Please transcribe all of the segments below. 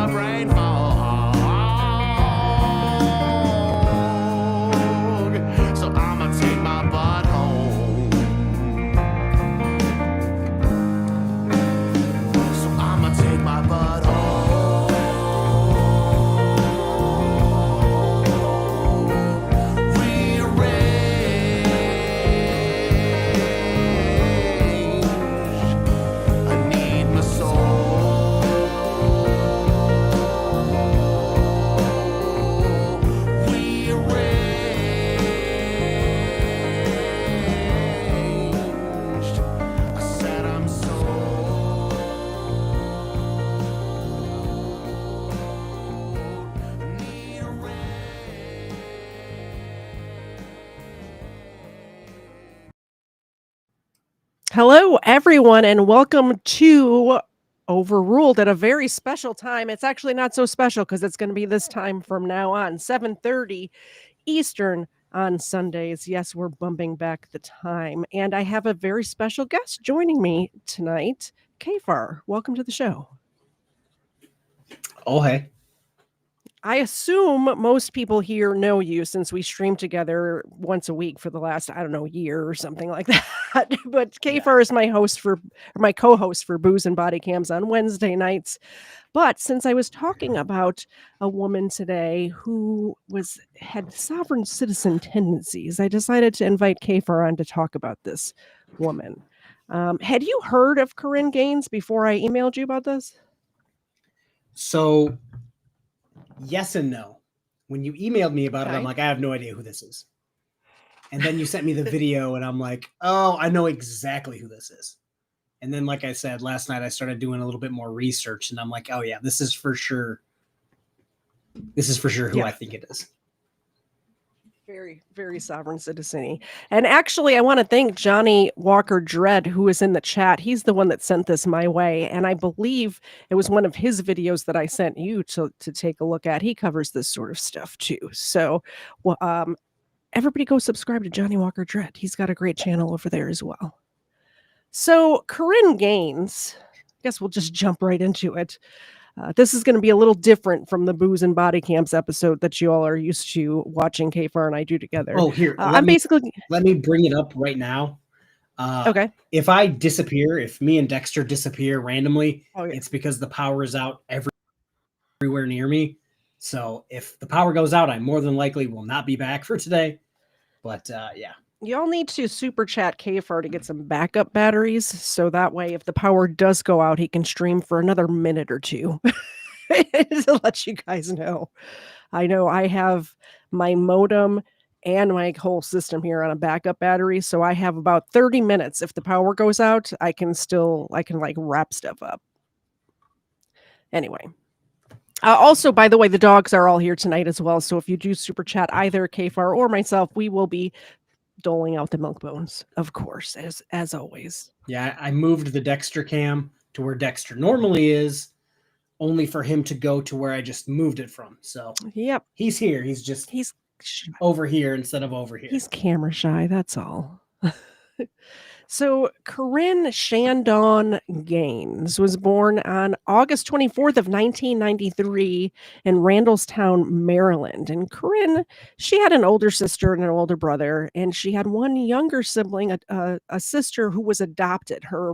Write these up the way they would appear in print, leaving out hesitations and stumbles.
the brain fog. So I'ma take my butt home. So I'ma take my butt home. Hello, everyone, and welcome to Overruled at a very special time. It's actually not so special because it's going to be this time from now on, 7:30 Eastern on Sundays. Yes, we're bumping back the time. And I have a very special guest joining me tonight, KFARR. Welcome to the show. Oh, hey. I assume most people here know you since we stream together once a week for the last, I don't know, year or something like that. But KFAR is my co-host for Booze and Body Cams on Wednesday nights. But since I was talking about a woman today who had sovereign citizen tendencies, I decided to invite KFAR on to talk about this woman. Had you heard of Korryn Gaines before I emailed you about this? So, yes and no. When you emailed me about it, Okay. I'm like, I have no idea who this is. And then you sent me the video, and I'm like, oh, I know exactly who this is. And then, like I said, last night I started doing a little bit more research, and I'm like, oh, yeah, this is for sure who I think it is. Very, very sovereign citizen-y. And actually, I want to thank Johnny Walker Dredd, who is in the chat. He's the one that sent this my way. And I believe it was one of his videos that I sent you to take a look at. He covers this sort of stuff too. So everybody go subscribe to Johnny Walker Dredd. He's got a great channel over there as well. So Korryn Gaines, I guess we'll just jump right into it. This is going to be a little different from the Booze and Body Cams episode that you all are used to watching KFAR and I do together. Oh, here. Let me bring it up right now. Okay. If I disappear, if me and Dexter disappear randomly, it's because the power is out everywhere near me. So if the power goes out, I more than likely will not be back for today. But yeah. Y'all need to super chat KFAR to get some backup batteries. So that way, if the power does go out, he can stream for another minute or two to let you guys know. I know I have my modem and my whole system here on a backup battery. So I have about 30 minutes. If the power goes out, I can like wrap stuff up. Anyway. Also, by the way, the dogs are all here tonight as well. So if you do super chat either KFAR or myself, we will be doling out the milk bones, of course, as always. Yeah, I moved the Dexter cam to where Dexter normally is, only for him to go to where I just moved it from. So yep, he's here. He's over here instead of over here. He's camera shy, that's all. So Korryn Shandon Gaines was born on August 24th of 1993 in Randallstown, Maryland. And Korryn, she had an older sister and an older brother, and she had one younger sibling, a sister who was adopted. Her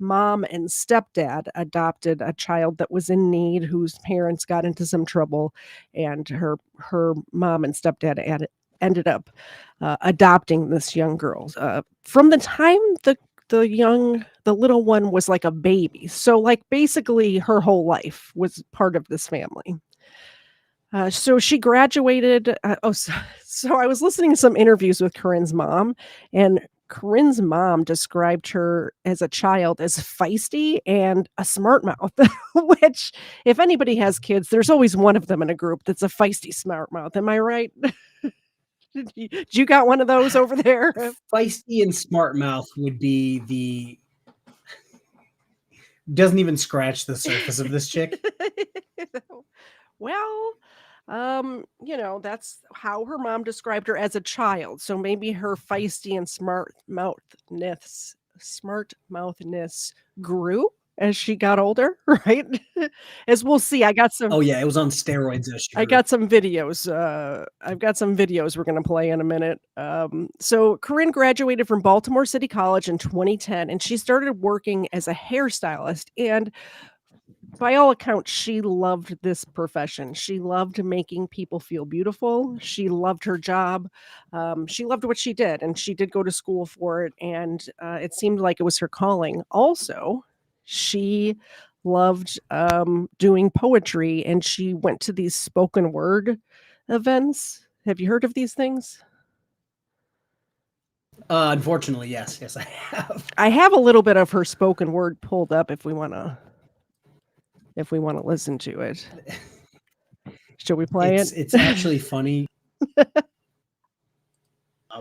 mom and stepdad adopted a child that was in need, whose parents got into some trouble, and her mom and stepdad ended up adopting this young girl. From the time the little one was like a baby, so like basically her whole life was part of this family. So she graduated. So I was listening to some interviews with Korryn's mom, and Korryn's mom described her as a child as feisty and a smart mouth, which if anybody has kids, there's always one of them in a group that's a feisty smart mouth. Am I right? Did you got one of those over there? Feisty and smart mouth would be the... Doesn't even scratch the surface of this chick. Well, that's how her mom described her as a child. So maybe her feisty and smart mouthness grew as she got older, right? As we'll see, Oh yeah, it was on steroids as she I grew. got some videos. I've got some videos we're gonna play in a minute. So Korryn graduated from Baltimore City College in 2010, and she started working as a hairstylist. And by all accounts, she loved this profession. She loved making people feel beautiful. She loved her job. She loved what she did, and she did go to school for it. And it seemed like it was her calling. Also, she loved doing poetry, and she went to these spoken word events. Have you heard of these things? Unfortunately, yes, I have. I have a little bit of her spoken word pulled up if we want to listen to it. Should we play it? It's actually funny.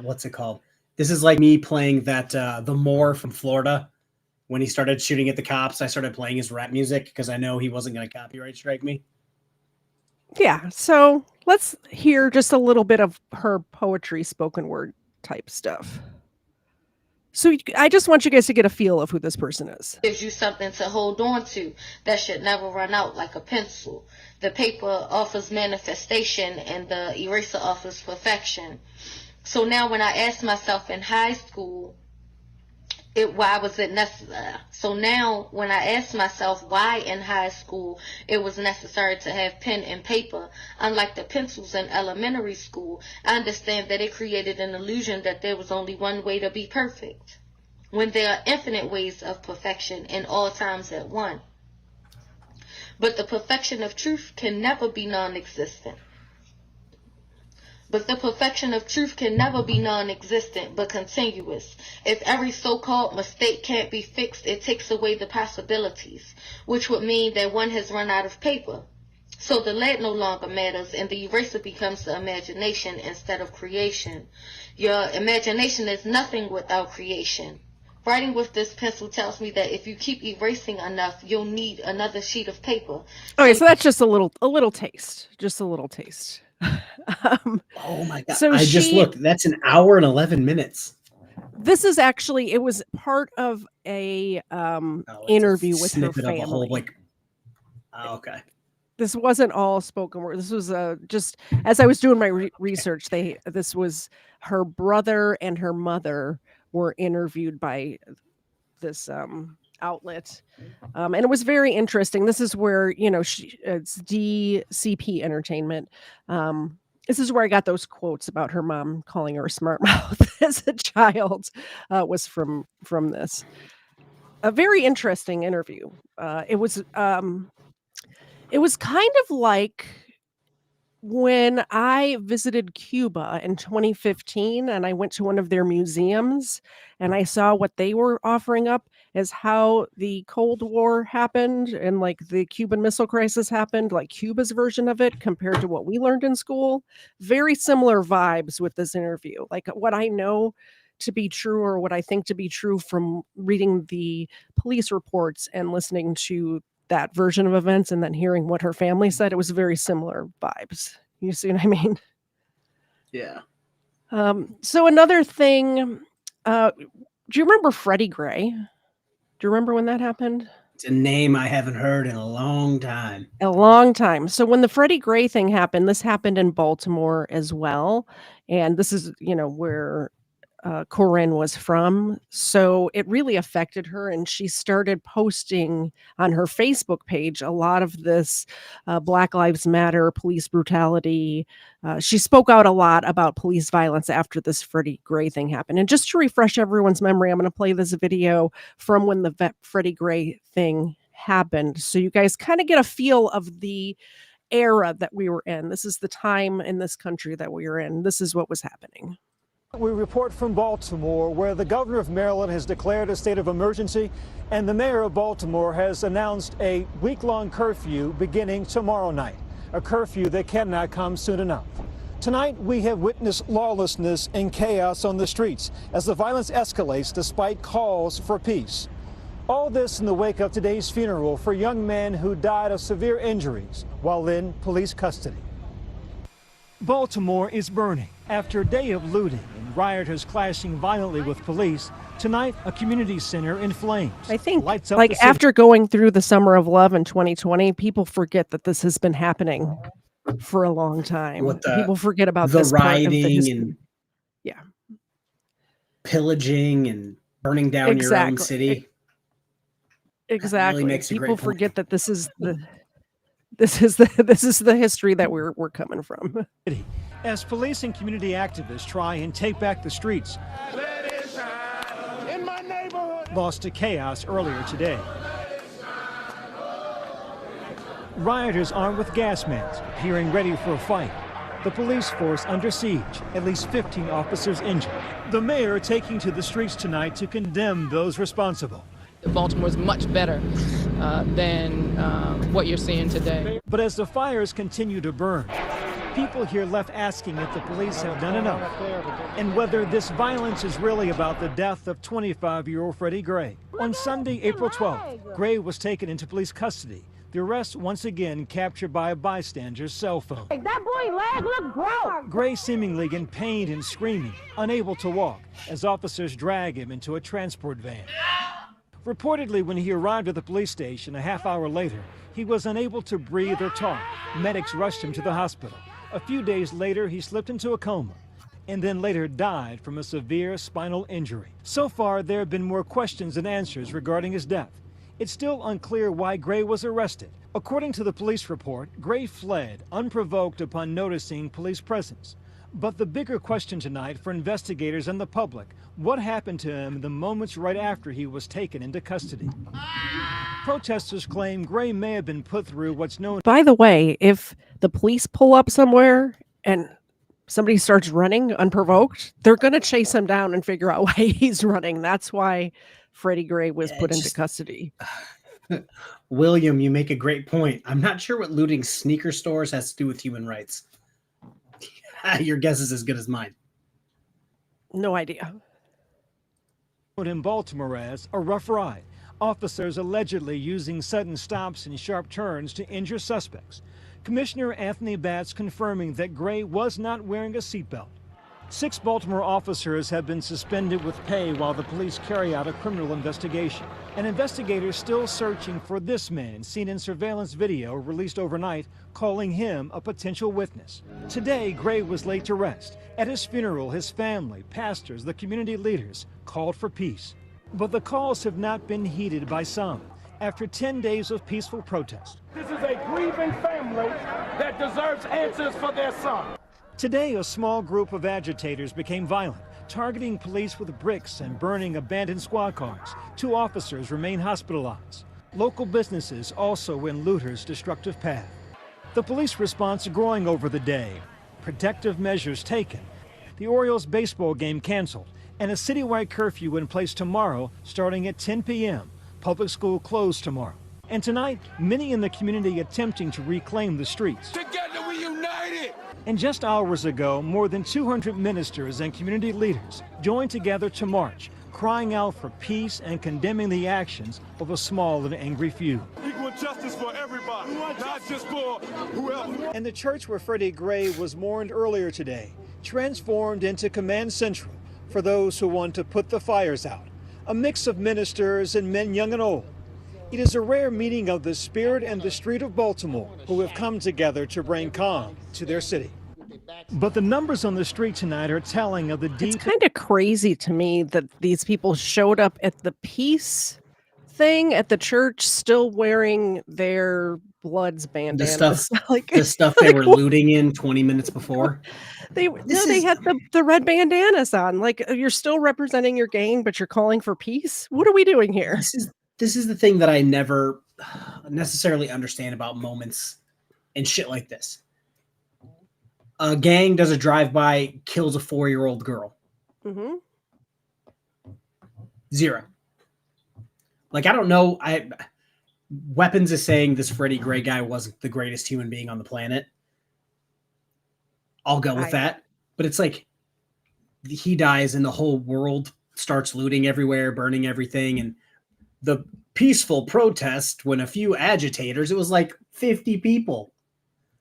What's it called? This is like me playing that the Moor from Florida. When he started shooting at the cops, I started playing his rap music because I know he wasn't going to copyright strike me. Yeah, so let's hear just a little bit of her poetry, spoken word type stuff. So I just want you guys to get a feel of who this person is. Gives you something to hold on to that should never run out like a pencil. The paper offers manifestation and the eraser offers perfection. So now when I ask myself in high school, why was it necessary? So now when I ask myself why in high school it was necessary to have pen and paper, unlike the pencils in elementary school, I understand that it created an illusion that there was only one way to be perfect, when there are infinite ways of perfection in all times at one. But the perfection of truth can never be non-existent. But continuous. If every so-called mistake can't be fixed, it takes away the possibilities, which would mean that one has run out of paper. So the lead no longer matters, and the eraser becomes the imagination instead of creation. Your imagination is nothing without creation. Writing with this pencil tells me that if you keep erasing enough, you'll need another sheet of paper. Okay, so that's just a little taste. Just a little taste. Oh my God. So I just looked. That's an hour and 11 minutes. This is actually, it was part of a interview with her family. Of a whole, okay. This wasn't all spoken word. This was just, as I was doing my research, this was her brother and her mother were interviewed by this outlet. And it was very interesting. This is where, it's DCP Entertainment. This is where I got those quotes about her mom calling her a smart mouth as a child, was from this. A very interesting interview. It was kind of like when I visited Cuba in 2015 and I went to one of their museums and I saw what they were offering up as how the Cold War happened and like the Cuban Missile Crisis happened, like Cuba's version of it compared to what we learned in school. Very similar vibes with this interview. Like what I know to be true or what I think to be true from reading the police reports and listening to that version of events and then hearing what her family said, it was very similar vibes. You see what I mean? Yeah. So another thing, do you remember Freddie Gray? Do you remember when that happened? It's a name I haven't heard in a long time. A long time. So when the Freddie Gray thing happened, this happened in Baltimore as well. And this is, where Korryn was from. So it really affected her. And she started posting on her Facebook page a lot of this Black Lives Matter, police brutality. She spoke out a lot about police violence after this Freddie Gray thing happened. And just to refresh everyone's memory, I'm going to play this video from when the Freddie Gray thing happened. So you guys kind of get a feel of the era that we were in. This is the time in this country that we were in. This is what was happening. We report from Baltimore, where the governor of Maryland has declared a state of emergency, and the mayor of Baltimore has announced a week-long curfew beginning tomorrow night, a curfew that cannot come soon enough. Tonight, we have witnessed lawlessness and chaos on the streets as the violence escalates despite calls for peace. All this in the wake of today's funeral for young men who died of severe injuries while in police custody. Baltimore is burning after a day of looting and rioters clashing violently with police. Tonight, a community center in flames. I think, Lights up like, the city. after going through the Summer of Love in 2020, people forget that this has been happening for a long time. What the- People forget about the this part of the rioting history. and Yeah. pillaging and burning down your own Exactly. city. Exactly. makes a great People point. forget that this is the history that we're coming from. As police and community activists try and take back the streets, In my neighborhood. lost to chaos earlier today. Rioters armed with gas masks, appearing ready for a fight. The police force under siege, at least 15 officers injured. The mayor taking to the streets tonight to condemn those responsible. Baltimore is much better than what you're seeing today. But as the fires continue to burn, people here left asking if the police have done enough and whether this violence is really about the death of 25-year-old Freddie Gray. On Sunday, April 12th, Gray was taken into police custody. The arrest once again captured by a bystander's cell phone. That boy leg look broke. Gray seemingly in pain and screaming, unable to walk, as officers drag him into a transport van. Reportedly, when he arrived at the police station a half hour later, he was unable to breathe or talk. Medics rushed him to the hospital. A few days later, he slipped into a coma and then later died from a severe spinal injury. So far, there have been more questions than answers regarding his death. It's still unclear why Gray was arrested. According to the police report, Gray fled unprovoked upon noticing police presence. But the bigger question tonight for investigators and the public, what happened to him in the moments right after he was taken into custody? Protesters claim Gray may have been put through what's known. By the way, if the police pull up somewhere and somebody starts running unprovoked, they're going to chase him down and figure out why he's running. That's why Freddie Gray was put into custody. William, you make a great point. I'm not sure what looting sneaker stores has to do with human rights. Your guess is as good as mine. No idea. In Baltimore as a rough ride. Officers allegedly using sudden stops and sharp turns to injure suspects. Commissioner Anthony Batts confirming that Gray was not wearing a seatbelt. 6 Baltimore officers have been suspended with pay while the police carry out a criminal investigation. And investigators still searching for this man seen in surveillance video released overnight, calling him a potential witness. Today, Gray was laid to rest. At his funeral, his family, pastors, the community leaders called for peace. But the calls have not been heeded by some. After 10 days of peaceful protest. This is a grieving family that deserves answers for their son. Today, a small group of agitators became violent, targeting police with bricks and burning abandoned squad cars. 2 officers remain hospitalized. Local businesses also in looters' destructive path. The police response growing over the day. Protective measures taken. The Orioles baseball game canceled, and a citywide curfew in place tomorrow starting at 10 p.m. Public school closed tomorrow. And tonight, many in the community attempting to reclaim the streets. Together we united. And just hours ago, more than 200 ministers and community leaders joined together to march, crying out for peace and condemning the actions of a small and angry few. Equal justice for everybody, not just for whoever. And the church where Freddie Gray was mourned earlier today, transformed into Command Central for those who want to put the fires out. A mix of ministers and men young and old. It is a rare meeting of the spirit and the street of Baltimore who have come together to bring calm to their city. But the numbers on the street tonight are telling of the deep... It's kind of crazy to me that these people showed up at the peace thing at the church still wearing their Bloods bandanas. The stuff they were looting in 20 minutes before. They had the red bandanas on. Like, you're still representing your gang, but you're calling for peace? What are we doing here? This is the thing that I never necessarily understand about moments and shit like this. A gang does a drive-by, kills a 4-year-old girl. Mm-hmm. 0. Like, I don't know. Weapons is saying this Freddie Gray guy wasn't the greatest human being on the planet. I'll go with that. But it's like he dies and the whole world starts looting everywhere, burning everything. And the peaceful protest, when a few agitators, it was like 50 people.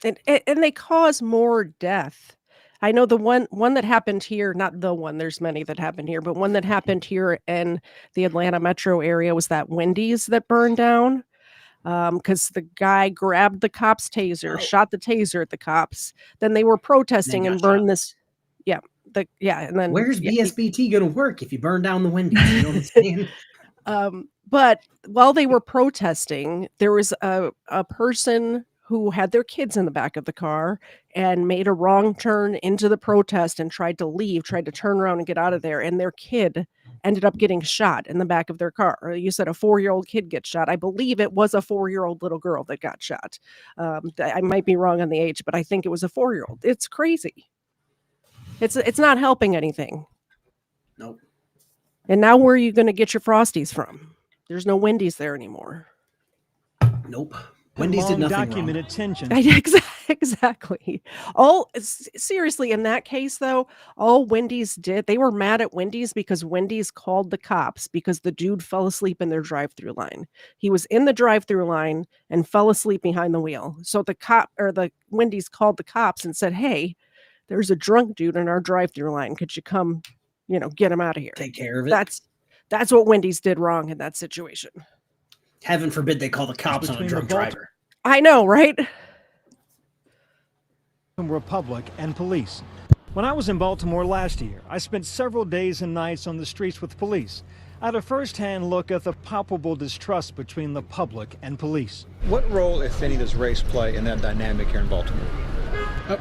And they cause more death. I know the one that happened here, not the one, there's many that happened here, but one that happened here in the Atlanta metro area was that Wendy's that burned down. Because the guy grabbed the cop's taser, shot the taser at the cops. Then they were protesting and burned this. Yeah, and then where's BSBT going to work if you burn down the Wendy's? You know what I'm saying? But while they were protesting, there was a person who had their kids in the back of the car and made a wrong turn into the protest and tried to leave, tried to turn around and get out of there. And their kid ended up getting shot in the back of their car. You said a 4-year-old kid gets shot. I believe it was a 4-year-old little girl that got shot. I might be wrong on the age, but I think it was a 4-year-old. It's crazy. It's not helping anything. Nope. And now where are you going to get your Frosties from? There's no Wendy's there anymore. Nope. Wendy's did nothing documented wrong. tension. Exactly. Seriously, in that case, though, all Wendy's did, they were mad at Wendy's because Wendy's called the cops because the dude fell asleep in their drive-through line. He was in the drive-through line and fell asleep behind the wheel. So the Wendy's called the cops and said, "Hey, there's a drunk dude in our drive-through line. Could you come, get him out of here?" Take care of it. That's what Wendy's did wrong in that situation. Heaven forbid they call the cops on a drunk driver. I know, right? Republic and police. When I was in Baltimore last year, I spent several days and nights on the streets with police. I had a first-hand look at the palpable distrust between the public and police. What role, if any, does race play in that dynamic here in Baltimore?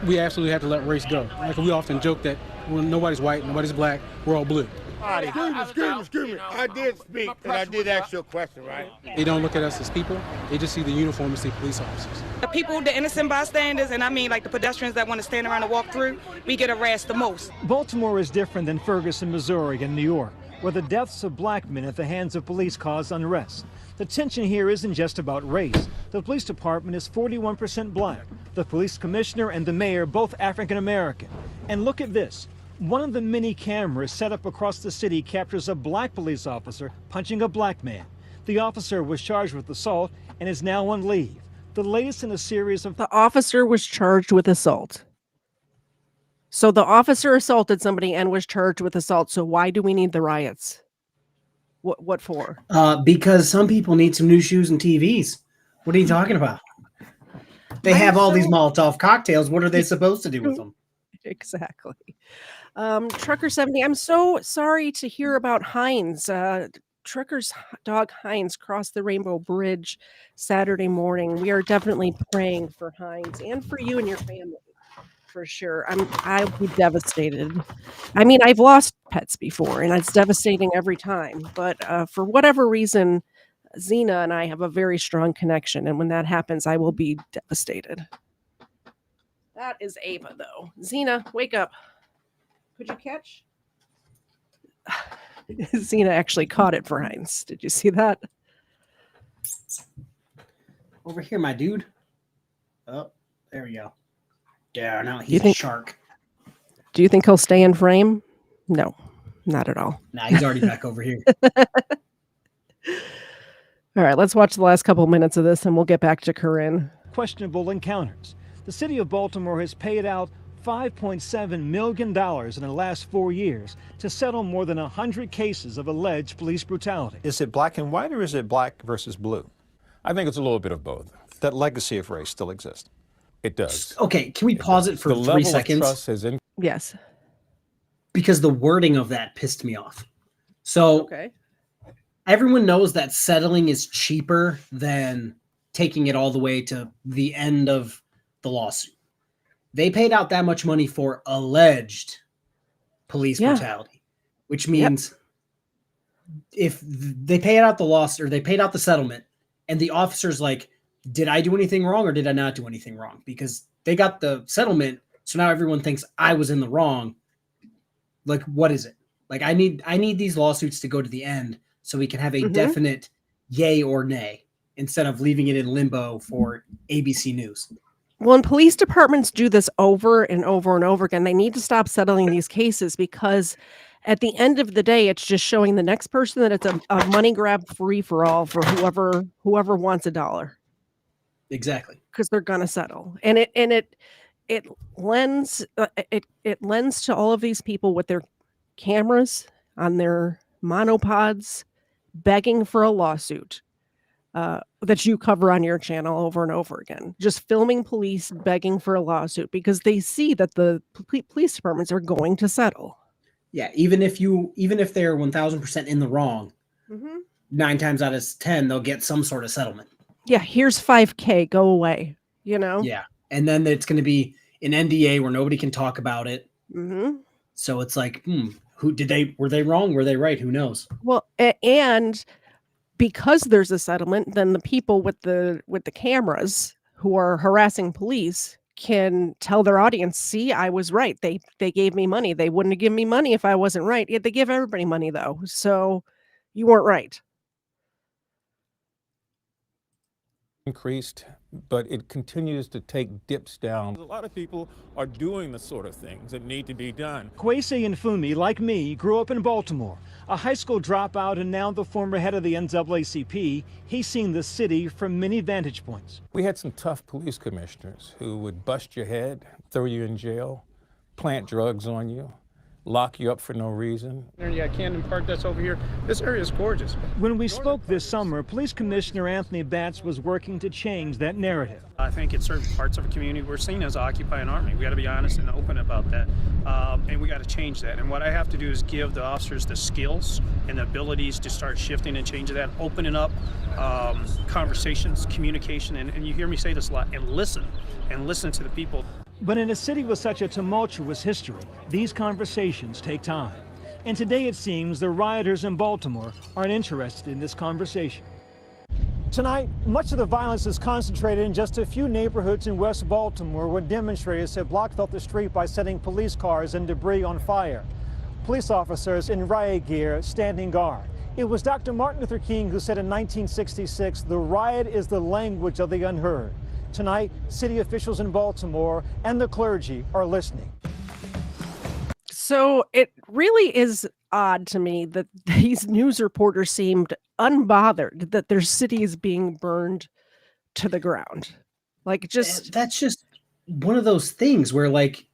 We absolutely have to let race go. Like we often joke that when nobody's white, nobody's black, we're all blue. Excuse me. I did speak, and I did ask you a question, right? They don't look at us as people. They just see the uniform and see police officers. The people, the innocent bystanders, and I mean like the pedestrians that want to stand around and walk through, we get harassed the most. Baltimore is different than Ferguson, Missouri, and New York, where the deaths of black men at the hands of police cause unrest. The tension here isn't just about race. The police department is 41% black. The police commissioner and the mayor both African American. And look at this. One of the many cameras set up across the city captures a black police officer punching a black man. The officer was charged with assault and is now on leave. The latest in a series of... The officer was charged with assault. So the officer assaulted somebody and was charged with assault. So why do we need the riots? What for? Because some people need some new shoes and TVs. What are you talking about? They have all these Molotov cocktails. What are they supposed to do with them? Exactly. Trucker 70, I'm so sorry to hear about Heinz. Trucker's dog Heinz crossed the Rainbow Bridge Saturday morning. We are definitely praying for Heinz and for you and your family, for sure. I'll be devastated. I mean, I've lost pets before, and it's devastating every time. But for whatever reason, Zena and I have a very strong connection, and when that happens, I will be devastated. That is Ava, though. Zena, wake up. Could you catch? Zena actually caught it for Heinz. Did you see that? Over here, my dude. Oh, there we go. Yeah, now he's a shark. Do you think he'll stay in frame? No, not at all. Nah, he's already back over here. All right, let's watch the last couple minutes of this and we'll get back to Korryn. Questionable encounters. The city of Baltimore has paid out $5.7 million in the last 4 years to settle more than 100 cases of alleged police brutality. Is it black and white or is it black versus blue? I think it's a little bit of both. That legacy of race still exists. It does. Okay, can we pause it for 3 seconds? Yes. Because the wording of that pissed me off. So everyone knows that settling is cheaper than taking it all the way to the end of the lawsuit. They paid out that much money for alleged police brutality, which means if they paid out the loss or they paid out the settlement and the officer's like, did I do anything wrong or did I not do anything wrong? Because they got the settlement. So now everyone thinks I was in the wrong. Like, what is it? Like, I need these lawsuits to go to the end so we can have a definite yay or nay instead of leaving it in limbo for ABC News. Well, and police departments do this over and over and over again. They need to stop settling these cases because at the end of the day, it's just showing the next person that it's a money grab free for all for whoever wants $1. Exactly. Because they're gonna settle. And it it lends it lends to all of these people with their cameras on their monopods begging for a lawsuit that you cover on your channel over and over again, just filming police begging for a lawsuit because they see that the police departments are going to settle. Yeah, even if they're 1000% in the wrong, 9 times out of 10 they'll get some sort of settlement. Yeah, here's $5,000, go away, Yeah, and then it's going to be an NDA where nobody can talk about it. So it's like, were they wrong? Were they right? Who knows? Well, and because there's a settlement, then the people with the cameras who are harassing police can tell their audience, see, I was right. They gave me money. They wouldn't have given me money if I wasn't right. Yet they give everybody money though. So you weren't right. Increased, but it continues to take dips down. A lot of people are doing the sort of things that need to be done. Kwesi Infumi, like me, grew up in Baltimore. A high school dropout and now the former head of the NAACP, he's seen the city from many vantage points. We had some tough police commissioners who would bust your head, throw you in jail, plant drugs on you, lock you up for no reason. Yeah, Camden Park, that's over here. This area is gorgeous. When we spoke this summer, Police Commissioner Anthony Batts was working to change that narrative. I think in certain parts of the community, we're seen as occupying army. We got to be honest and open about that, and we got to change that. And what I have to do is give the officers the skills and the abilities to start shifting and changing that, opening up conversations, communication, and you hear me say this a lot, and listen to the people. But in a city with such a tumultuous history, these conversations take time. And today it seems the rioters in Baltimore aren't interested in this conversation. Tonight, much of the violence is concentrated in just a few neighborhoods in West Baltimore where demonstrators have blocked off the street by setting police cars and debris on fire. Police officers in riot gear standing guard. It was Dr. Martin Luther King who said in 1966, the riot is the language of the unheard. Tonight, city officials in Baltimore and the clergy are listening. So it really is odd to me that these news reporters seemed unbothered that their city is being burned to the ground. Like, that's just one of those things where, like,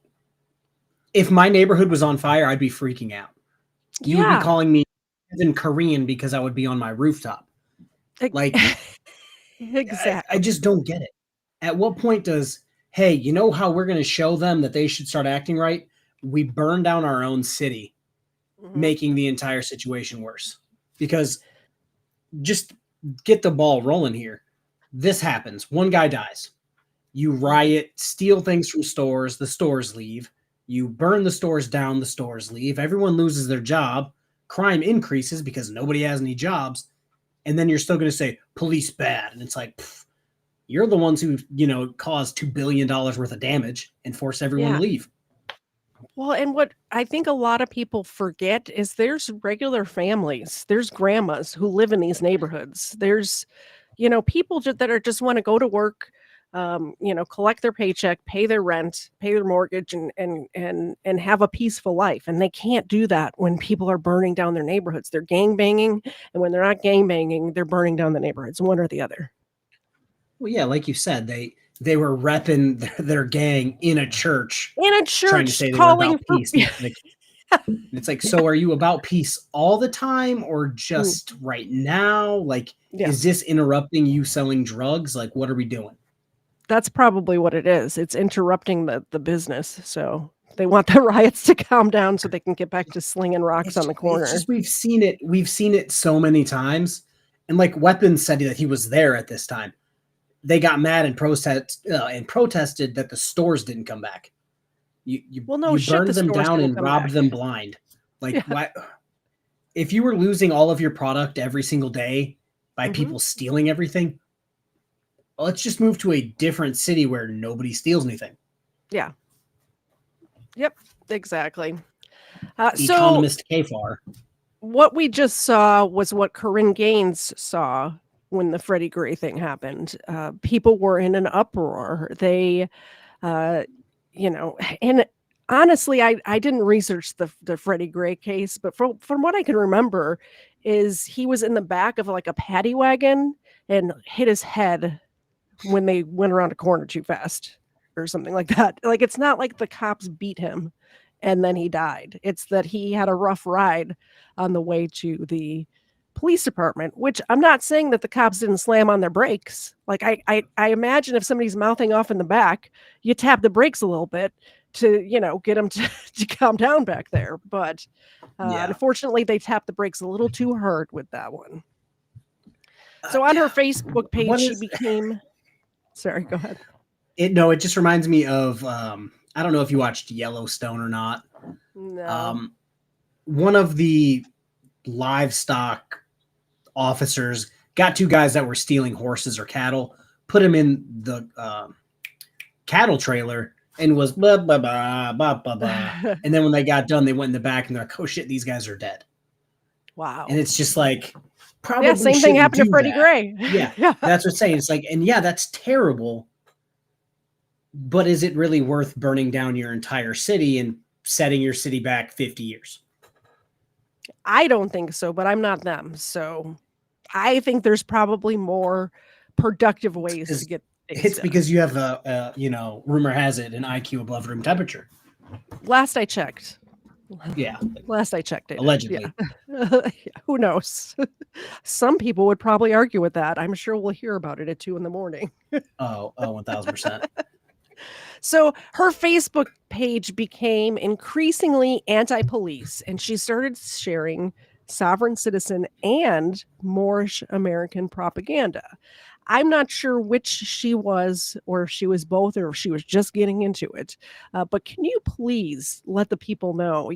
if my neighborhood was on fire, I'd be freaking out. You would be calling me in Korean because I would be on my rooftop. Like, exactly. I just don't get it. At what point does, hey, you know how we're going to show them that they should start acting right? We burn down our own city, making the entire situation worse. Because just get the ball rolling here. This happens. One guy dies. You riot, steal things from stores. The stores leave. You burn the stores down. The stores leave. Everyone loses their job. Crime increases because nobody has any jobs. And then you're still going to say police bad. And it's like, you're the ones who, caused $2 billion worth of damage and force everyone to leave. Well, and what I think a lot of people forget is there's regular families, there's grandmas who live in these neighborhoods. There's, people that are just want to go to work, collect their paycheck, pay their rent, pay their mortgage, and have a peaceful life. And they can't do that when people are burning down their neighborhoods. They're gang banging, and when they're not gang banging, they're burning down the neighborhoods, one or the other. Well, yeah, like you said, they were repping their gang in a church. Trying to say they calling were about peace. It's like, so are you about peace all the time or just right now? Like, is this interrupting you selling drugs? Like, what are we doing? That's probably what it is. It's interrupting the business. So they want the riots to calm down so they can get back to slinging rocks on the corner. It's just, we've seen it so many times. And like Weapons said that he was there at this time. They got mad and protested that the stores didn't come back. You burned them down and robbed them blind. Like, why? If you were losing all of your product every single day by people stealing everything, let's just move to a different city where nobody steals anything. Yeah. Yep, exactly. Economist KFARR. What we just saw was what Korryn Gaines saw when the Freddie Gray thing happened. People were in an uproar. They, and honestly, I didn't research the Freddie Gray case, but from what I can remember is he was in the back of like a paddy wagon and hit his head when they went around a corner too fast. or something like that. Like, it's not like the cops beat him and then he died. It's that he had a rough ride on the way to the police department, which I'm not saying that the cops didn't slam on their brakes. Like, I imagine if somebody's mouthing off in the back, you tap the brakes a little bit to, get them to calm down back there. But unfortunately, they tapped the brakes a little too hard with that one. So on her Facebook page, she became... Sorry, go ahead. It just reminds me of, I don't know if you watched Yellowstone or not. No. One of the livestock officers got two guys that were stealing horses or cattle, put them in the cattle trailer, and was blah, blah, blah, blah, blah, blah. And then when they got done, they went in the back and they're like, oh shit, these guys are dead. Wow. And it's just like, probably same thing happened to Freddie Gray. Yeah, that's what I'm saying. It's like, and yeah, that's terrible. But is it really worth burning down your entire city and setting your city back 50 years? I don't think so, but I'm not them. So I think there's probably more productive ways to get things It's done. because you have rumor has it, an IQ above room temperature. Last I checked. Yeah. Last I checked it. Allegedly. Yeah. Who knows? Some people would probably argue with that. I'm sure we'll hear about it at 2 a.m. 1000%. So her Facebook page became increasingly anti-police, and she started sharing sovereign citizen and Moorish American propaganda. I'm not sure which she was, or if she was both, or if she was just getting into it. But can you please let the people know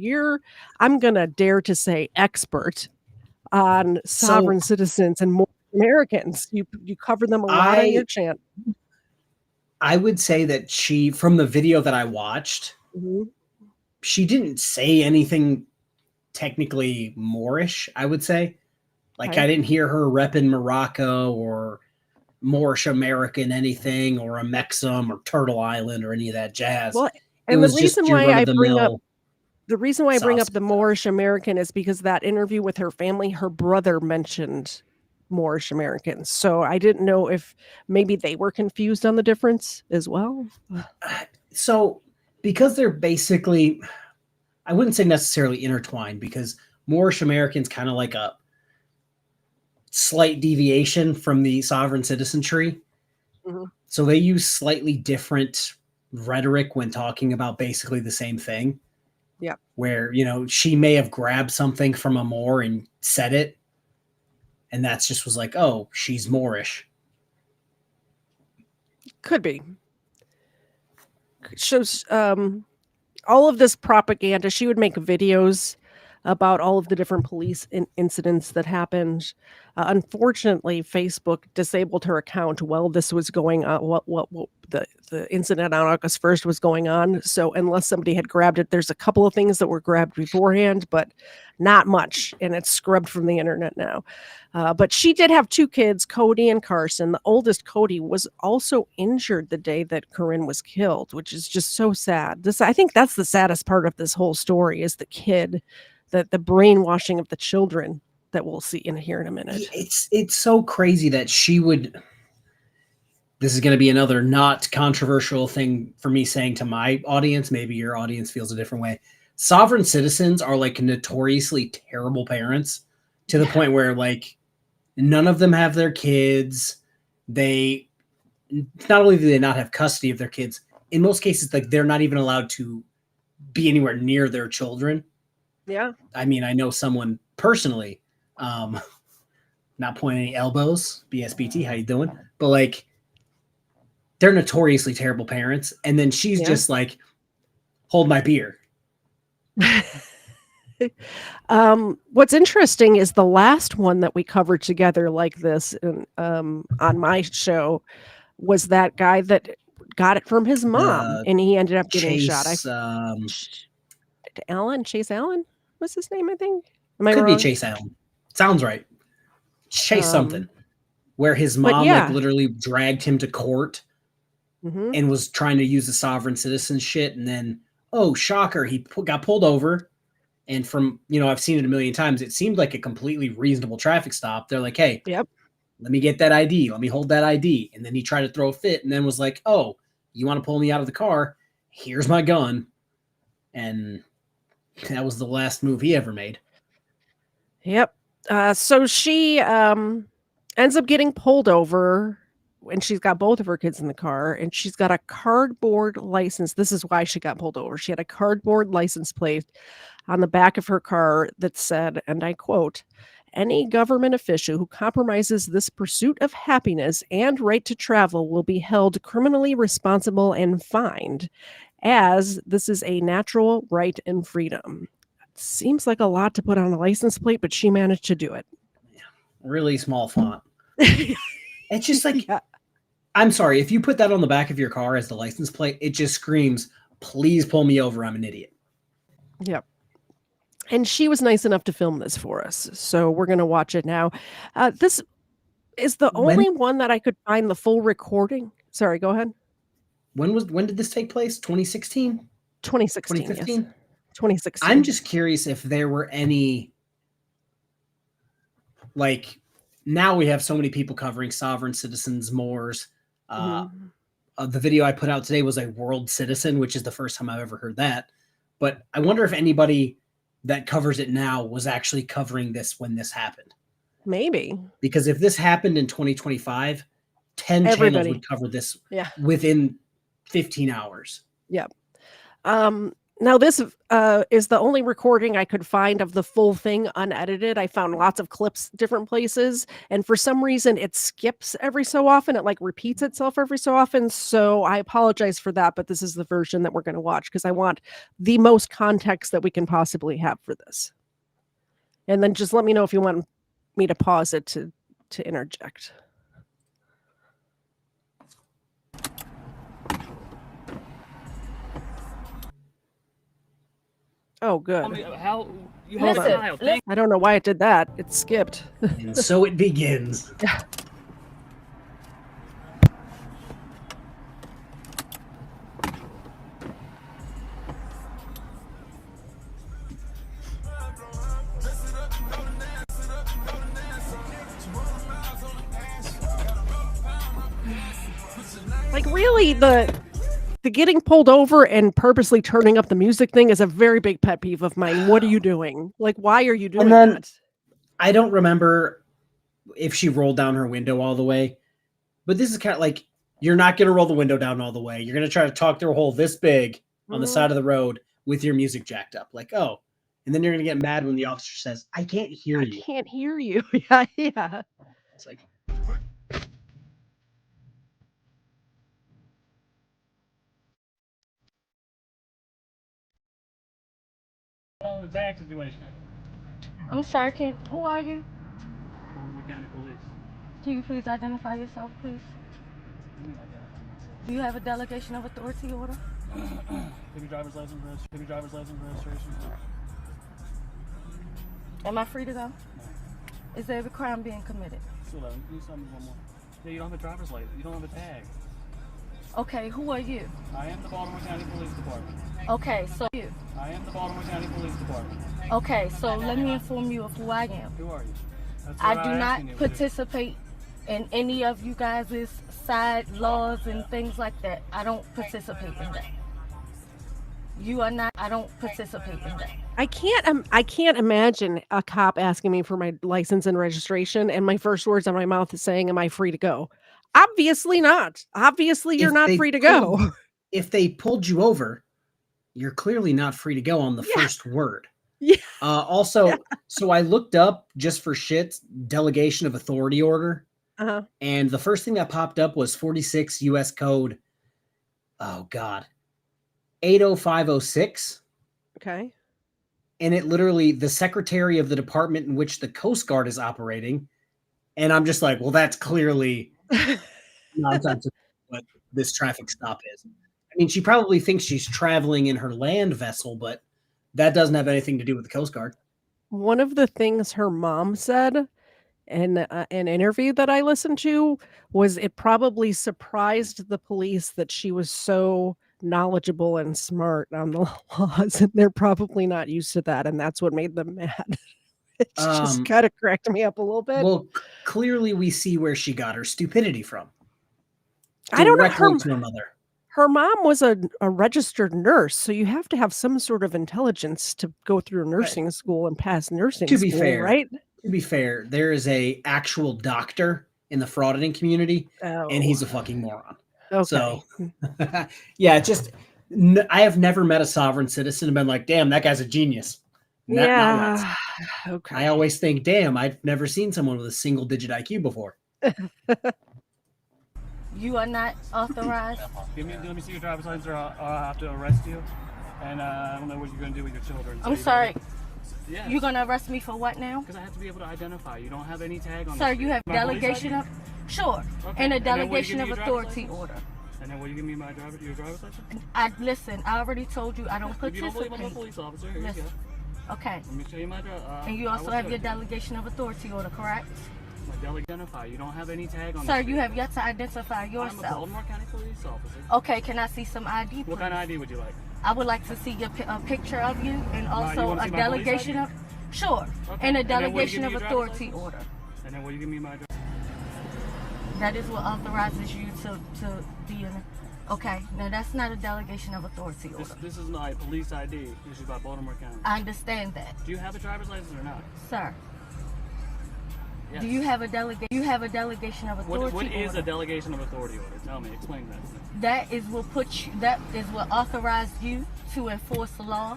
I'm going to dare to say, expert on sovereign citizens and Moorish Americans. You cover them a lot on your channel. I would say that from the video that I watched, she didn't say anything technically Moorish, I would say. Like, I didn't hear her repping Morocco or Moorish American anything, or a Mexum or Turtle Island or any of that jazz. Well, and the reason why I bring up the Moorish American is because that interview with her family, her brother mentioned Moorish Americans. So I didn't know if maybe they were confused on the difference as well. So because they're basically, I wouldn't say necessarily intertwined, because Moorish Americans kind of like a slight deviation from the sovereign citizen tree. So they use slightly different rhetoric when talking about basically the same thing. Yeah. Where, she may have grabbed something from a Moor and said it, and that's just was like, oh, she's Moorish. Could be. Shows all of this propaganda. She would make videos about all of the different police incidents that happened. Unfortunately, Facebook disabled her account while this was going on. What the incident on August 1st was going on. So unless somebody had grabbed it, there's a couple of things that were grabbed beforehand, but not much, and it's scrubbed from the internet now. But she did have 2 kids, Cody and Carson. The oldest, Cody, was also injured the day that Korryn was killed, which is just so sad. I think that's the saddest part of this whole story, is the kid, the brainwashing of the children that we'll see here in a minute. It's so crazy that she would. This is going to be another not controversial thing for me saying to my audience. Maybe your audience feels a different way. Sovereign citizens are like notoriously terrible parents, to the point where, like, none of them have their kids. They not only do they not have custody of their kids, in most cases, like, they're not even allowed to be anywhere near their children. Yeah. I mean, I know someone personally, not pointing any elbows, BSBT, how you doing? But, like, they're notoriously terrible parents. And then she's just like, hold my beer. What's interesting is the last one that we covered together like this on my show was that guy that got it from his mom, and he ended up getting shot. Chase Allen? What's his name, I think? Could be Chase Allen. Sounds right. Chase something. Where his mom like literally dragged him to court and was trying to use the sovereign citizen shit. And then, oh, shocker, he got pulled over. And from, I've seen it a million times, it seemed like a completely reasonable traffic stop. They're like, hey, let me get that ID. Let me hold that ID. And then he tried to throw a fit and then was like, oh, you want to pull me out of the car? Here's my gun. And that was the last move he ever made. Yep. So she ends up getting pulled over, and she's got both of her kids in the car, and she's got a cardboard license. This is why she got pulled over. She had a cardboard license plate on the back of her car that said, and I quote, "Any government official who compromises this pursuit of happiness and right to travel will be held criminally responsible and fined, as this is a natural right and freedom." Seems like a lot to put on a license plate, but she managed to do it. Really small font. It's just like, I'm sorry, if you put that on the back of your car as the license plate, it just screams, please pull me over, I'm an idiot. Yep. And she was nice enough to film this for us, so we're going to watch it now. This is the only one that I could find the full recording. Sorry, go ahead. When did this take place? 2016? 2016, 2015? yes. 2016. I'm just curious if there were any, like, now we have so many people covering sovereign citizens, Moors. The video I put out today was a world citizen, which is the first time I've ever heard that. But I wonder if anybody that covers it now was actually covering this when this happened. Maybe. Because if this happened in 2025, 10 channels would cover this within 15 hours. Yep. Now this is the only recording I could find of the full thing unedited. I found lots of clips different places, and for some reason it skips every so often. It like repeats itself every so often. So I apologize for that, but this is the version that we're going to watch because I want the most context that we can possibly have for this. And then just let me know if you want me to pause it to interject. Oh, good. How you have a child. I don't know why it did that. It skipped. And so it begins. Like, really, the getting pulled over and purposely turning up the music thing is a very big pet peeve of mine. What are you doing? Like, why are you doing that? I don't remember if she rolled down her window all the way, but this is kind of like, you're not going to roll the window down all the way. You're going to try to talk through a hole this big on the side of the road with your music jacked up. Like, oh, and then you're going to get mad when the officer says, I can't hear you. I can't hear you. Yeah. It's like, On the back situation. I'm sorry, who are you? County Police. Can you please identify yourself, please? Do you have a delegation of authority order? Give me driver's license registration. Am I free to go? No. Is there a crime being committed? It's 11. You need something one more. Yeah, you don't have a driver's license. You don't have a tag. Okay, who are you? I am the Baltimore County Police Department. Okay, so you. I am the Baltimore County Police Department. Okay, so let me inform you of who I am. Who are you? I do not participate in any of you guys' side laws and things like that. I don't participate in that. You are not. I don't participate in that. I can't imagine a cop asking me for my license and registration, and my first words out of my mouth is saying, "Am I free to go?" Obviously not. Obviously, you're not free to go. If they pulled you over, you're clearly not free to go on the first word. Yeah. So I looked up just for shit, delegation of authority order. And the first thing that popped up was 46 U.S. Code. Oh, God. 80506. Okay. And it literally, the secretary of the department in which the Coast Guard is operating. And I'm just like, well, that's clearly nonsense what this traffic stop is. I mean, she probably thinks she's traveling in her land vessel, but that doesn't have anything to do with the Coast Guard. One of the things her mom said in an interview that I listened to was it probably surprised the police that she was so knowledgeable and smart on the laws, and they're probably not used to that, and that's what made them mad. It just kind of cracked me up a little bit. Well, clearly we see where she got her stupidity from. I don't know Directly to her mother. Her mom was a registered nurse, so you have to have some sort of intelligence to go through nursing school and pass nursing To be school, fair, right? there is a actual doctor in the frauditing community, and he's a fucking moron. Okay. So, yeah, I have never met a sovereign citizen and been like, damn, that guy's a genius. Not once. Okay. I always think, damn, I've never seen someone with a single-digit IQ before. You are not authorized. Let me see your driver's license, or I'll have to arrest you. And I don't know what you're going to do with your children. I'm sorry. Yeah. You're going to arrest me for what now? Because I have to be able to identify. You don't have any tag on. Sir, you have delegation of... Sure. Okay. And a then will you delegation give of me your authority driver's order. license? And then will you give me your driver's license? Listen, I already told you I don't If you don't believe participate. I'm a police officer, here you Listen. go. Okay. Let me show you my driver's. And you also have your delegation of authority order, correct? My identify. You don't have any tag on. Sir, you have yet to identify yourself. I'm a Baltimore County police officer. Okay, can I see some ID, please? What kind of ID would you like? I would like to see a picture of you and also wanna a see my delegation police of... Sure. Okay. And a then will you delegation give of me your driver's authority license? order. And then will you give me my driver's That is what authorizes you to be in... Okay, now that's not a delegation of authority order. This is my police ID issued by Baltimore County. I understand that. Do you have a driver's license or not? Sir, Yes. do you have a delegation of authority What is order? a delegation of authority order? Tell me, explain that to me. That is what authorized you to enforce the law.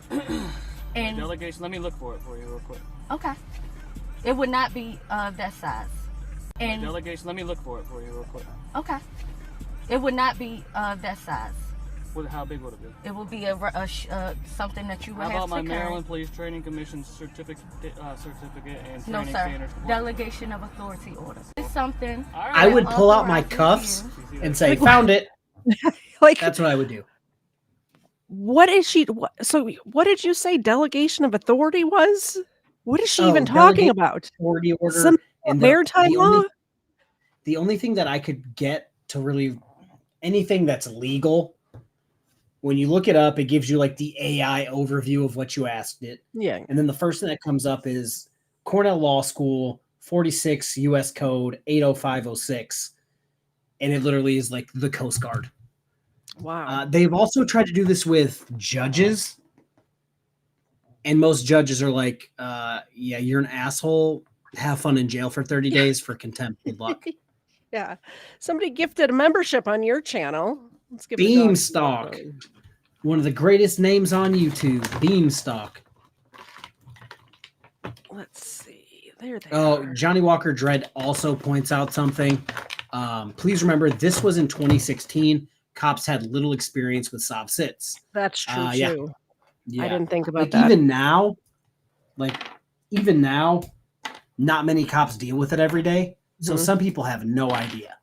And Delegation, let me look for it for you real quick. okay, it would not be that size. And Delegation, let me look for it for you real quick. okay, it would not be that size. How big would it be? It would be something that you would How have about my to carry. Maryland Police Training Commission certificate and No, training sir. standards? Delegation of authority order. It's something. I would pull out my cuffs and say, "Found it." Like, that's what I would do. What is she? So, what did you say? Delegation of authority was? What is she even talking about? Authority order. Some and maritime law. The only thing that I could get to really anything that's legal. When you look it up, it gives you like the AI overview of what you asked it. Yeah. And then the first thing that comes up is Cornell Law School, 46 U.S. Code 80506. And it literally is like the Coast Guard. Wow. They've also tried to do this with judges. And most judges are like, yeah, you're an asshole. Have fun in jail for 30 days for contempt. Good luck. Yeah. Somebody gifted a membership on your channel. Let's give Beamstock. One of the greatest names on YouTube. Beamstock. Let's see. There they are. Johnny Walker Dredd also points out something. Please remember, this was in 2016. Cops had little experience with soft sits. That's true, Yeah. too. Yeah. I didn't think about like, that. Even now, not many cops deal with it every day. So Mhm. some people have no idea.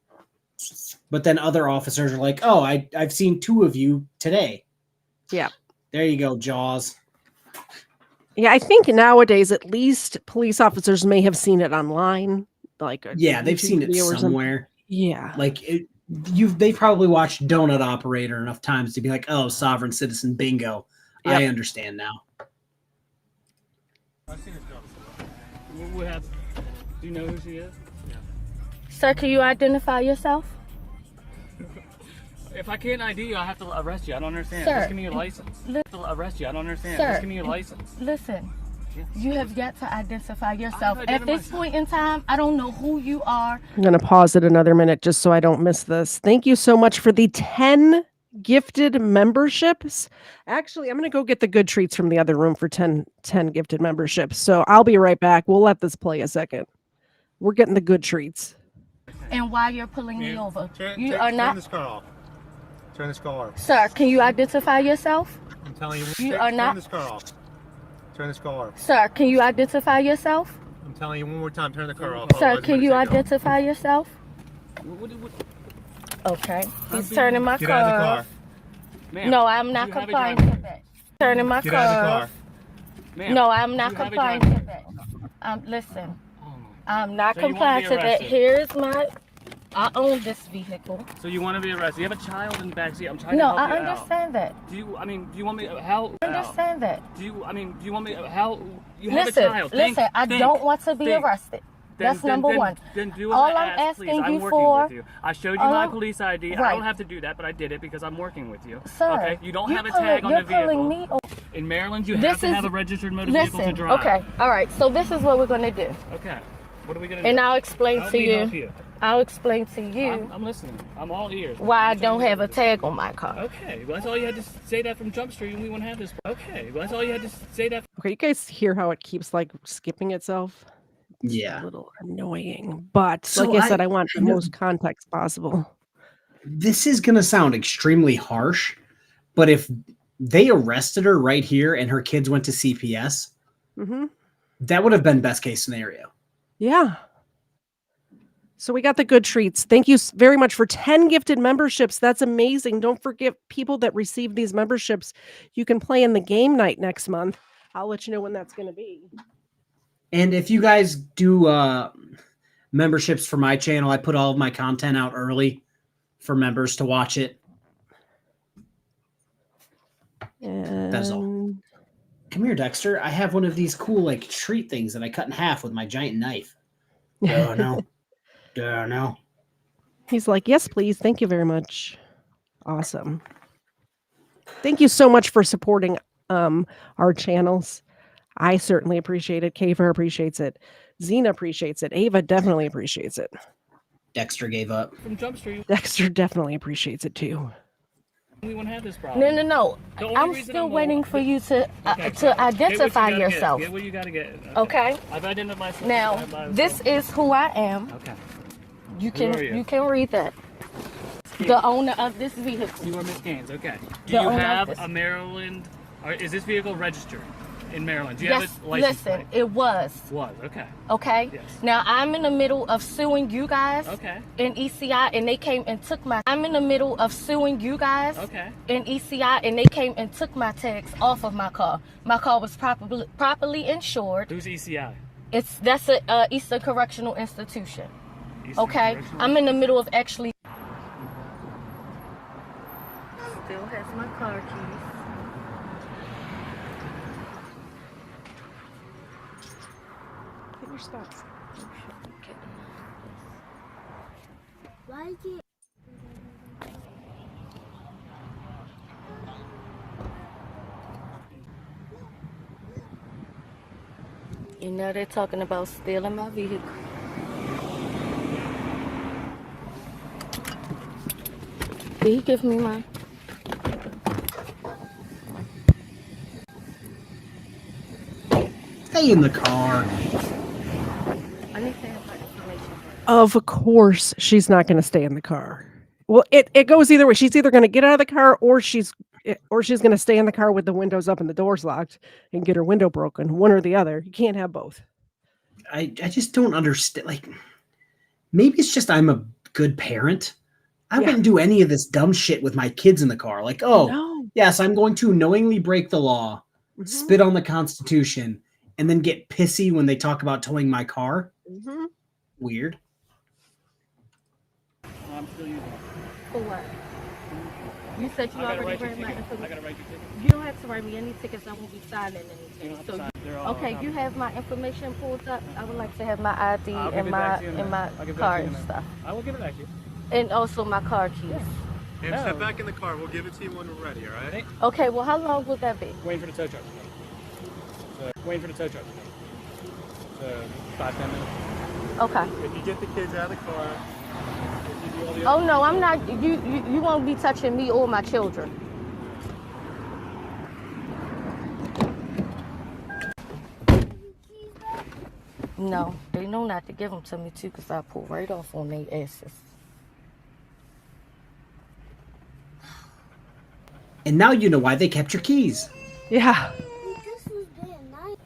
But then other officers are like, oh, I've seen 2 of you today. Yeah. There you go, Jaws. Yeah, I think nowadays at least police officers may have seen it online. Like Yeah, they've YouTube seen it video or something. somewhere. Yeah. Like they probably watched Donut Operator enough times to be like, oh, sovereign citizen bingo. Yep. I understand now. Do you know who she is? Yeah. Sir, can you identify yourself? If I can't ID you, I have to arrest you. I don't understand. Sir, Just give me your license. Arrest you. I don't understand. Sir, Just give me your license. Listen, Yeah. you have yet to identify yourself. I've At this identified point in time, I don't know who you are. I'm going to pause it another minute just so I don't miss this. Thank you so much for the 10 gifted memberships. Actually, I'm going to go get the good treats from the other room for 10 gifted memberships. So I'll be right back. We'll let this play a second. We're getting the good treats. And why you're pulling me over. You are Turn not. this car off. Turn this car off. Sir, can you identify yourself? I'm telling you. You are not. Turn this car off. Turn this car off. Sir, can you identify yourself? I'm telling you one more time. Turn the car off. Sir, otherwise can I'm you gonna take it off. identify yourself? Okay. He's turning my Get car out of the car. off. No, I'm not complying to that. Turning my Get car out of the off. car. No, I'm not You have a complying driver. to that. Listen, I'm not So you wanna complying be to that. arrested? Here's my. I own this vehicle. So you want to be arrested? You have a child in the backseat. I'm trying No, to help I you out. understand that. Do you? I mean, do you want me? How? I understand that. Do you? I mean, do you want me? How? You have Listen, a child. Think, listen. I think, don't want to be think. arrested. That's number one. Then do what All I I'm asked, asking please. I'm you working for- with you. I showed you all my I'm- police ID. I Right. don't have to do that, but I did it because I'm working with you. Sir, Okay? You don't you're have a pulling- tag on you're the vehicle. pulling me o- In Maryland, you This have to is- have a registered motor vehicle to Listen, drive. okay, all right. So this is what we're gonna do, Okay. What are we gonna do? and I'll explain Help to me you. help you. I'll explain to you I'm listening. I'm all ears. why I That's all don't you have a do. tag on my car. Okay, well, that's all you had to say that from Jump Street, and we wouldn't have this. Okay, well, that's all you had to say that. Okay, you guys hear how it keeps like skipping itself? It's Yeah. a little annoying, but So like I said, I want the I know- most context possible. This is going to sound extremely harsh, but if they arrested her right here and her kids went to CPS, Mm-hmm. that would have been best case scenario. Yeah. So we got the good treats. Thank you very much for 10 gifted memberships. That's amazing. Don't forget, people that receive these memberships, you can play in the game night next month. I'll let you know when that's going to be. And if you guys do memberships for my channel, I put all of my content out early for members to watch it. That's all. And Come here, Dexter. I have one of these cool like treat things that I cut in half with my giant knife. Oh no. Oh no. he's like, yes, please. Thank you very much. Awesome. Thank you so much for supporting our channels. I certainly appreciate it. KFARR appreciates it. Zena appreciates it. Ava definitely appreciates it. Dexter gave up. From Jump Street, Dexter definitely appreciates it too. we wouldn't have this problem. No. The only I'm reason still I'm waiting for you to identify yourself. Get what you gotta get. Okay. I've identified myself. Now, this is who I am. Okay. You Who are can you? you can read that. The owner of this vehicle. You are Miss Gaines. Okay. Do The you owner of have this. a Maryland? Or is this vehicle registered in Maryland? Do you Yes, have a license listen, plate? it was. Was okay. Okay. Yes. Now I'm in the middle of suing you guys. Okay. In ECI, and they came and took my. I'm in the middle of suing you guys. Okay. In ECI, and they came and took my tags off of my car. My car was properly insured. Who's ECI? That's a Eastern Correctional Institution. Eastern Okay. Correctional? I'm in the middle of actually. Still has my car keys. Get your spots. Why is it? You know they're talking about stealing my vehicle. Can you give me mine? Stay in the car. I need to have my information. Of course, she's not going to stay in the car. Well, it goes either way. She's either going to get out of the car or she's going to stay in the car with the windows up and the doors locked and get her window broken. One or the other. You can't have both. I just don't understand. Like, maybe it's just I'm a good parent. I wouldn't do any of this dumb shit with my kids in the car. Like, oh, No. yes, I'm going to knowingly break the law, spit on the Constitution, and then get pissy when they talk about towing my car. Mm-hmm. Weird. I'm still using it. For what? You said you I gotta already write your read my ticket. information. I gotta write your ticket. You don't have to write me any tickets. I won't be signing You anything. don't have to So sign. They're all okay, on you copy. have my information pulled up. I would like to have my ID I'll give and it my back to you in a and minute. my I'll give it back car to you in and a minute. stuff, I will give it back to you. and also my car keys. And No. step back in the car. We'll give it to you when we're ready, all right? Okay, well, how long would that be? Waiting for the tow truck. So, waiting for the tow truck. So 5-10 minutes. Okay. If you get the kids out of the car, if you do all the Oh no, I'm not. You won't be touching me or my children. No, they know not to give them to me too, cause I pull right off on their asses. And now you know why they kept your keys. Yeah. This was being nice.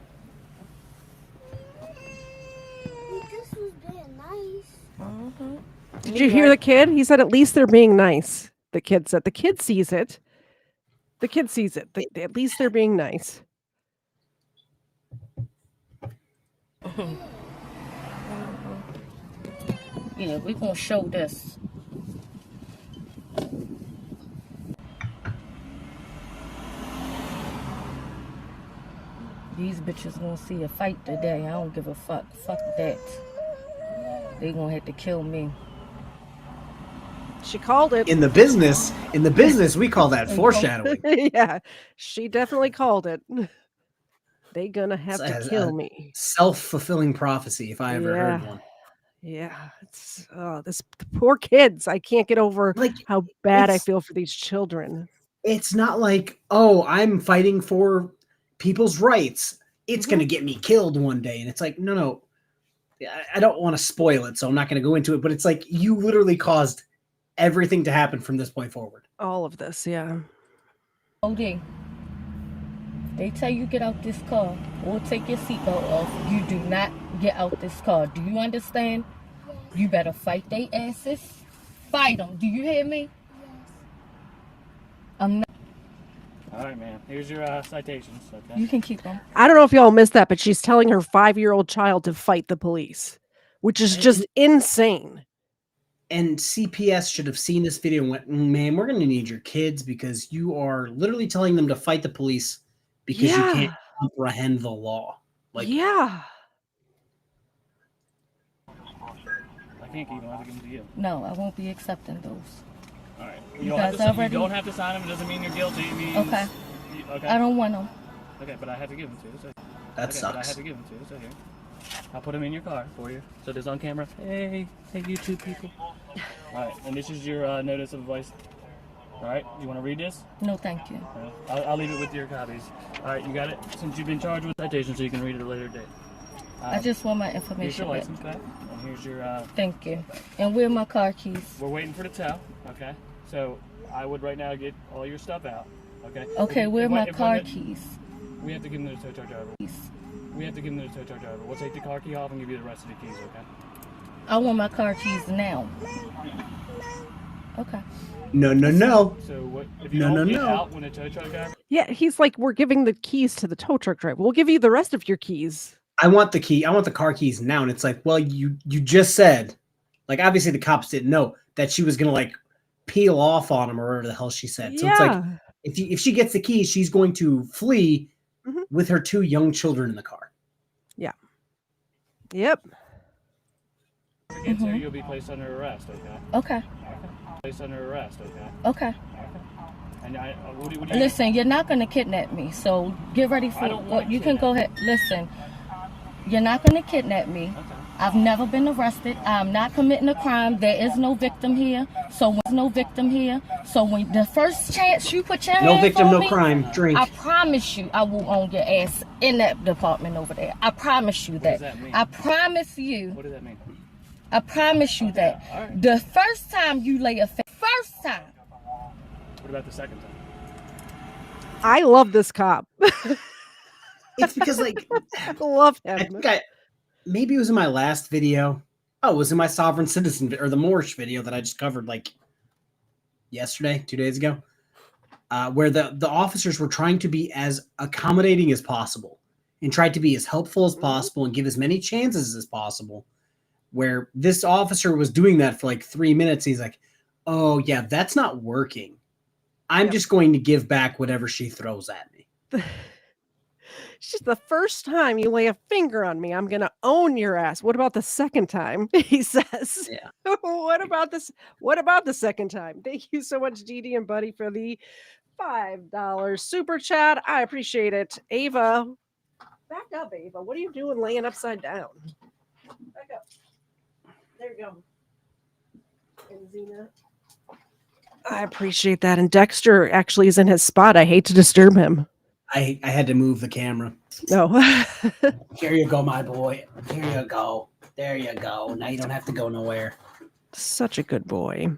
This was being nice. Did you hear the kid? He said at least they're being nice. The kid said. The kid sees it. The kid sees it. At least they're being nice. Yeah, we gonna show this. These bitches gonna see a fight today. I don't give a fuck. Fuck that. They gonna have to kill me. She called it. In the business, we call that foreshadowing. Yeah, she definitely called it. They gonna have to kill me. Self-fulfilling prophecy, if I ever heard one. Yeah, it's the poor kids. I can't get over how bad I feel for these children. It's not like, oh, I'm fighting for people's rights. It's going to get me killed one day. And it's like, no. I don't want to spoil it, so I'm not going to go into it. But it's like you literally caused everything to happen from this point forward. All of this, yeah. OD, they tell you get out this car or take your seatbelt off. You do not get out this car. Do you understand? You better fight they asses. Fight them. Do you hear me? I'm not. All right, man. Here's your citations. Okay. You can keep them. I don't know if y'all missed that, but she's telling her 5-year-old child to fight the police, which is just insane. And CPS should have seen this video and went, man, we're going to need your kids because you are literally telling them to fight the police because you can't comprehend the law. Like, yeah. I can't keep them. I have to give them to you. No, I won't be accepting those. All right. You guys already. You don't have to sign them. It doesn't mean you're guilty. It means, okay. Okay. I don't want them. Okay, but I have to give them to you. So, that okay, sucks. But I have to give them to you. So here. I'll put them in your car for you. So there's on camera. Hey, you two people. All right, and this is your notice of advice. All right, you want to read this? No, thank you. I'll leave it with your copies. All right, you got it? Since you've been charged with citation, so you can read it at a later date. I just want my Here's information. your license back, and here's your... Thank you. And where are my car keys? We're waiting for the tow, okay? So I would right now get all your stuff out, okay? Okay, where are my car keys? We have to give them to the tow truck driver. We have to give them to the tow truck driver. We'll take the car key off and give you the rest of the keys, okay? I want my car keys now. Okay. No. So what? If you don't get out when the tow truck driver... Yeah, he's like, we're giving the keys to the tow truck driver. We'll give you the rest of your keys. I want the key. I want the car keys now. And it's like, well, you just said, like, obviously the cops didn't know that she was going to like peel off on him or whatever the hell she said. So it's like, if she gets the keys, she's going to flee with her 2 young children in the car. Yeah. Yep. You'll be placed under arrest, okay? Okay. Placed under arrest, okay? Okay. And what do you... Listen, you're not going to kidnap me, so get ready for what you can go ahead. Listen, you're not going to kidnap me. Okay. I've never been arrested. I'm not committing a crime. There is no victim here. So when no victim here. So when the first chance you put your no hands victim, on no me, crime. Drink. I promise you, I will own your ass in that department over there. I promise you that. What does that mean? I promise you. What does that mean? I promise you that. Right. The first time you lay a first time. What about the second time? I love this cop. It's because, like, I love him. I think maybe it was in my last video. Oh, it was in my Sovereign Citizen or the Moorish video that I just covered like yesterday, 2 days ago, where the officers were trying to be as accommodating as possible and tried to be as helpful as possible and give as many chances as possible. Where this officer was doing that for like 3 minutes. He's like, oh, yeah, that's not working. I'm just going to give back whatever she throws at me. It's just the first time you lay a finger on me, I'm going to own your ass. What about the second time? He says. Yeah. What about this? What about the second time? Thank you so much, Dee Dee and Buddy, for the $5 super chat. I appreciate it. Ava, back up, Ava. What are you doing laying upside down? Back up. There you go. And Zena. I appreciate that. And Dexter actually is in his spot. I hate to disturb him. I had to move the camera. No. Here you go, my boy. Here you go. There you go. Now you don't have to go nowhere. Such a good boy.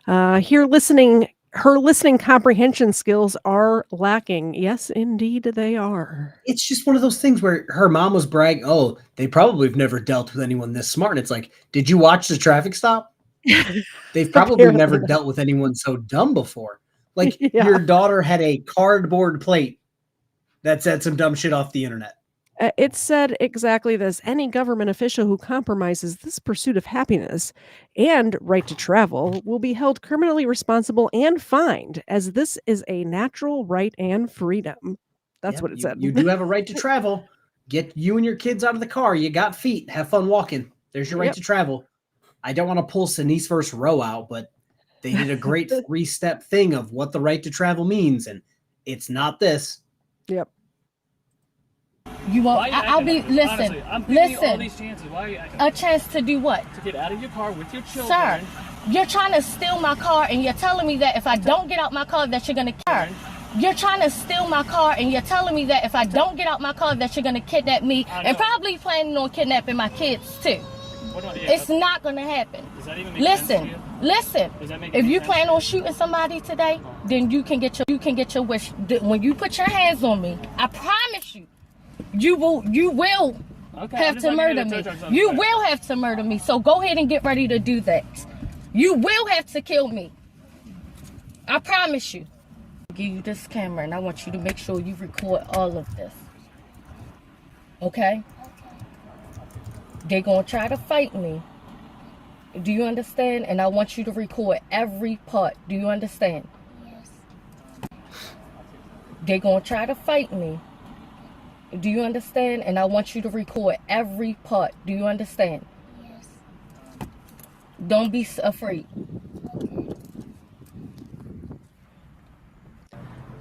Her listening comprehension skills are lacking. Yes, indeed they are. It's just one of those things where her mom was bragging, oh, they probably have never dealt with anyone this smart. And it's like, did you watch the traffic stop? They've probably never dealt with anyone so dumb before. Like your daughter had a cardboard plate that said some dumb shit off the internet. It said exactly this. Any government official who compromises this pursuit of happiness and right to travel will be held criminally responsible and fined, as this is a natural right and freedom. That's what it said. You do have a right to travel. Get you and your kids out of the car. You got feet. Have fun walking. There's your right to travel. I don't want to pull Sinise versus Roe out, but they did a great 3-step thing of what the right to travel means, and it's not this. Yep. You won't. I'll be. Listen. Honestly, I'm giving you all these chances. Why are you acting? A chance to do what? To get out of your car with your children. Sir, you're trying to steal my car, and you're telling me that if I don't get out my car, that you're gonna. Sir, you're trying to steal my car, and you're telling me that if I don't get out my car, that you're gonna kidnap me, and probably planning on kidnapping my kids too. It's not gonna happen. Does that even make sense to you? Listen. If you plan on shooting somebody today, then you can get your wish. When you put your hands on me, I promise you, you will have to murder me. You will have to murder me. So go ahead and get ready to do that. You will have to kill me. I promise you. I'll give you this camera, and I want you to make sure you record all of this. Okay? They're going to try to fight me. Do you understand? And I want you to record every part. Do you understand? Yes. They're going to try to fight me. Do you understand? And I want you to record every part. Do you understand? Yes. Don't be afraid.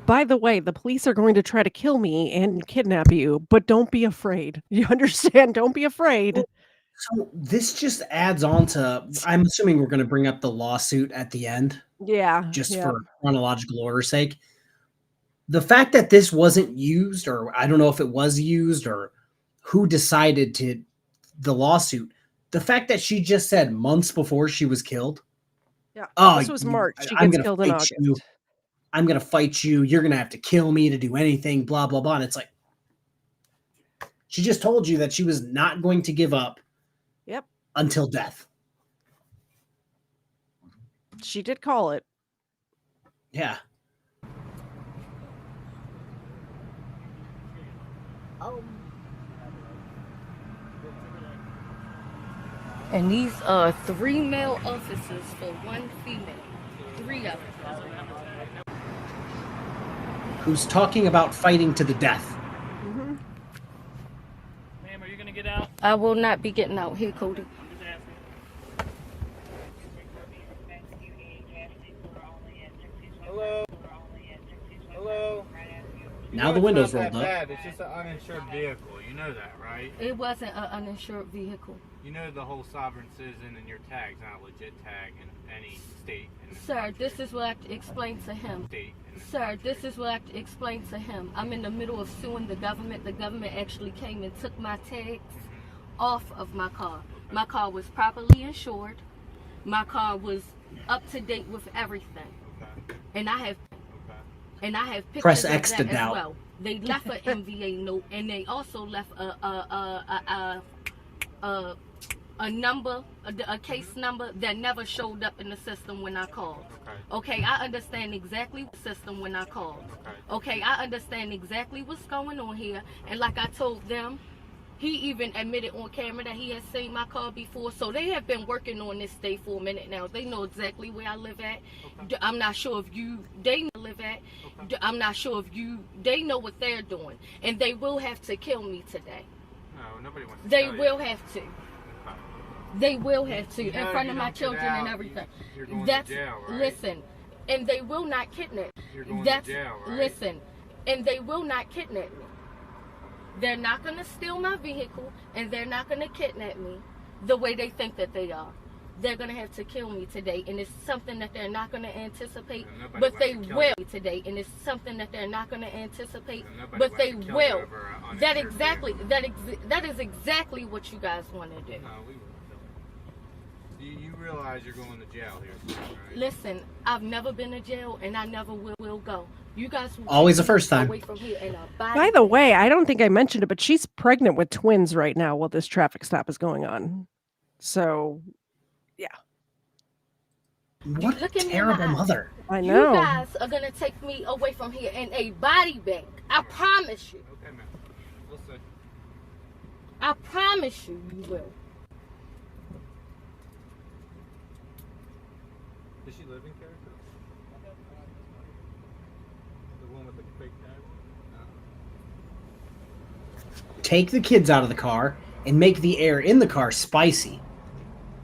By the way, the police are going to try to kill me and kidnap you, but don't be afraid. You understand? Don't be afraid. So this just adds on to, I'm assuming we're going to bring up the lawsuit at the end. Yeah. Just for chronological order's sake. The fact that this wasn't used, or I don't know if it was used, or who decided to the lawsuit, the fact that she just said months before she was killed. Yeah. Oh, this was March. She I'm gets gonna killed in fight August. you. I'm going to fight you. You're going to have to kill me to do anything, blah, blah, blah. And it's like, she just told you that she was not going to give up. Yep. Until death. She did call it. Yeah. And these are 3 male officers for 1 female. 3 of them. Who's talking about fighting to the death. Ma'am, are you going to get out? I will not be getting out. Here, Cody. Hello? Hello? Now the window's rolled up. Bad. It's just an uninsured vehicle. You know that, right? It wasn't an uninsured vehicle. You know the whole sovereign citizen and your tag's not a legit tag in any state. Sir, this is what I have to explain to him. Sir, this is what I have to explain to him. I'm in the middle of suing the government. The government actually came and took my tags off of my car. My car was properly insured. My car was up to date with everything. And I have pictures Press of X that to as doubt. well. They left an MVA note, and they also left a number, a case number that never showed up in the system when I called. Okay, I understand exactly the system when I called. Okay, I understand exactly what's going on here, and like I told them, he even admitted on camera that he has seen my car before. So they have been working on this day for a minute now. They know exactly where I live at. I'm not sure if they live at. I'm not sure if they know what they're doing. And they will have to kill me today. No, nobody wants to They kill will you. have to. They will have to, You in know, front you of my don't get children out, and everything. you're going That's to jail, right? Listen, and they will not kidnap me. You're going That's to jail, right? Listen, and they will not kidnap me. They're not going to steal my vehicle, and they're not going to kidnap me the way they think that they are. They're going to have to kill me today, and it's something that they're not going to anticipate, but they will today, and it's something that they're not going to anticipate, but they will. That is exactly what you guys want to do. No, we will. You realize you're going to jail here soon, right? Listen, I've never been to jail, and I never will go. You guys will Always take the first me time. away from here in a By body the bag. way, I don't think I mentioned it, but she's pregnant with twins right now while this traffic stop is going on. So, yeah. What Look a at me in terrible my eyes. mother. I know. You guys are gonna take me away from here in a body bag. I promise you. Okay, man. We'll see. I promise you, you will. Does she live in Carrico? The one with the fake tag? Take the kids out of the car and make the air in the car spicy.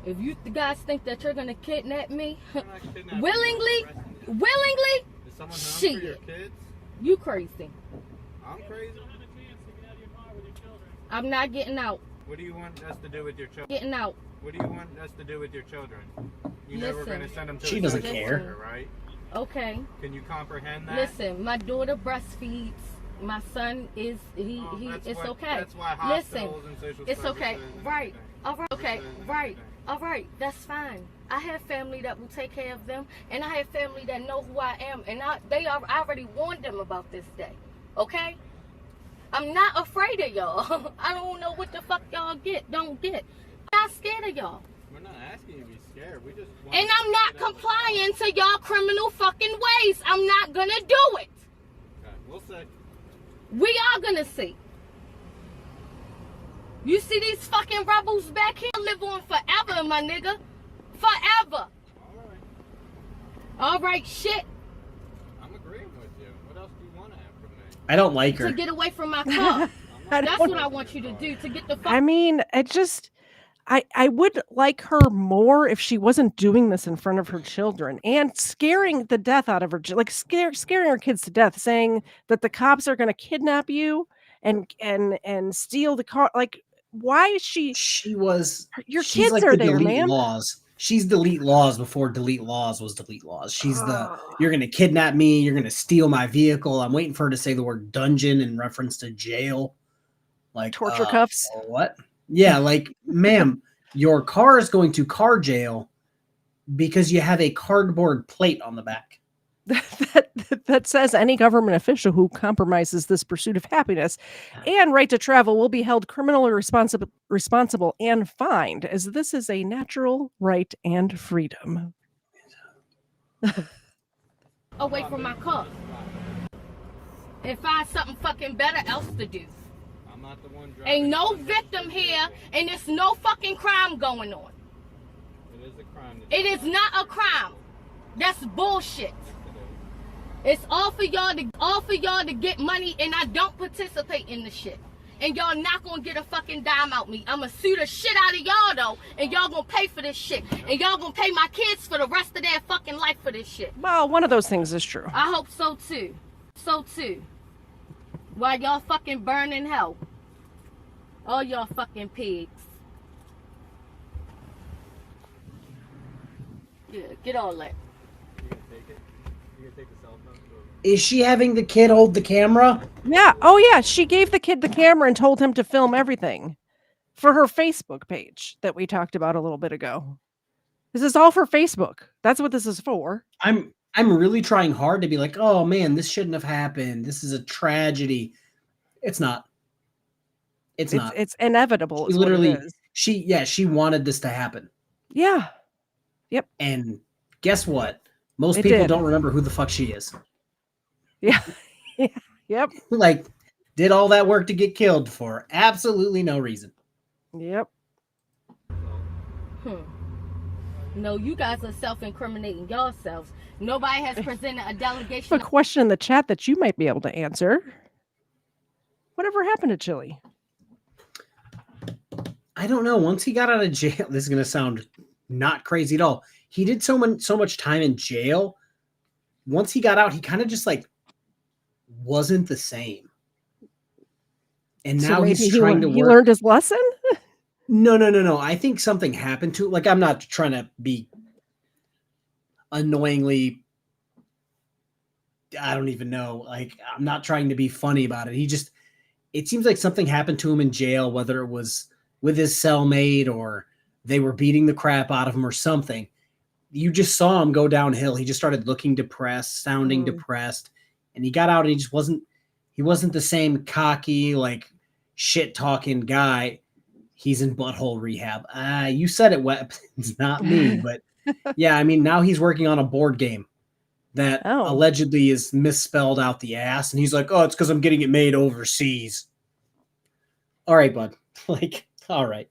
If you guys think that you're gonna kidnap me, kidnap willingly, Is someone home for your shit, kids? you crazy. I'm crazy. I'm not getting out. What do you want us to do with your children? Getting out. What do you want us to do with your children? You never Listen. going to send them to She a doesn't social care. worker, right? Okay. Can you comprehend that? Listen, my daughter breastfeeds. My son is it's okay. That's why Listen, hospitals and social it's okay. services and Right. everything. All right. Okay. Everything, Right. everything. All right. That's fine. I have family that will take care of them, and I have family that know who I am, and I already warned them about this day. Okay. I'm not afraid of y'all. I don't know what the fuck y'all don't get. I'm not scared of y'all. We're not asking you to be scared. We just want And you I'm to not get out. complying to y'all criminal fucking ways. I'm not gonna do it. Okay, we'll see. We are gonna see. You see these fucking rebels back here live on forever, my nigga. Forever. All right, shit. I'm agreeing with you. What else do you want to have from me? I don't like her. To get away from my car. That's what I want you to do. To get the fuck. I mean, I would like her more if she wasn't doing this in front of her children and scaring the death out of her, like scaring her kids to death, saying that the cops are going to kidnap you and steal the car. Like, why is she? She was. Your she's kids like are the there, delete man. laws. She's delete laws before delete laws was delete laws. She's the you're gonna kidnap me. You're gonna steal my vehicle. I'm waiting for her to say the word dungeon in reference to jail, like Torture cuffs. What? Yeah, like, ma'am, your car is going to car jail because you have a cardboard plate on the back. that says any government official who compromises this pursuit of happiness and right to travel will be held criminally responsible and fined, as this is a natural right and freedom. Away from my car. And find something fucking better else to do. I'm not the one driving. Ain't no victim here, and there's no fucking crime going on. It is a crime. It is not a crime. That's bullshit. It's all for y'all to get money, and I don't participate in the shit. And y'all not gonna get a fucking dime out me. I'ma sue the shit out of y'all though, and y'all gonna pay for this shit. And y'all gonna pay my kids for the rest of their fucking life for this shit. Well, one of those things is true. I hope so too. So too. While y'all fucking burn in hell. All y'all fucking pigs. Yeah, get all that. You gonna take it? You gonna take the cell phone? Is she having the kid hold the camera? Yeah. Oh, yeah. She gave the kid the camera and told him to film everything for her Facebook page that we talked about a little bit ago. This is all for Facebook. That's what this is for. I'm really trying hard to be like, oh man, this shouldn't have happened. This is a tragedy. It's not. It's not. It's inevitable. She literally, she wanted this to happen. Yeah. Yep. And guess what? Most It people did. don't remember who the fuck she is. Yeah. Yep. Like, did all that work to get killed for absolutely no reason. Yep. No, you guys are self-incriminating yourselves. Nobody has presented a I delegation. have a question in the chat that you might be able to answer. Whatever happened to Chili? I don't know. Once he got out of jail, this is going to sound not crazy at all. He did so much time in jail. Once he got out, he kind of just like wasn't the same. And So now maybe he's trying to work. He learned his lesson? No. I think something happened to, like, I'm not trying to be annoyingly, I don't even know. Like, I'm not trying to be funny about it. It seems like something happened to him in jail, whether it was with his cellmate or they were beating the crap out of him or something. You just saw him go downhill. He just started looking depressed, sounding depressed, and he got out and he wasn't the same cocky, like, shit talking guy. He's in butthole rehab. You said it, Weapons, not me. But yeah, I mean, now he's working on a board game that allegedly is misspelled out the ass. And he's like, oh, it's because I'm getting it made overseas. All right, bud. Like, all right.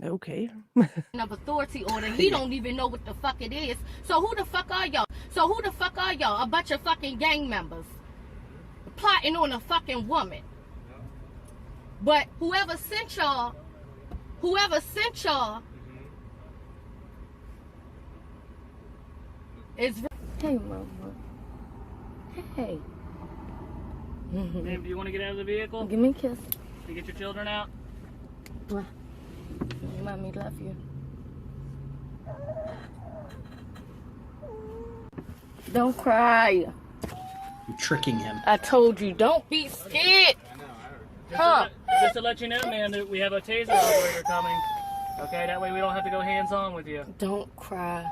Okay. Of authority order. He don't even know what the fuck it is. So who the fuck are y'all? A bunch of fucking gang members plotting on a fucking woman. But whoever sent y'all Whoever sent y'all is. Hey, mama. Hey. Ma'am, do you want to get out of the vehicle? Give me a kiss. You get your children out? Mwah. Mommy love you. Don't cry. I'm tricking him. I told you, don't be scared. Huh? Just to let you know, ma'am, that we have a taser operator coming. Okay, that way we don't have to go hands-on with you. Don't cry.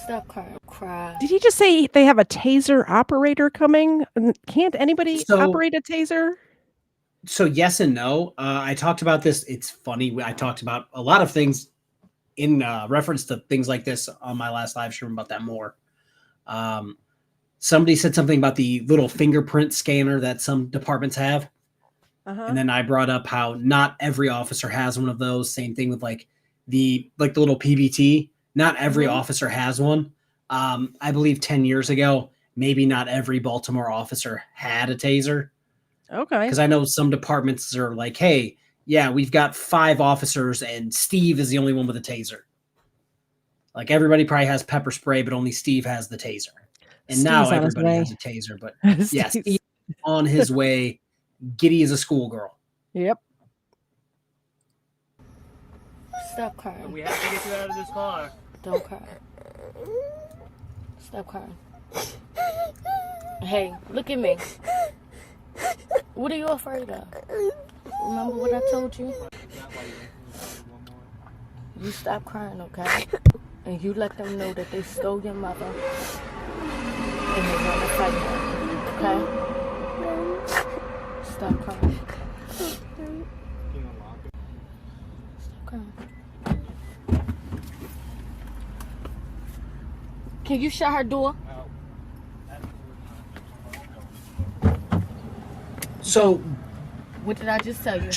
Stop crying. Cry. Did he just say they have a taser operator coming? Can't anybody operate a taser? So yes and no. I talked about this. It's funny. I talked about a lot of things in reference to things like this on my last live stream about that more. Somebody said something about the little fingerprint scanner that some departments have. And then I brought up how not every officer has one of those. Same thing with like the little PBT. Not every officer has one. I believe 10 years ago, maybe not every Baltimore officer had a taser. Okay. Because I know some departments are like, hey, yeah, we've got 5 officers and Steve is the only one with a taser. Like everybody probably has pepper spray, but only Steve has the taser. And Steve's now on his everybody way. has a taser. But yes, Steve on his way, giddy as a schoolgirl. Yep. Stop crying. We have to get you out of this car. Don't cry. Stop crying. Hey, look at me. What are you afraid of? Remember what I told you? You stop crying, okay? And you let them know that they stole your mother. And they're gonna fight her, okay? Stop crying. Stop crying. Can you shut her door? So, what did I just tell you?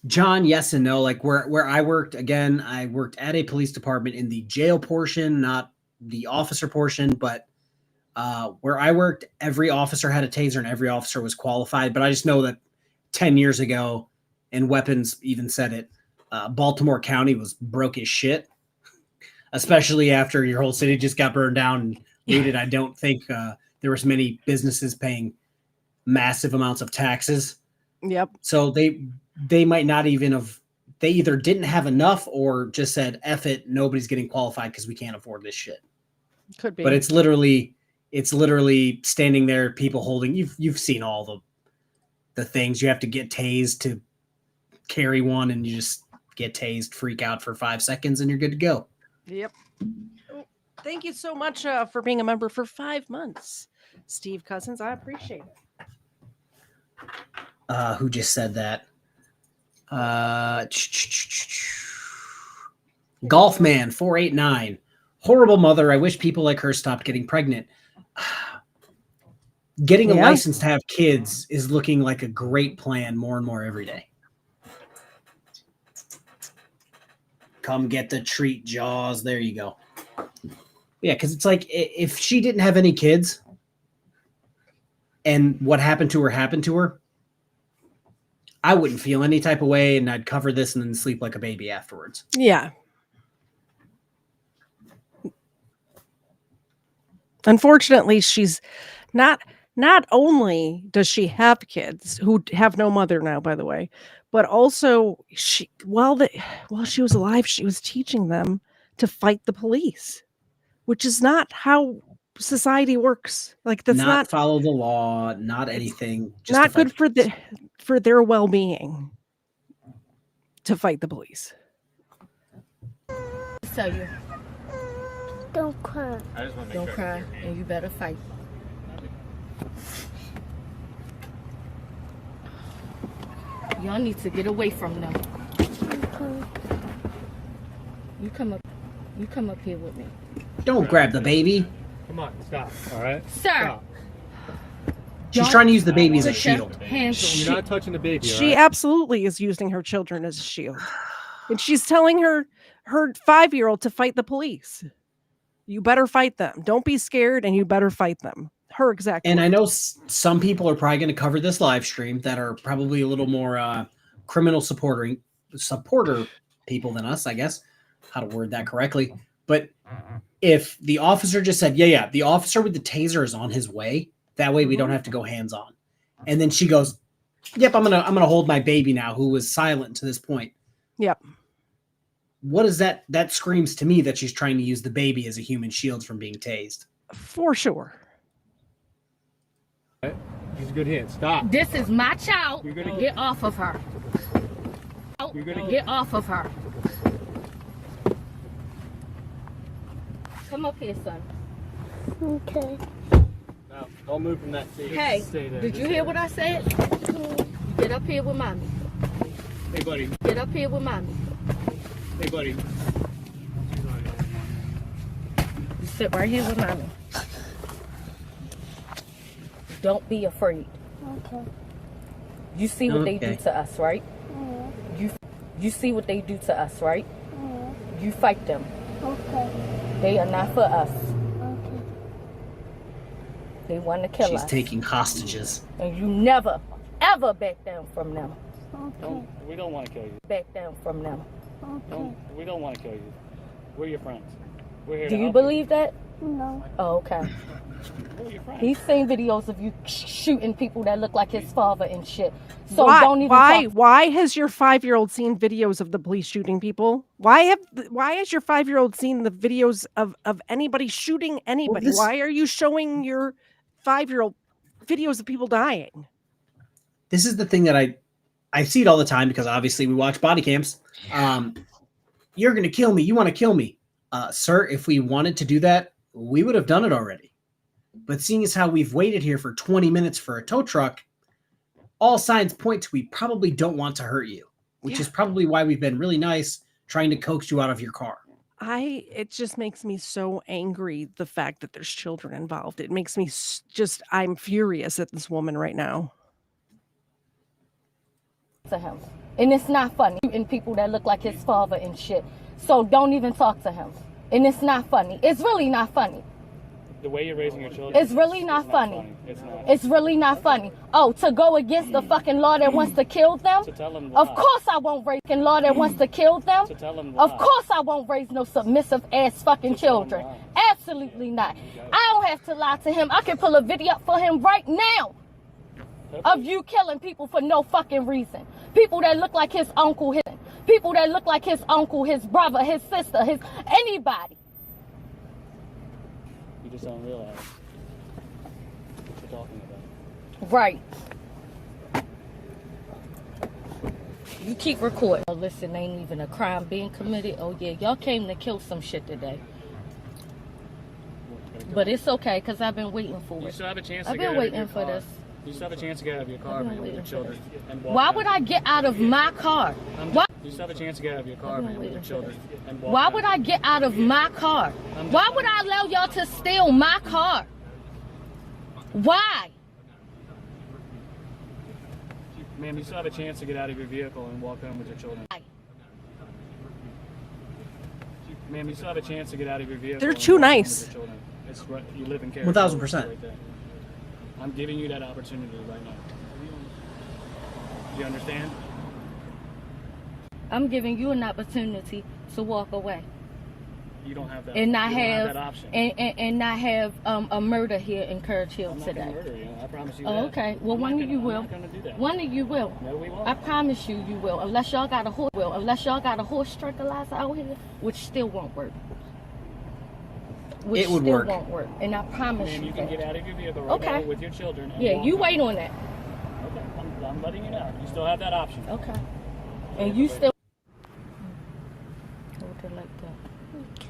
John, yes and no. Like where I worked, again, I worked at a police department in the jail portion, not the officer portion. But where I worked, every officer had a taser and every officer was qualified. But I just know that 10 years ago, and Weapons even said it, Baltimore County was broke as shit. Especially after your whole city just got burned down and looted. I don't think there was many businesses paying massive amounts of taxes. Yep. So they might not even have, they either didn't have enough or just said, F it, nobody's getting qualified because we can't afford this shit. Could be. But it's literally standing there, people holding, you've seen all the things. You have to get tased to carry one and you just get tased, freak out for 5 seconds and you're good to go. Yep. Oh, thank you so much for being a member for 5 months, Steve Cousins. I appreciate it. Who just said that? Golfman 489. Horrible mother. I wish people like her stopped getting pregnant. Getting a license to have kids is looking like a great plan more and more every day. Come get the treat, Jaws. There you go. Yeah, because it's like if she didn't have any kids and what happened to her, I wouldn't feel any type of way and I'd cover this and then sleep like a baby afterwards. Yeah. Unfortunately, she's not only does she have kids who have no mother now, by the way, but also while she was alive, she was teaching them to fight the police, which is not how society works. Like that's not follow the law, not anything. Just not good for their well-being to fight the police. Tell you. Don't cry. Don't cry, and you better fight. Y'all need to get away from them. You come up here with me. Don't grab the baby. Come on, stop. All right, sir. Stop. She's trying to use the baby as a shield. You're not touching the baby. She absolutely is using her children as a shield, and she's telling her 5-year-old to fight the police. You better fight them. Don't be scared, and you better fight them. Her exact. And I know some people are probably going to cover this live stream that are probably a little more criminal supporter people than us, I guess, how to word that correctly. But if the officer just said, yeah, the officer with the taser is on his way, that way we don't have to go hands on. And then she goes, yep, I'm gonna hold my baby now, who was silent to this point. Yep. What is that? That screams to me that she's trying to use the baby as a human shield from being tased. For sure. She's a good hit. Stop. This is my child. You're gonna get off of her. You're gonna get off of her. Come up here, son. Okay. No, don't move from that seat. Hey, did you hear what I said? Get up here with mommy. Hey, buddy. Get up here with mommy. Hey, buddy. You sit right here with mommy. Don't be afraid. Okay. You see what they do to us, right? You see what they do to us, right? You fight them. Okay. They are not for us. Okay. They want to kill us. She's taking hostages. And you never, ever back down from them. Okay. We don't want to kill you. Back down from them. Okay. We don't want to kill you. We're your friends. We're here Do to you help believe that? No. Oh, okay. We're your friends. He's seen videos of you shooting people that look like his father and shit. So why, don't even why has your 5-year-old seen videos of the police shooting people? Why has your 5-year-old seen the videos of anybody shooting anybody? Well, why are you showing your 5-year-old videos of people dying? This is the thing that I see it all the time because obviously we watch body cams. You're going to kill me. You want to kill me. Sir, if we wanted to do that, we would have done it already. But seeing as how we've waited here for 20 minutes for a tow truck, all signs point to we probably don't want to hurt you, which is probably why we've been really nice trying to coax you out of your car. It just makes me so angry, the fact that there's children involved. It makes me I'm furious at this woman right now. to him. And it's not funny. And people that look like his father and shit. So don't even talk to him. And it's not funny. It's really not funny. The way you're raising your children. It's really not funny. It's not. It's really not funny. Oh, to go against the fucking law that wants to kill them? To tell them of course I won't raise a law that wants to kill them. To tell them of course I won't raise no submissive ass fucking children. Absolutely not. I don't have to lie to him. I can pull a video up for him right now of you killing people for no fucking reason. People that look like his uncle, people that look like his uncle, his brother, his sister, his anybody. You just don't realize what you're talking about. Right. You keep recording. Oh, listen, ain't even a crime being committed. Oh yeah, y'all came to kill some shit today. But it's okay, because I've been waiting for it. You still have a chance I've to get been out of waiting your for car. this. You still have a chance to get out of your car with your children. And walk Why out. would I get out of my car? Why? You still have a chance to get out of your car with your children. And walk Why out. would I get out of my car? Why would I allow y'all to steal my car? Why? Ma'am, you still have a chance to get out of your vehicle and walk home with your children. Ma'am, you still have a chance to get out of your vehicle. They're and too walk home nice. with your children. It's right, you live in KFARR. 1000%. Right there. I'm giving you that opportunity right now. Do you understand? I'm giving you an opportunity to walk away. You don't have that. And not you don't have that option. and not have a murder here in Courage Hill I'm not today. gonna murder you. I promise you Oh, that. okay. Well, one of you will. I'm not gonna do that. One of you will. No, we won't. I promise you, you will. Unless y'all got a horse. Unless y'all got a horse tranquilizer out here, which still won't work. Which It would still work. won't work. And I promise Ma'am, you you can that. get out of your vehicle right Okay. now with your children. And Yeah, walk you home. wait on that. Okay, I'm letting you know. You still have that option. Okay. And you still. Hold it like that. Okay.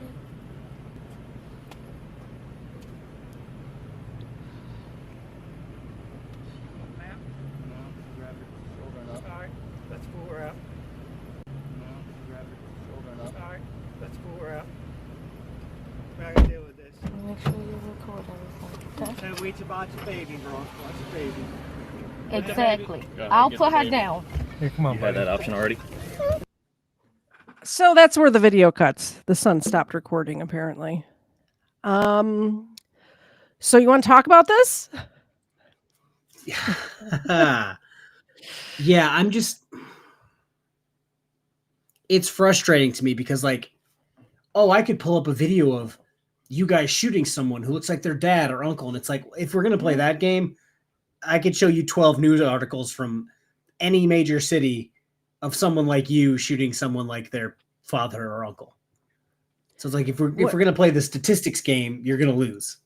Alright, let's pull her out. Alright, let's pull her out. I gotta deal with this. Make sure you record everything. Okay? And wait to watch the baby, bro. Watch the baby. Exactly. I'll put her down. Here, come on, Had that option already? So that's where the video cuts. The son stopped recording, apparently. So you want to talk about this? Yeah, I'm just it's frustrating to me because, like, oh, I could pull up a video of you guys shooting someone who looks like their dad or uncle. And it's like, if we're going to play that game, I could show you 12 news articles from any major city of someone like you shooting someone like their father or uncle. So it's like, if we're going to play the statistics game, you're going to lose.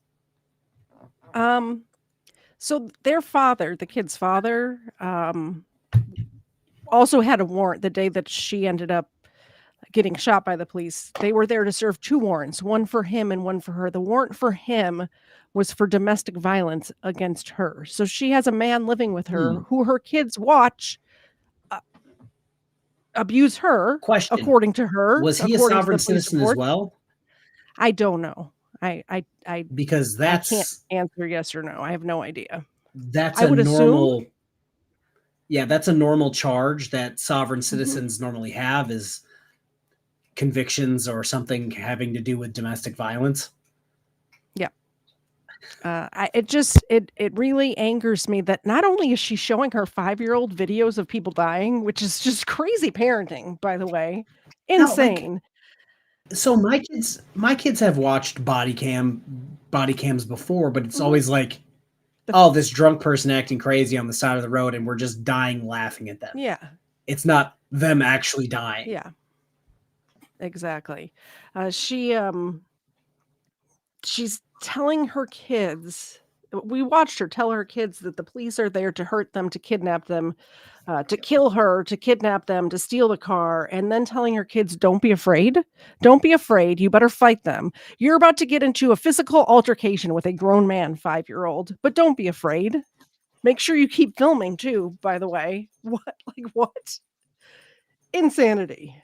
So their father, the kid's father, also had a warrant the day that she ended up getting shot by the police. They were there to serve 2 warrants, one for him and one for her. The warrant for him was for domestic violence against her. So she has a man living with her who her kids watch abuse her. Question. According to her. Was he a sovereign citizen as well? I don't know. Because I can't answer yes or no. I have no idea. That's I would assume. Yeah, that's a normal charge that sovereign citizens normally have, is convictions or something having to do with domestic violence. Yeah. It really angers me that not only is she showing her 5-year-old videos of people dying, which is just crazy parenting, by the way, insane. So my kids have watched body cams before, but it's always like, oh, this drunk person acting crazy on the side of the road, and we're just dying laughing at them. Yeah. It's not them actually dying. Yeah. Exactly. She's telling her kids, we watched her tell her kids that the police are there to hurt them, to kidnap them, to kill her, to kidnap them, to steal the car, and then telling her kids, don't be afraid. Don't be afraid. You better fight them. You're about to get into a physical altercation with a grown man, 5-year-old, but don't be afraid. Make sure you keep filming too, by the way. What? Insanity.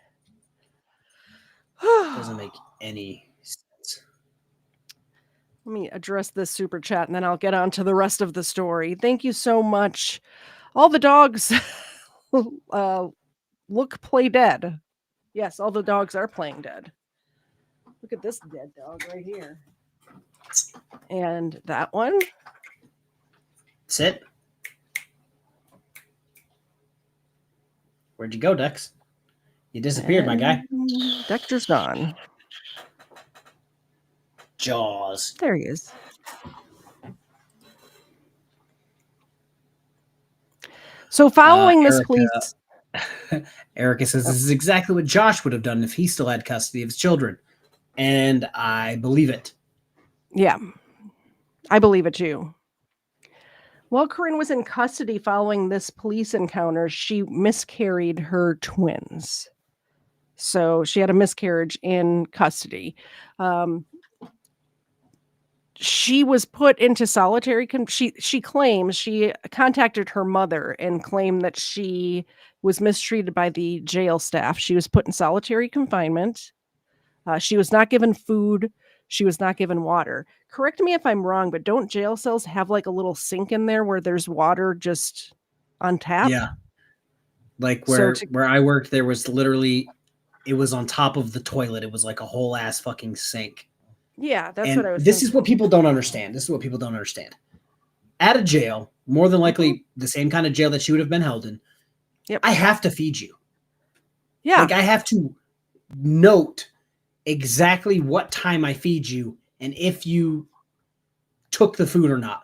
Doesn't make any sense. Let me address this super chat and then I'll get on to the rest of the story. Thank you so much. All the dogs play dead. Yes, all the dogs are playing dead. Look at this dead dog right here. And that one. Sit. Where'd you go, Dex? You disappeared, my guy. Dexter's gone. Jaws. There he is. So following this police... Erica says this is exactly what Josh would have done if he still had custody of his children. And I believe it. Yeah. I believe it too. While Korryn was in custody following this police encounter, she miscarried her twins. So she had a miscarriage in custody. She was put into solitary. She claims she contacted her mother and claimed that she was mistreated by the jail staff. She was put in solitary confinement. She was not given food. She was not given water. Correct me if I'm wrong, but don't jail cells have like a little sink in there where there's water just on tap? Yeah. Like where I worked, there was literally, it was on top of the toilet. It was like a whole ass fucking sink. Yeah, that's what I was This thinking. is what people don't understand. At a jail, more than likely the same kind of jail that she would have been held in, I have to feed you. Yeah. Like I have to note exactly what time I feed you and if you took the food or not.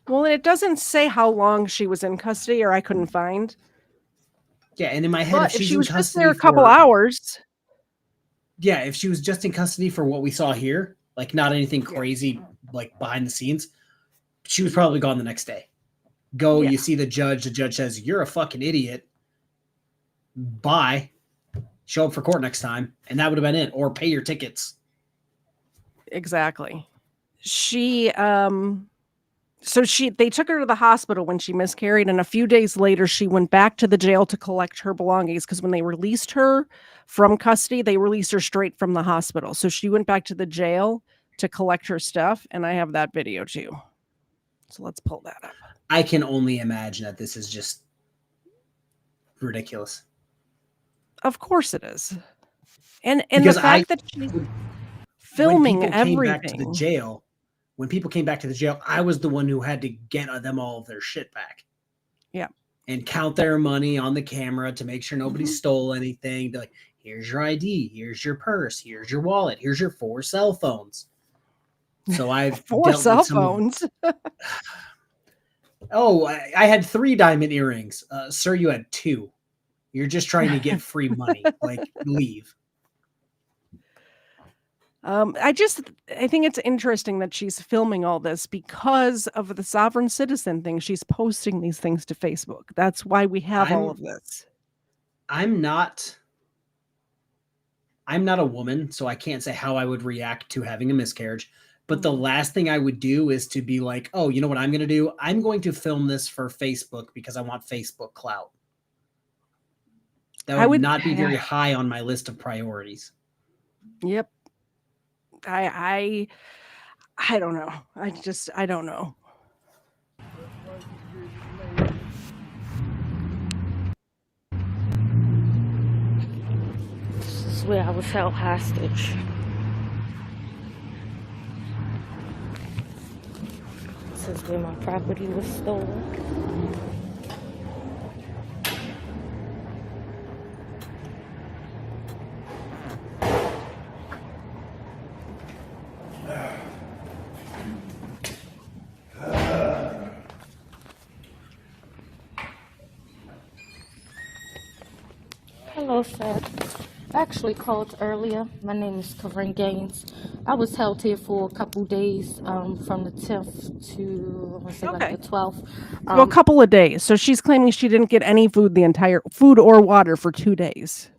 Well, and it doesn't say how long she was in custody, or I couldn't find. Yeah, and in my head, if she was just there a couple hours. Yeah, if she was just in custody for what we saw here, like not anything crazy, like behind the scenes, she was probably gone the next day. You see the judge says, you're a fucking idiot. Bye. Show up for court next time. And that would have been it. Or pay your tickets. Exactly. They took her to the hospital when she miscarried, and a few days later she went back to the jail to collect her belongings, because when they released her from custody, they released her straight from the hospital. So she went back to the jail to collect her stuff, and I have that video too. So let's pull that up. I can only imagine that this is just ridiculous. Of course it is. And because the fact that she's filming everything. When people came back to the jail, I was the one who had to get them all of their shit back. Yeah. and count their money on the camera to make sure nobody stole anything. They're like, here's your ID, here's your purse, here's your wallet, here's your 4 cell phones. So I've 4 dealt cell with some phones. I had 3 diamond earrings. Sir, you had 2. You're just trying to get free money. Like, leave. I think it's interesting that she's filming all this because of the sovereign citizen thing. She's posting these things to Facebook. That's why we have all of this. I'm not a woman, so I can't say how I would react to having a miscarriage. But the last thing I would do is to be like, oh, you know what I'm going to do? I'm going to film this for Facebook because I want Facebook clout. That would not be very high on my list of priorities. Yep. I don't know. I don't know. This is where I was held hostage. This is where my property was stolen. Hello, sir. I actually called earlier. My name is Korryn Gaines. I was held here for a couple days, from the 10th to, I want to say like the 12th. Well, a couple of days. So she's claiming she didn't get any food food or water for 2 days,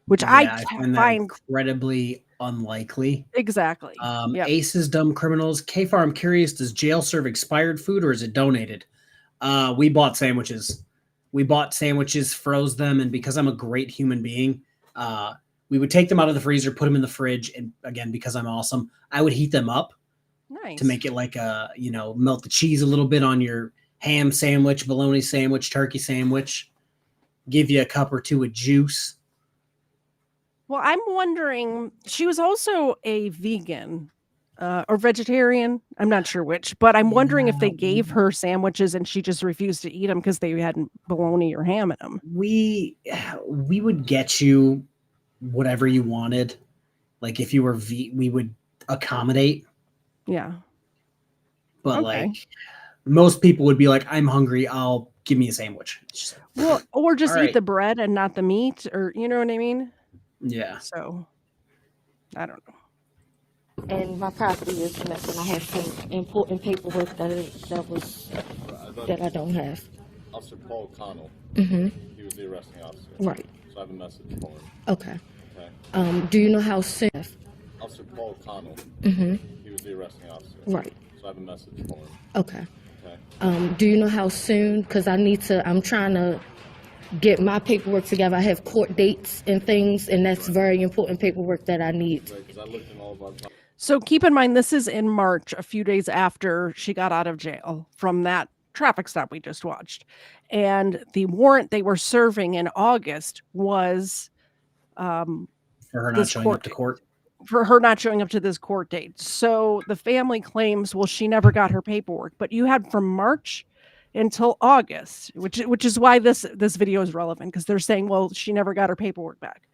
which I find incredibly unlikely. Exactly. Aces, dumb criminals. KFARR, I'm curious, does jail serve expired food or is it donated? We bought sandwiches. Froze them, and because I'm a great human being, we would take them out of the freezer, put them in the fridge, and again, because I'm awesome, I would heat them up to make it like melt the cheese a little bit on your ham sandwich, bologna sandwich, turkey sandwich, give you a cup or 2 of juice. Well, I'm wondering, she was also a vegan or vegetarian. I'm not sure which, but I'm wondering if they gave her sandwiches and she just refused to eat them because they had bologna or ham in them. We would get you whatever you wanted. Like if you were we would accommodate. Yeah. But like most people would be like, I'm hungry, I'll give me a sandwich. Well, or just eat the bread and not the meat, or you know what I mean? Yeah. So I don't know. And my property is missing. I have some important paperwork that I don't have. Officer Paul Connell. Mm-hmm. He was the arresting officer. Right. So I have a message for him. Okay. Okay. Do you know how soon? Officer Paul Connell. Mm-hmm. He was the arresting officer. Right. So I have a message for him. Okay. Okay. Do you know how soon? Because I'm trying to get my paperwork together. I have court dates and things, and that's very important paperwork that I need. Right, 'cause I looked in all of our So keep in mind, this is in March, a few days after she got out of jail from that traffic stop we just watched. And the warrant they were serving in August was for her not showing up to court. For her not showing up to this court date. So the family claims, well, she never got her paperwork. But you had from March until August, which is why this video is relevant, because they're saying, well, she never got her paperwork back.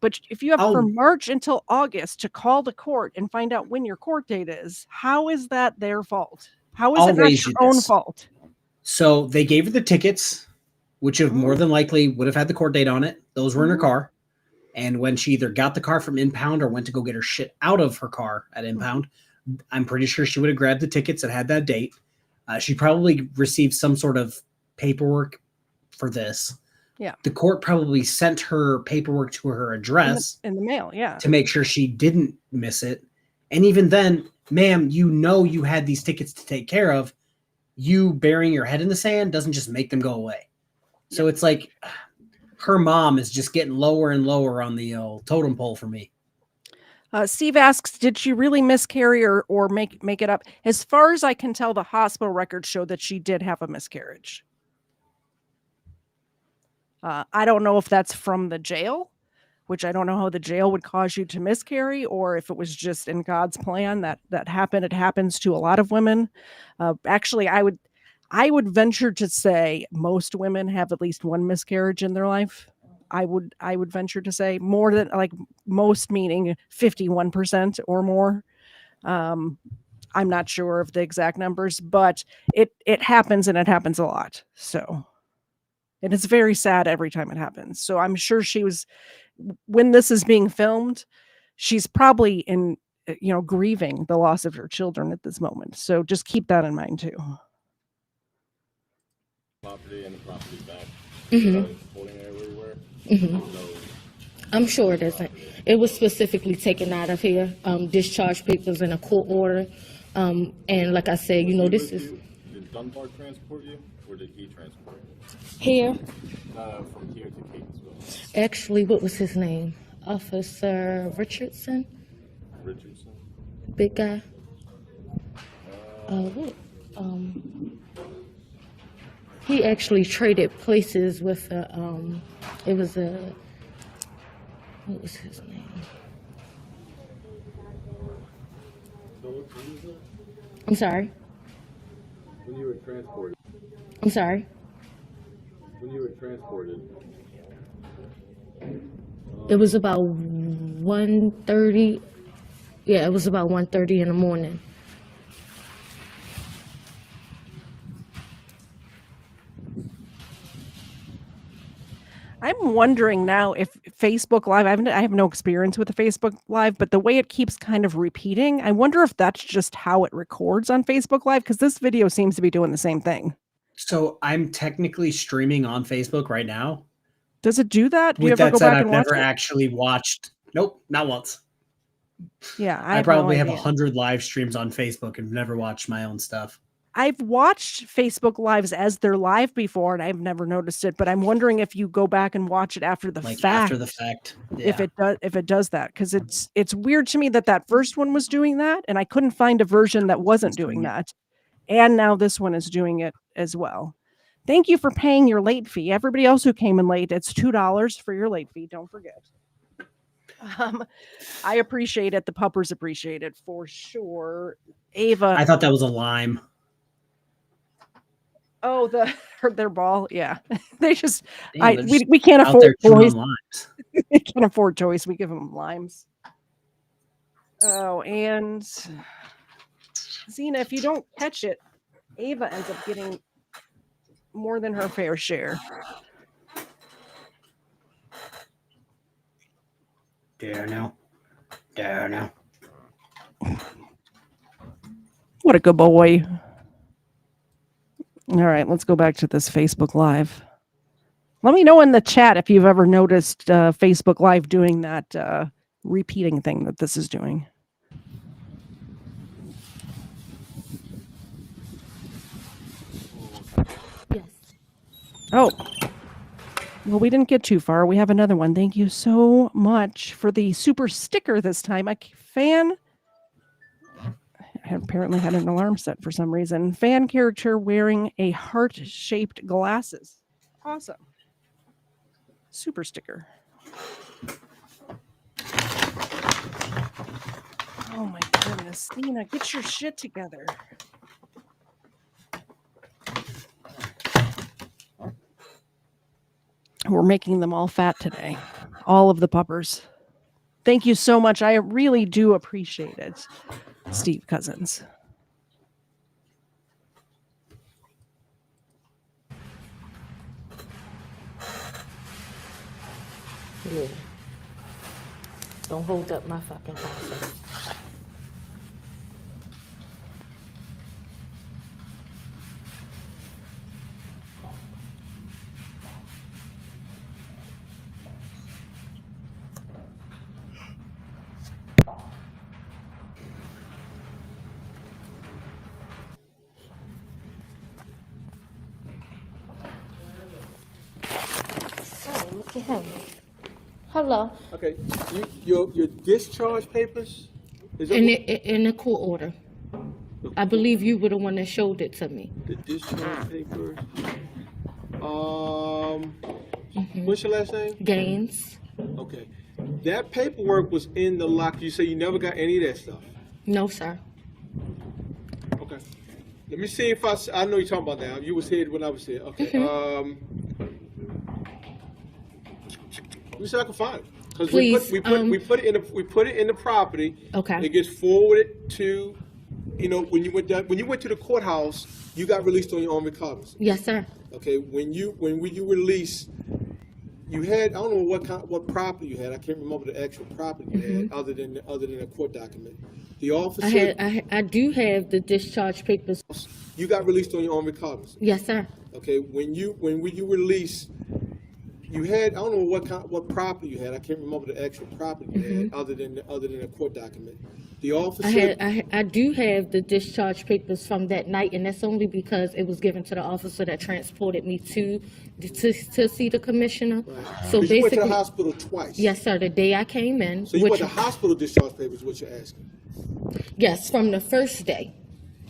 But if you have from March until August to call the court and find out when your court date is, how is that their fault? How is it not your own fault? So they gave her the tickets, which have more than likely would have had the court date on it. Those were in her car. And when she either got the car from impound or went to go get her shit out of her car at impound, I'm pretty sure she would have grabbed the tickets that had that date. She probably received some sort of paperwork for this. Yeah. The court probably sent her paperwork to her address in the mail, yeah, to make sure she didn't miss it. And even then, ma'am, you had these tickets to take care of. You burying your head in the sand doesn't just make them go away. So it's like her mom is just getting lower and lower on the totem pole for me. Steve asks, did she really miscarry or make it up? As far as I can tell, the hospital records show that she did have a miscarriage. I don't know if that's from the jail, which I don't know how the jail would cause you to miscarry, or if it was just in God's plan that happened. It happens to a lot of women. Actually, I would venture to say most women have at least one miscarriage in their life. I would venture to say more than like most, meaning 51% or more. I'm not sure of the exact numbers, but it happens, and it happens a lot. So, and it's very sad every time it happens. So I'm sure she was, when this is being filmed, she's probably in, grieving the loss of her children at this moment. So just keep that in mind too. Property and the property back. Mhm. Holding area where you were. Mhm. I'm sure it isn't. It was specifically taken out of here. Discharge papers in a court order. And like I said, this is Did Dunbar transport you, or did he transport you? here. From here to Catonsville. Actually, what was his name? Officer Richardson? Richardson. Big guy. What? He actually traded places with it was what was his name? I'm sorry. When you were transported. I'm sorry. When you were transported. It was about 1:30. Yeah, it was about 1:30 in the morning. I'm wondering now if Facebook Live, I have no experience with the Facebook Live, but the way it keeps kind of repeating, I wonder if that's just how it records on Facebook Live, because this video seems to be doing the same thing. So I'm technically streaming on Facebook right now. Does it do that? Do you With ever that go said, back I've and watch never it? actually watched. Nope, not once. Yeah, I have probably no have idea. 100 live streams on Facebook and never watched my own stuff. I've watched Facebook Lives as they're live before, and I've never noticed it. But I'm wondering if you go back and watch it after the fact. After the fact, If yeah. it does that, because it's weird to me that first one was doing that, and I couldn't find a version that wasn't doing that, and now this one is doing it as well. Thank you for paying your late fee. Everybody else who came in late, it's $2 for your late fee. Don't forget. I appreciate it. The puppers appreciate it for sure. Ava, I thought that was a lime. oh, their ball, yeah. They just Damn, they're just we can't out afford there chewing toys. on limes. We can't afford toys. We give them limes. Oh, and Zena, if you don't catch it, Ava ends up getting more than her fair share. Dare now. Dare now. What a good boy. All right, let's go back to this Facebook Live. Let me know in the chat if you've ever noticed Facebook Live doing that repeating thing that this is doing. Yes. Oh. Well, we didn't get too far. We have another one. Thank you so much for the super sticker this time. A fan apparently had an alarm set for some reason. Fan character wearing a heart-shaped glasses. Awesome. Super sticker. Oh my goodness, Nina, get your shit together. We're making them all fat today. All of the puppers. Thank you so much. I really do appreciate it, Steve Cousins. Yeah. Don't hold up my fucking process. So, look at him. Hello. Okay, your discharge papers? Is In the court order. I believe you were the one that showed it to me. the discharge papers? What's your last name? Gaines. Okay. That paperwork was in the locker. You say you never got any of that stuff? No, sir. Okay. Let me see if I know you're talking about now. You was here when I was here. Okay. Let me see if I can find it. Because we put it in the property. Okay. It gets forwarded to, when you went to the courthouse, you got released on your own recognizance. Yes, sir. Okay. When you released, you had, I don't know what property you had. I can't remember the actual property you had other than a court document. The officer. I do have the discharge papers. You got released on your own recognizance. Yes, sir. Okay. When you released, you had, I don't know what property you had. I can't remember the actual property you had other than a court document. The officer. I do have the discharge papers from that night, and that's only because it was given to the officer that transported me to see the commissioner. Right. So basically, you went to the basically, hospital twice. yes, sir. The day I came in. So you went to hospital discharge papers, what you're asking? Yes, from the first day.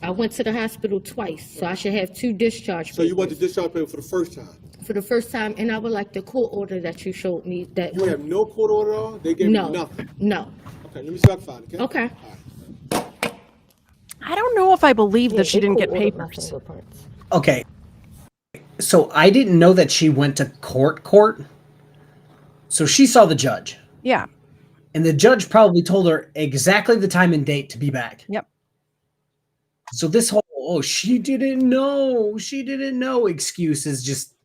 I went to the hospital twice, so I should have 2 discharge papers. So you went to discharge paper for the first time? For the first time, and I would like the court order that you showed me. That you have no court order at all? They gave you nothing? No. Okay, let me see if I can find it, okay? Okay. I don't know if I believe that she didn't get papers. Okay. So I didn't know that she went to court. So she saw the judge. Yeah. And the judge probably told her exactly the time and date to be back. Yep. So this whole, she didn't know excuse is just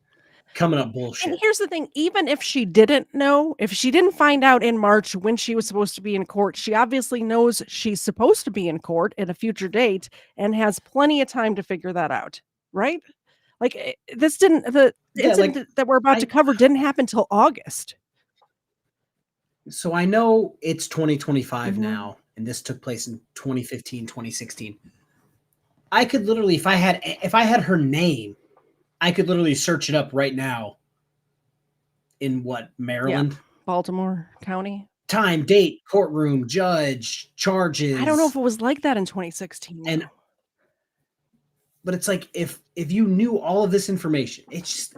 coming up bullshit. And here's the thing, even if she didn't know, if she didn't find out in March when she was supposed to be in court, she obviously knows she's supposed to be in court at a future date and has plenty of time to figure that out, right? Like this didn't, the incident that we're about to cover didn't happen till August. So I know it's 2025 now, and this took place in 2015, 2016. I could literally, if I had her name, I could literally search it up right now. In Maryland? Yeah. Baltimore County. Time, date, courtroom, judge, charges. I don't know if it was like that in 2016. But it's like if you knew all of this information, it's just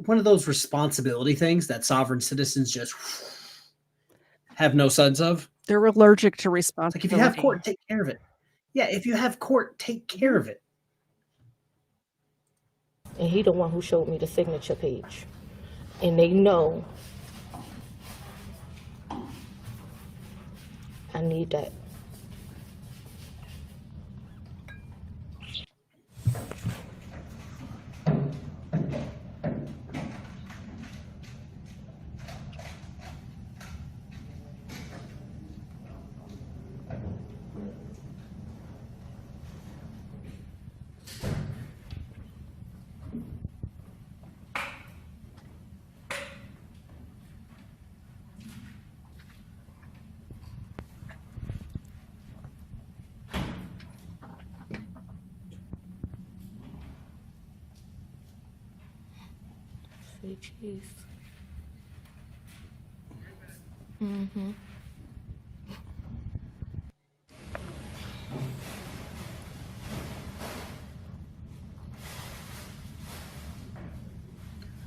one of those responsibility things that sovereign citizens just have no sense of. They're allergic to responsibility. Like if you have court, take care of it. Yeah, if you have court, take care of it. And he the one who showed me the signature page. And they know I need that. Jeez.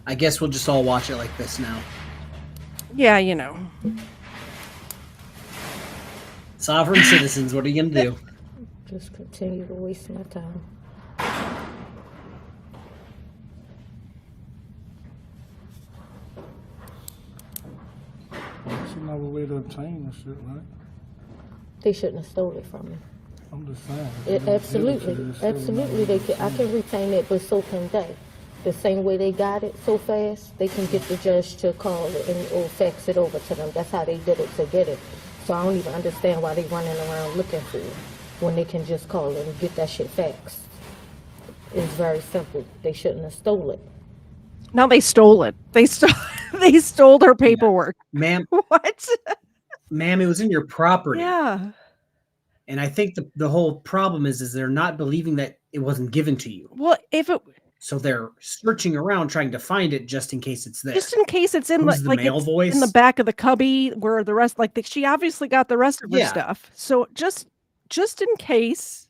I guess we'll just all watch it like this now. Yeah, you know. Sovereign citizens, what are you gonna do? Just continue to waste my time. That's another way to obtain this shit, right? They shouldn't have stole it from me. I'm just saying. Absolutely, they can. I can retain it, but so can they. The same way they got it so fast, they can get the judge to call it or fax it over to them. That's how they did it to get it. So I don't even understand why they running around looking for it when they can just call it and get that shit faxed. It's very simple. They shouldn't have stole it. No, they stole it. They stole her paperwork. Ma'am. What? Ma'am, it was in your property. Yeah. And I think the whole problem is they're not believing that it wasn't given to you. Well, so they're searching around trying to find it just in case it's there. Just in case it's in the mail voice in the back of the cubby where the rest, she obviously got the rest of her stuff. So just in case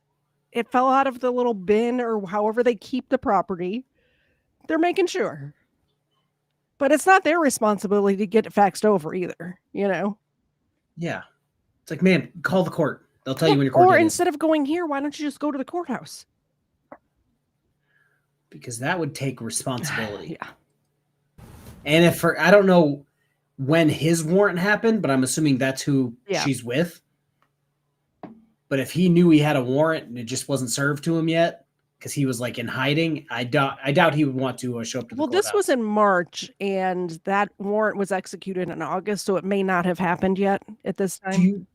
it fell out of the little bin or however they keep the property, they're making sure. But it's not their responsibility to get it faxed over either, you know? Yeah. It's like, man, call the court. They'll tell you when your court Or date is. instead of going here, why don't you just go to the courthouse? Because that would take responsibility. Yeah. And if I don't know when his warrant happened, but I'm assuming that's who Yeah. she's with. But if he knew he had a warrant and it just wasn't served to him yet, because he was like in hiding, I doubt he would want to show up to the courthouse. This was in March, and that warrant was executed in August, so it may not have happened yet at this time.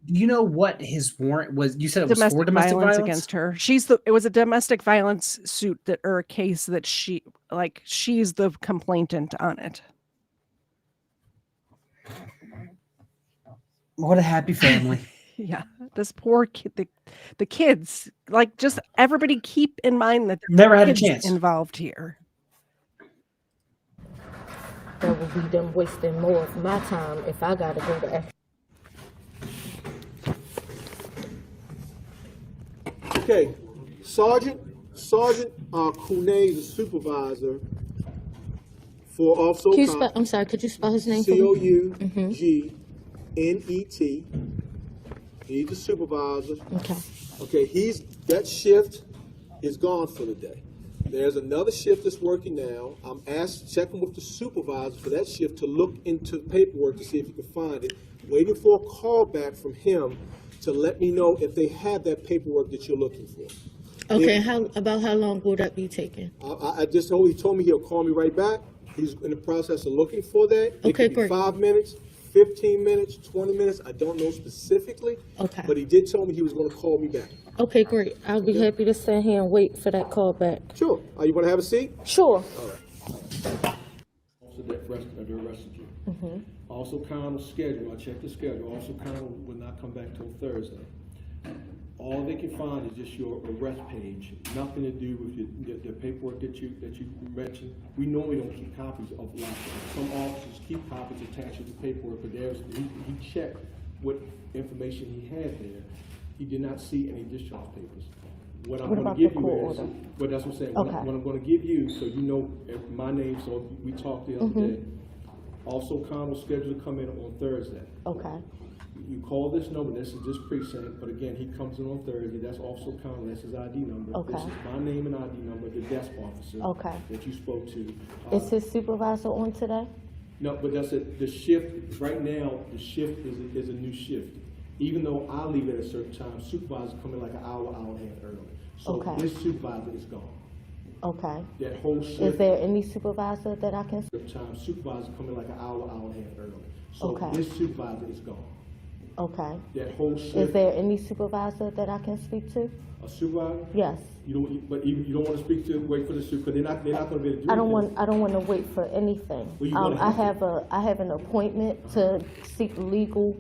Do you know what his warrant was? You said it was for domestic violence against her. It was a domestic violence suit or a case that she's the complainant on it. What a happy family. Yeah, this poor kid, the kids, just everybody keep in mind that there's never had a kids chance involved here. That would be them wasting more of my time if I gotta go to. Okay, Sergeant Kune is a supervisor for Officer O'Connor. I'm sorry, could you spell his name for me? Cougnet. He's the supervisor. Okay, that shift is gone for the day. There's another shift that's working now. I'm checking with the supervisor for that shift to look into paperwork to see if he can find it. Waiting for a call back from him to let me know if they have that paperwork that you're looking for. Okay, how long will that be taking? I just he told me he'll call me right back. He's in the process of looking for that. It could be 5 minutes, 15 minutes, 20 minutes. I don't know specifically. Okay. But he did tell me he was going to call me back. Okay, great. I'll be happy to stand here and wait for that call back. Sure. You want to have a seat? Sure. All right. Also, they arrested you. Also, Connell's schedule. I checked the schedule. Also, Connell will not come back till Thursday. All they can find is just your arrest page. Nothing to do with the paperwork that you mentioned. We normally don't keep copies of laptops. Some officers keep copies attached to the paperwork, but he checked what information he had there. He did not see any discharge papers. What I'm going to give you is, well, that's what I'm saying. Okay. What I'm going to give you, so you know my name, so we talked the other day. Also, Connell's scheduled to come in on Thursday. Okay. You call this number, this is this precinct, but again, he comes in on Thursday, that's Officer Connell, that's his ID number. Okay. This is my name and ID number, the desk officer that you spoke to. Is his supervisor on today? No, but that's it. The shift, right now, the shift is a new shift. Even though I leave at a certain time, supervisors come in like an hour and a half early. So this supervisor is gone. Okay. That whole shift. Is there any supervisor that I can? Time supervisor come in like an hour and a half early. So this supervisor is gone. Okay. That whole shift. Is there any supervisor that I can speak to? A supervisor? Yes. You don't want to speak to wait for the supervisor because they're not going to be able to do anything. I don't want to wait for anything. Well, I have an appointment to seek legal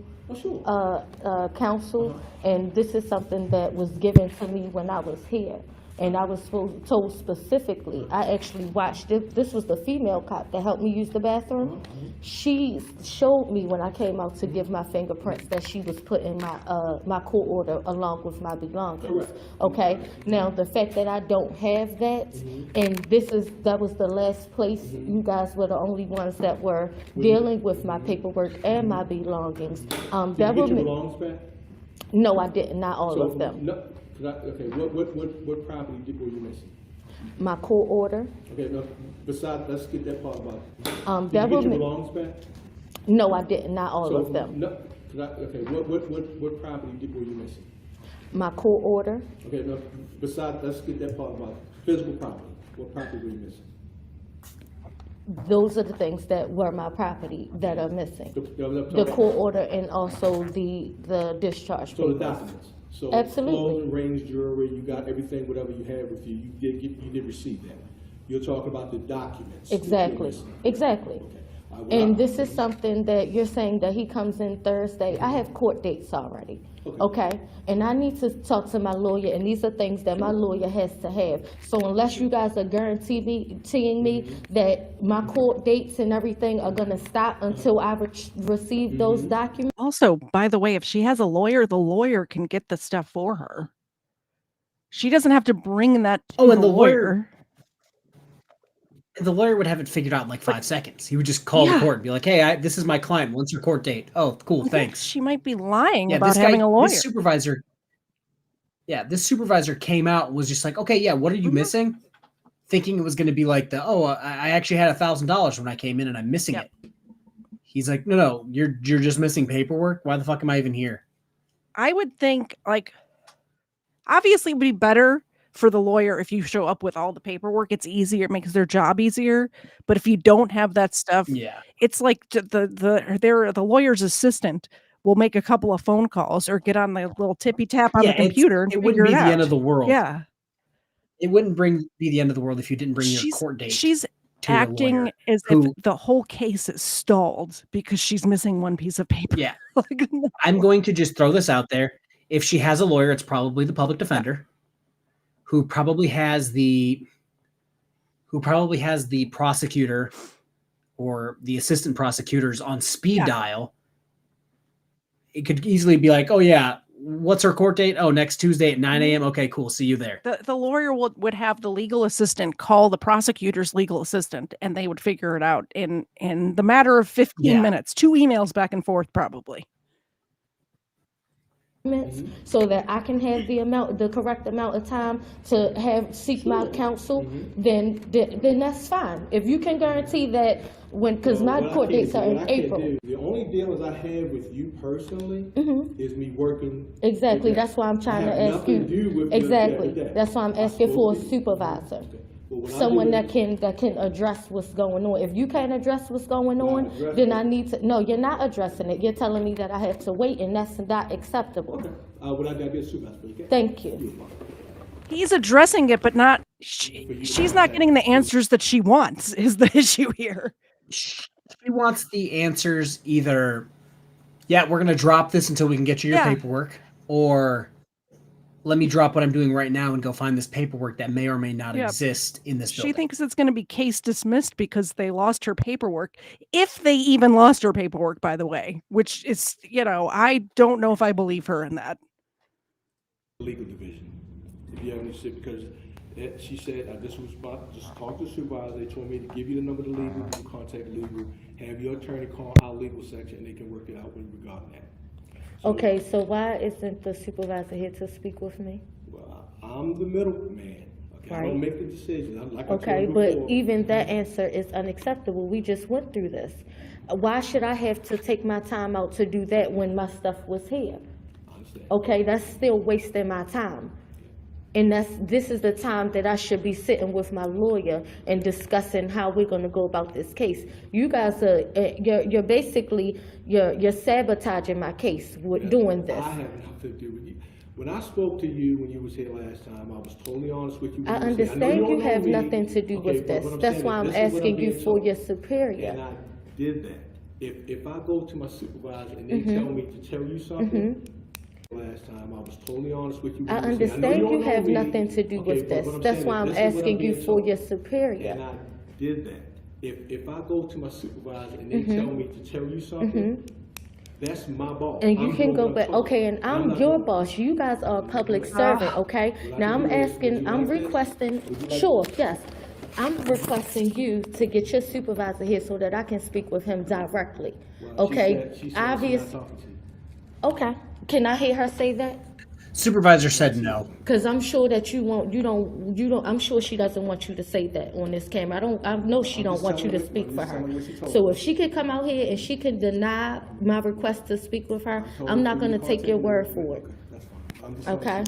counsel, and this is something that was given to me when I was here. And I was told specifically, I actually watched, this was the female cop that helped me use the bathroom. She showed me when I came out to give my fingerprints that she was putting my court order along with my belongings. Okay, now the fact that I don't have that, and that was the last place, you guys were the only ones that were dealing with my paperwork and my belongings. Did you get your belongings back? No, I didn't, not all of them. No. Okay, what property were you missing? My court order. Okay, now, besides, let's get that part about it. Did you get your belongings back? No, I didn't, not all of them. No, okay, what property were you missing? My court order. Okay, now, besides, let's get that part about it. Physical property. What property were you missing? Those are the things that were my property that are missing. The court order and also the discharge papers. So the documents. So absolutely. Clothing, rings, jewelry, you got everything, whatever you have with you. You did receive that. You're talking about the documents. Exactly. Exactly. Okay. And this is something that you're saying that he comes in Thursday. I have court dates already. Okay. And I need to talk to my lawyer, and these are things that my lawyer has to have. So unless you guys are guaranteeing me that my court dates and everything are going to stop until I receive those documents. Also, by the way, if she has a lawyer, the lawyer can get the stuff for her. She doesn't have to bring that to and the lawyer. The lawyer would have it figured out in like 5 seconds. He would just call the court and be like, "Hey, this is my client. When's your court date?" "Oh, cool, thanks." She might be lying Yeah, about this guy, having a lawyer. this supervisor came out and was just like, "Okay, yeah, what are you missing?" Thinking it was going to be like I actually had $1,000 when I came in and I'm missing it. He's like, no, you're just missing paperwork. Why the fuck am I even here? I would think, like, obviously it would be better for the lawyer if you show up with all the paperwork. It's easier, it makes their job easier. But if you don't have that stuff, it's like the lawyer's assistant will make a couple of phone calls or get on the little tippy tap on the computer and it wouldn't figure be it the out. end of the world. Yeah. It wouldn't be the end of the world if you didn't bring your court date. She's to acting the as if the whole case is stalled because she's missing one piece of paper. Yeah. Like, no. I'm going to just throw this out there. If she has a lawyer, it's probably the public defender who probably has the prosecutor or the assistant prosecutors on speed dial. It could easily be like, "Oh yeah, what's her court date? Oh, next Tuesday at 9 a.m. Okay, cool. See you there." The lawyer would have the legal assistant call the prosecutor's legal assistant, and they would figure it out in the matter of 15 minutes. 2 emails back and forth, probably. So that I can have the correct amount of time to seek my counsel, then that's fine. If you can guarantee that because my court dates are in April. The only dealings I have with you personally is me working. Exactly. That's why I'm trying to ask you. Exactly. That's why I'm asking for a supervisor. Someone that can address what's going on. If you can't address what's going on, then I need to. No, you're not addressing it. You're telling me that I have to wait, and that's not acceptable. Would I get a supervisor? Okay? Thank you. He's addressing it, but not. She's not getting the answers that she wants. Is the issue here? She wants the answers either. Yeah, we're gonna drop this until we can get you your paperwork, or let me drop what I'm doing right now and go find this paperwork that may or may not exist in this building. She thinks it's going to be case dismissed because they lost her paperwork. If they even lost her paperwork, by the way, which is, I don't know if I believe her in that. Legal division. If you have any shit, because she said, this was about, just talk to the supervisor. They told me to give you the number to legal, you contact legal, have your attorney call our legal section, and they can work it out with regarding that. Okay, so why isn't the supervisor here to speak with me? Well, I'm the middleman. Okay, I don't make the decisions. Okay, but even that answer is unacceptable. We just went through this. Why should I have to take my time out to do that when my stuff was here? Okay, that's still wasting my time. And this is the time that I should be sitting with my lawyer and discussing how we're going to go about this case. You guys are you're basically you're sabotaging my case with doing this. I have nothing to do with you. When I spoke to you when you was here last time, I was totally honest with you. I understand you have nothing to do with this. That's why I'm asking you for your superior. And I did that. If I go to my supervisor and they tell me to tell you something. Last time, I was totally honest with you. I understand you have nothing to do with this. That's why I'm asking you for your superior. And I did that. If I go to my supervisor and they tell me to tell you something, that's my boss. And you can go back. Okay, and I'm your boss. You guys are a public servant, okay? Now I'm requesting, sure, yes. I'm requesting you to get your supervisor here so that I can speak with him directly, okay? She said she's not talking to you. Okay. Can I hear her say that? Supervisor said no. Because I'm sure that you don't, I'm sure she doesn't want you to say that on this camera. I know she don't want you to speak for her. So if she could come out here and she can deny my request to speak with her, I'm not going to take your word for it. Okay?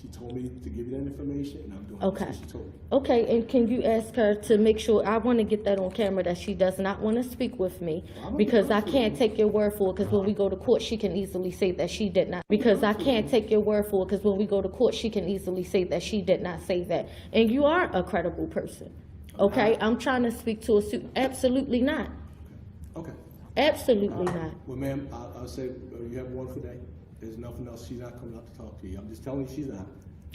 She told me to give you that information, and I'm doing Okay. what she told me. Okay, and can you ask her to make sure, I want to get that on camera, that she does not want to speak with me, because I can't take your word for it, because when we go to court, she can easily say that she did not. Because I can't take your word for it, because when we go to court, she can easily say that she did not say that. And you are a credible person, okay? I'm trying to speak to a absolutely not. Okay. Absolutely not. Well, ma'am, I'll say you have one for that. There's nothing else. She's not coming out to talk to you. I'm just telling you she's not.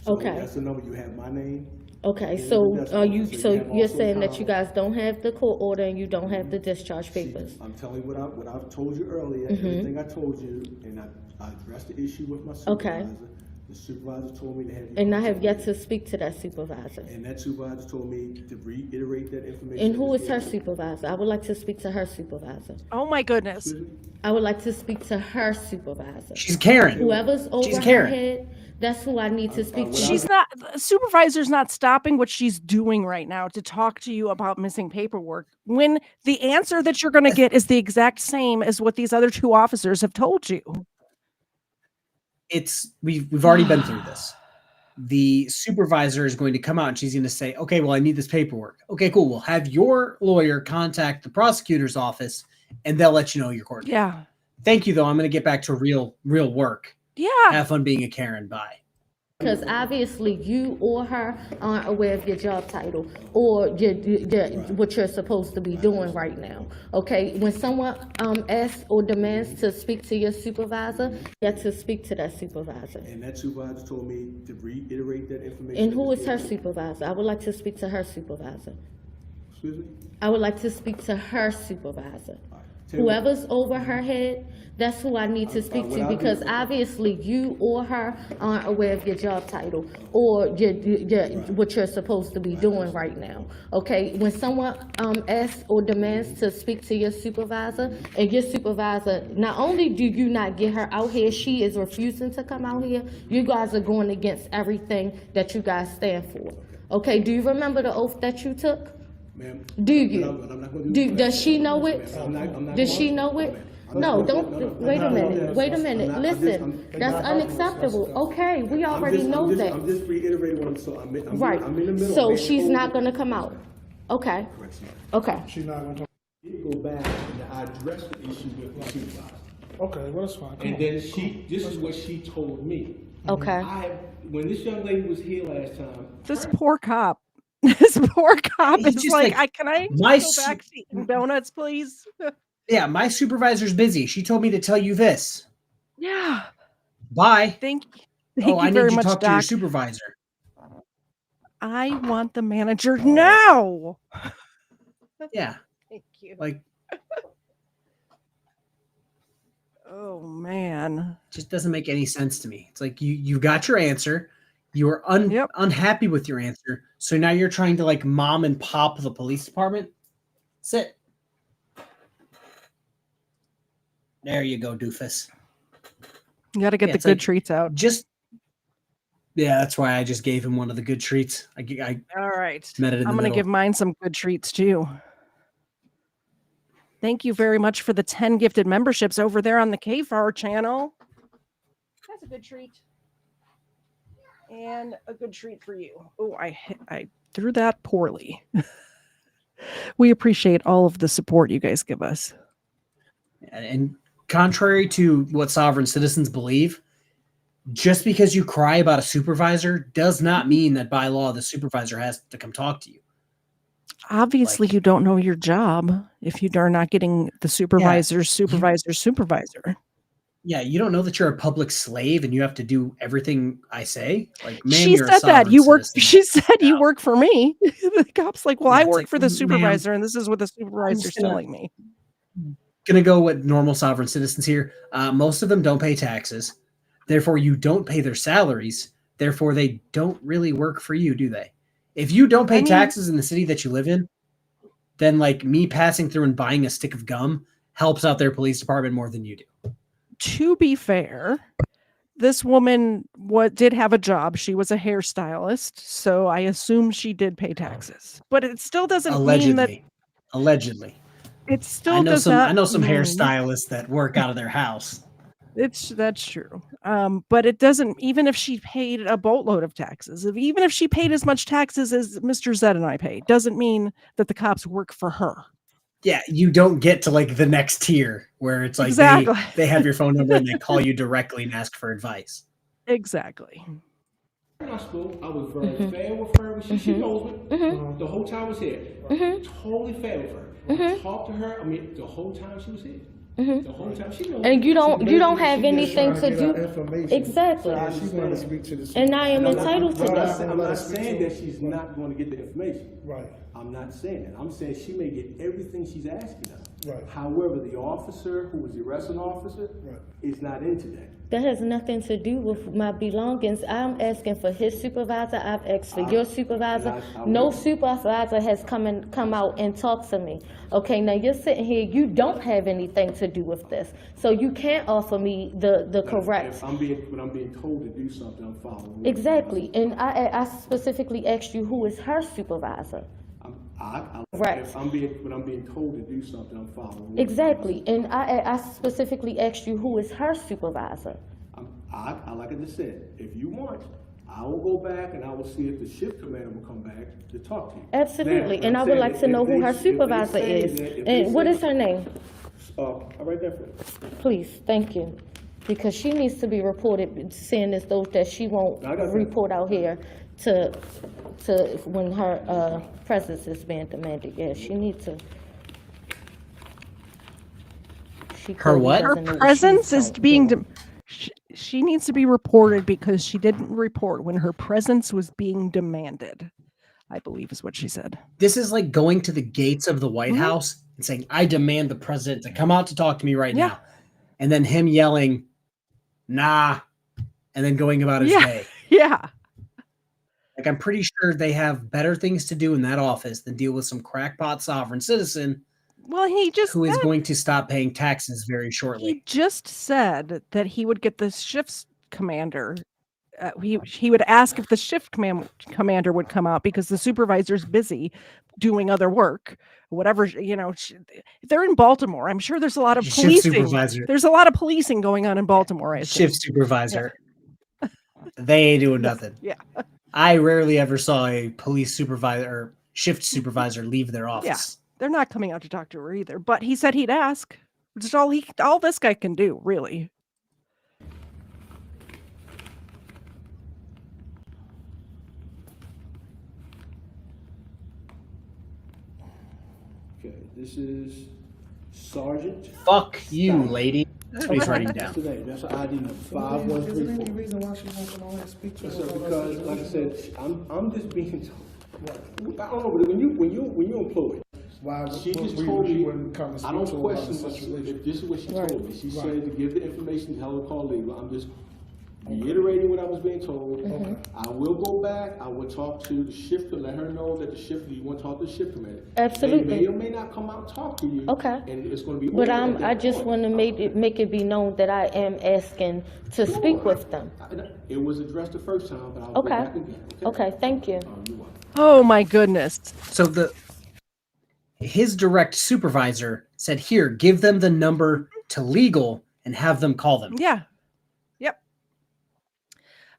So Okay. That's the number. You have my name. Okay, so you're saying that you guys don't have the court order and you don't have the discharge papers? I'm telling you what I've told you earlier, everything I told you, and I addressed the issue with my supervisor. Okay. The supervisor told me to have you. And I have yet to speak to that supervisor. And that supervisor told me to reiterate that information. And who is her supervisor? I would like to speak to her supervisor. Oh my goodness. I would like to speak to her supervisor. She's Karen. Whoever's over She's her Karen. head, that's who I need to speak to. She's not, the supervisor's not stopping what she's doing right now to talk to you about missing paperwork when the answer that you're going to get is the exact same as what these other two officers have told you. We've already been through this. The supervisor is going to come out and she's going to say, okay, well, I need this paperwork. Okay, cool. We'll have your lawyer contact the prosecutor's office and they'll let you know your court. Yeah. Thank you, though. I'm going to get back to real work. Yeah. Have fun being a Karen. Bye. Because obviously you or her aren't aware of your job title or what you're supposed to be doing right now. Okay, when someone asks or demands to speak to your supervisor, you have to speak to that supervisor. And that supervisor told me to reiterate that information. And who is her supervisor? I would like to speak to her supervisor. Excuse me? I would like to speak to her supervisor. Whoever's over her head, that's who I need to speak to, because obviously you or her aren't aware of your job title or what you're supposed to be doing right now. Okay, when someone asks or demands to speak to your supervisor, and your supervisor, not only do you not get her out here, she is refusing to come out here, you guys are going against everything that you guys stand for. Okay, do you remember the oath that you took? Ma'am, do you? Does she know it? Does she know it? No, don't. Wait a minute. Wait a minute. Listen, that's unacceptable. Okay, we already know that. I'm just reiterating what I'm saying. Right. I'm in the middle. So she's not going to come out. Okay. Okay. She's not going to talk. You go back and I addressed the issue with the supervisor. Okay, well, that's fine. And then this is what she told me. Okay. When this young lady was here last time. This poor cop. This poor cop is like, can I my go back to eating donuts, please? Yeah, my supervisor's busy. She told me to tell you this. Yeah. Bye. Thank you I very need you much, to talk to Doc. your supervisor. I want the manager now. Yeah. Thank you. Like, oh man, just doesn't make any sense to me. It's like you got your answer. You were unhappy with your answer, so now you're trying to like mom and pop the police department. Sit. There you go, doofus. You got to get the good treats out. Yeah, that's why I just gave him one of the good treats. All right. Met it in I'm the going to middle. give mine some good treats too. Thank you very much for the 10 gifted memberships over there on the KFARR channel. That's a good treat. And a good treat for you. Oh, I threw that poorly. We appreciate all of the support you guys give us. And contrary to what sovereign citizens believe, just because you cry about a supervisor does not mean that by law the supervisor has to come talk to you. Obviously, you don't know your job if you are not getting the supervisor's supervisor. Yeah, you don't know that you're a public slave and you have to do everything I say. Like, man, She you're a said that you work. citizen. She said you work for me. The cop's like, well, Yeah, I it's work like, for the ma'am, supervisor, and this is what the supervisor's gonna- telling me. Gonna go with normal sovereign citizens here. Most of them don't pay taxes. Therefore, you don't pay their salaries. Therefore, they don't really work for you, do they? If you don't pay taxes in the city that you live in, then like me passing through and buying a stick of gum helps out their police department more than you do. To be fair, this woman did have a job. She was a hairstylist, so I assume she did pay taxes. But it still doesn't mean that. Allegedly. It still I know does some. not I know some mean- hairstylists that work out of their house. That's true. But it doesn't, even if she paid a boatload of taxes, even if she paid as much taxes as Mr. Zed and I pay, doesn't mean that the cops work for her. Yeah, you don't get to like the next tier where it's like Exactly. they have your phone number and they call you directly and ask for advice. Exactly. When I spoke, I was very fair with her. She knows me. The whole time I was here. Totally fair with her. I talked to her, the whole time she was here. The whole time she knows. And you don't have anything to do. Exactly. She wanted to speak to the And I am entitled to that. I'm not saying that she's not going to get the information. Right. I'm not saying that. I'm saying she may get everything she's asking of. Right. However, the officer who was the arresting officer is not into that. That has nothing to do with my belongings. I'm asking for his supervisor. I've asked for your supervisor. No supervisor has come out and talked to me. Okay, now you're sitting here, you don't have anything to do with this. So you can't offer me the correct. If I'm being told to do something, I'm following. Exactly, and I specifically asked you who is her supervisor. Right. If I'm being told to do something, I'm following. Exactly, and I specifically asked you who is her supervisor. Like I just said, if you want, I will go back and I will see if the shift commander will come back to talk to you. Absolutely, and I would like to know who her supervisor is. And what is her name? Right there for you. Please, thank you. Because she needs to be reported, seeing as though that she won't report out here to when her presence is being demanded. Yeah, she needs to. Her what? Her presence is being. She needs to be reported because she didn't report when her presence was being demanded, I believe is what she said. This is like going to the gates of the White House and saying, I demand the president to come out to talk to me right now. And then him yelling, nah, and then going about his day. Yeah. Like, I'm pretty sure they have better things to do in that office than deal with some crackpot sovereign citizen. Well, who is going to stop paying taxes very shortly. He just said that he would get the shift commander. He would ask if the shift commander would come out because the supervisor's busy doing other work. Whatever, they're in Baltimore. I'm sure there's a lot of policing. There's a lot of policing going on in Baltimore. Shift supervisor. Yeah. They ain't doing nothing. Yeah. I rarely ever saw a police supervisor or shift supervisor leave their office. Yeah. They're not coming out to talk to her either, but he said he'd ask. Which is all this guy can do, really. Okay, this is Sergeant. Fuck you, lady. That's what he's writing down. That's an ID number 5134. Is there any reason why she wants to always speak to us? Because, like I said, I'm just being told. I don't know, but when you employed. She just told me, I don't question if this is what she told me. She said to give the information to Helen call legal. I'm just reiterating what I was being told. I will go back. I will talk to the shift to let her know that the shift, you want to talk to the shift commander. Absolutely. They may or may not come out and talk to you. Okay. And it's going to be. But I just want to make it be known that I am asking to speak with them. It was addressed the first time, but I'll go back again. Okay, thank you. Oh my goodness. So his direct supervisor said, here, give them the number to legal and have them call them. Yeah. Yep.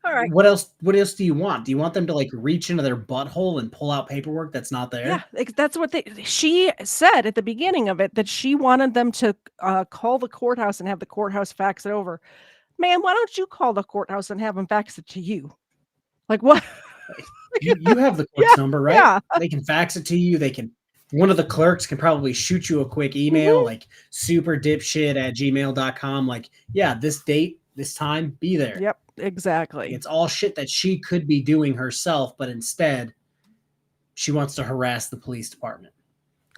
All right. What else do you want? Do you want them to like reach into their butthole and pull out paperwork that's not there? Yeah, that's what she said at the beginning of it, that she wanted them to call the courthouse and have the courthouse fax it over. Man, why don't you call the courthouse and have them fax it to you? Like what? You have the court's number, right? Yeah. They can fax it to you. One of the clerks can probably shoot you a quick email, like superdipshit@gmail.com. Like, yeah, this date, this time, be there. Yep, exactly. It's all shit that she could be doing herself, but instead she wants to harass the police department.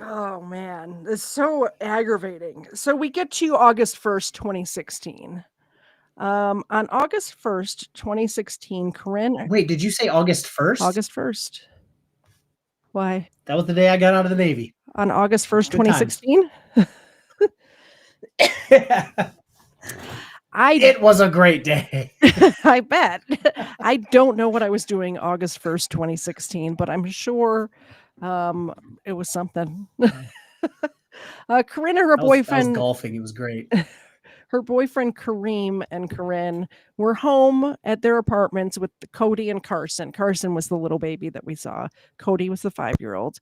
Oh man, it's so aggravating. So we get to August 1st, 2016. On August 1st, 2016, Korryn. Wait, did you say August 1st? August 1st. Why? That was the day I got out of the Navy. On August 1st, 2016? It was a great day. I bet. I don't know what I was doing August 1st, 2016, but I'm sure it was something. Korryn and her boyfriend. I was golfing. It was great. Her boyfriend Kareem and Korryn were home at their apartments with Cody and Carson. Carson was the little baby that we saw. Cody was the 5-year-old.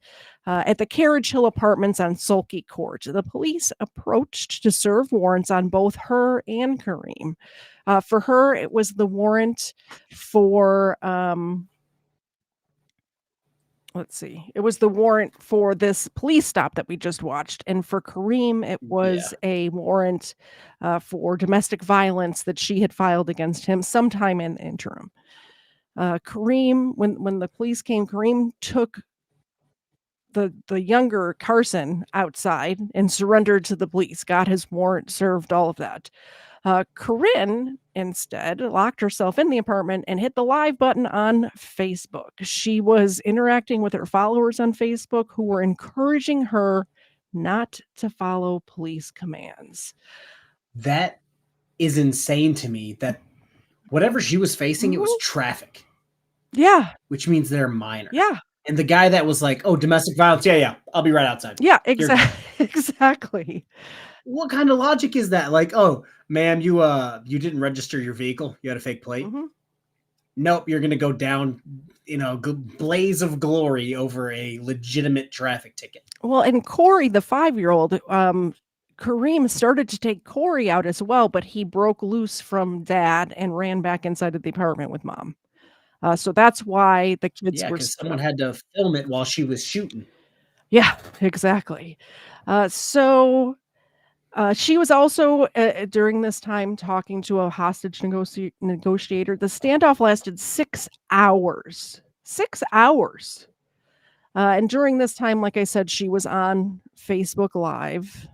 At the Carriage Hill Apartments on Sulky Court. The police approached to serve warrants on both her and Kareem. For her, it was the warrant for... let's see. It was the warrant for this police stop that we just watched. And for Kareem, it was a warrant for domestic violence that she had filed against him sometime in the interim. Kareem, when the police came, Kareem took the younger Carson outside and surrendered to the police, got his warrant served, all of that. Korryn instead locked herself in the apartment and hit the live button on Facebook. She was interacting with her followers on Facebook who were encouraging her not to follow police commands. That is insane to me, that whatever she was facing, it was traffic. Yeah. Which means they're minor. Yeah. And the guy that was like, "Oh, domestic violence. Yeah. I'll be right outside." Yeah, You're good. exactly. What kind of logic is that? Like, "Oh, ma'am, you didn't register your vehicle. You had a fake plate." Nope, you're going to go down, blaze of glory over a legitimate traffic ticket. Well, and Corey, the 5-year-old, Kareem started to take Corey out as well, but he broke loose from dad and ran back inside of the apartment with mom. So that's why the kids Yeah, were because someone had to film it while she was shooting. Yeah, exactly. So she was also during this time talking to a hostage negotiator. The standoff lasted 6 hours. 6 hours. And during this time, like I said, she was on Facebook Live.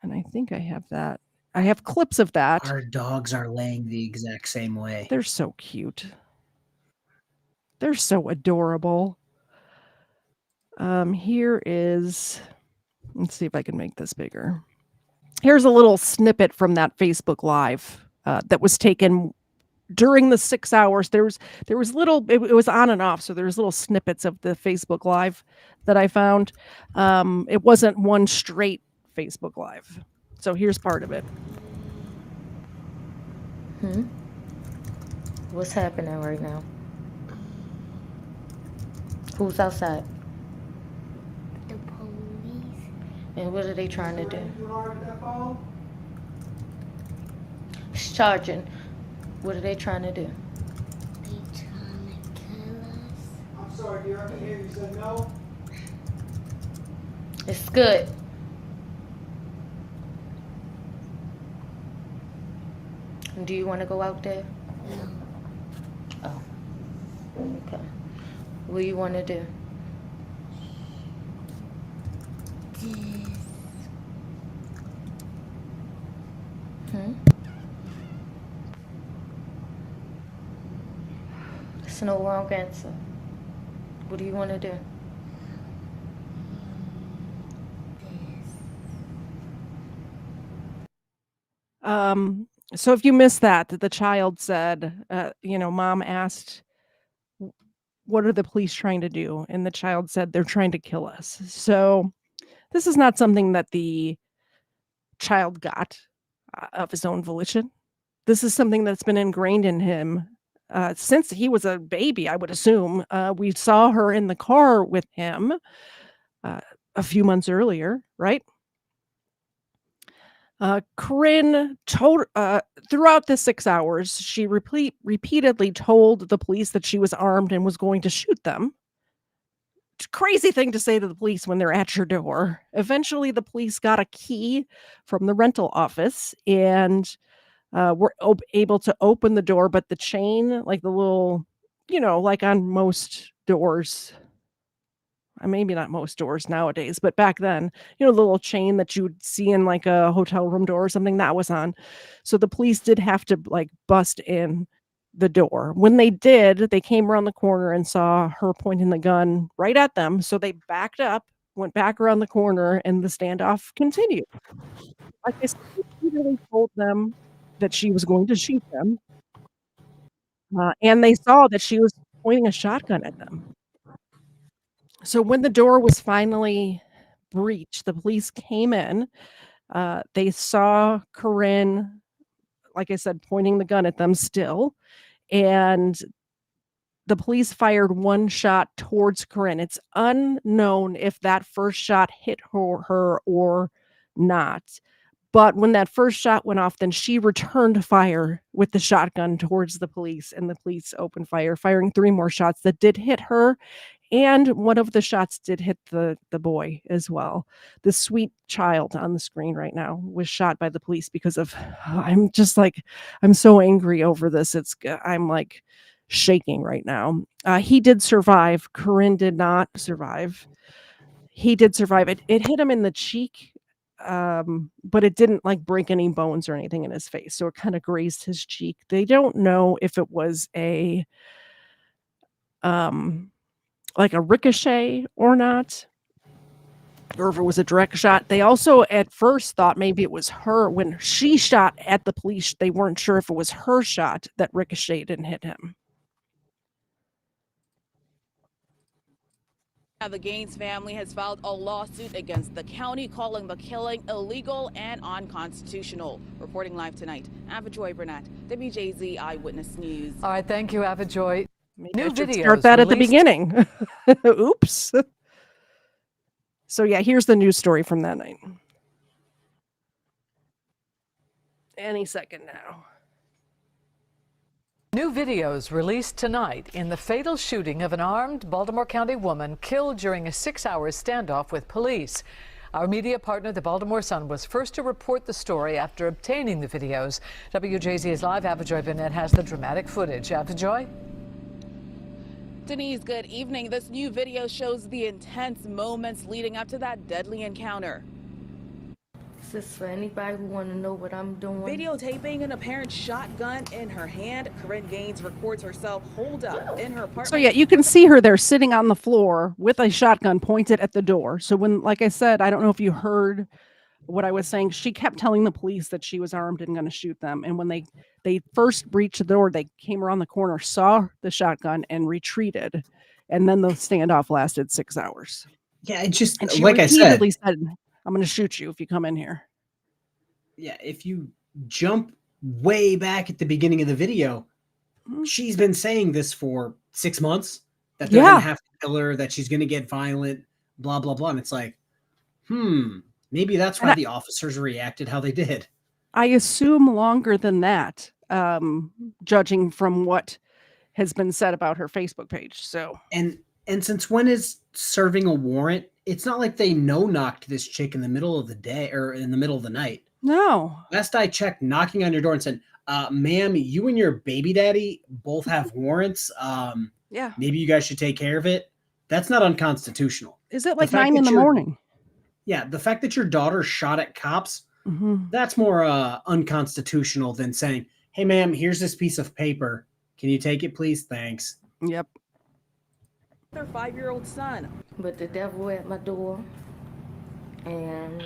And I think I have that. I have clips of that. Our dogs are laying the exact same way. They're so cute. They're so adorable. Here is, let's see if I can make this bigger. Here's a little snippet from that Facebook Live that was taken during the 6 hours. There was little, it was on and off. So there's little snippets of the Facebook Live that I found. It wasn't one straight Facebook Live. So here's part of it. What's happening right now? Who's outside? The police. And what are they trying to do? It's charging. What are they trying to do? They trying to kill us. I'm sorry, dear. I can hear you. You said no? It's good. Do you want to go out there? No. Oh. Okay. What do you want to do? This. It's no wrong answer. What do you want to do? So if you missed that, the child said, mom asked, what are the police trying to do? And the child said, they're trying to kill us. So this is not something that the child got of his own volition. This is something that's been ingrained in him since he was a baby, I would assume. We saw her in the car with him a few months earlier, right? Korryn told throughout the 6 hours, she repeatedly told the police that she was armed and was going to shoot them. Crazy thing to say to the police when they're at your door. Eventually, the police got a key from the rental office and were able to open the door, but the chain, like the little, like on most doors, maybe not most doors nowadays, but back then, the little chain that you would see in like a hotel room door or something, that was on. So the police did have to like bust in the door. When they did, they came around the corner and saw her pointing the gun right at them. So they backed up, went back around the corner, and the standoff continued. Like I said, she really told them that she was going to shoot them. And they saw that she was pointing a shotgun at them. So when the door was finally breached, the police came in. They saw Korryn, like I said, pointing the gun at them still. And the police fired one shot towards Korryn. It's unknown if that first shot hit her or not. But when that first shot went off, then she returned fire with the shotgun towards the police, and the police opened fire, firing 3 more shots that did hit her. And one of the shots did hit the boy as well. The sweet child on the screen right now was shot by the police because of, I'm so angry over this. I'm like shaking right now. He did survive. Korryn did not survive. He did survive. It hit him in the cheek. but it didn't like break any bones or anything in his face. So it kind of grazed his cheek. They don't know if it was a like a ricochet or not, or if it was a direct shot. They also at first thought maybe it was her when she shot at the police. They weren't sure if it was her shot that ricocheted and hit him. Now, the Gaines family has filed a lawsuit against the county, calling the killing illegal and unconstitutional. Reporting live tonight, Avajoy Burnett, WJZ Eyewitness News. All right, thank you, Avajoy. Maybe I should start that at the beginning. Oops. So yeah, here's the news story from that night. Any second now. New videos released tonight in the fatal shooting of an armed Baltimore County woman killed during a 6-hour standoff with police. Our media partner, the Baltimore Sun, was first to report the story after obtaining the videos. WJZ is live. Avajoy Burnett has the dramatic footage. Avajoy? Denise, good evening. This new video shows the intense moments leading up to that deadly encounter. This is for anybody who want to know what I'm doing. Videotaping an apparent shotgun in her hand, Korryn Gaines records herself holed up in her apartment. So yeah, you can see her there sitting on the floor with a shotgun pointed at the door. So when, like I said, I don't know if you heard what I was saying, she kept telling the police that she was armed and going to shoot them. And when they first breached the door, they came around the corner, saw the shotgun and retreated. And then the standoff lasted 6 hours. Yeah, it just, and she like I repeatedly said, I'm going to shoot you if you come in here. Yeah, if you jump way back at the beginning of the video, she's been saying this for 6 months, that they're going to have to kill her, that she's going to get violent, blah, blah, blah. And it's like, maybe that's why the officers reacted how they did. I assume longer than that, judging from what has been said about her Facebook page. So and since when is serving a warrant? It's not like they knocked this chick in the middle of the day or in the middle of the night. No. Last I checked, knocking on your door and said, ma'am, you and your baby daddy both have warrants. Yeah. Maybe you guys should take care of it. That's not unconstitutional. Is it like 9 in the morning? Yeah. The fact that your daughter shot at cops, that's more unconstitutional than saying, hey, ma'am, here's this piece of paper. Can you take it, please? Thanks. Yep. Their 5-year-old son. But the devil at my door, and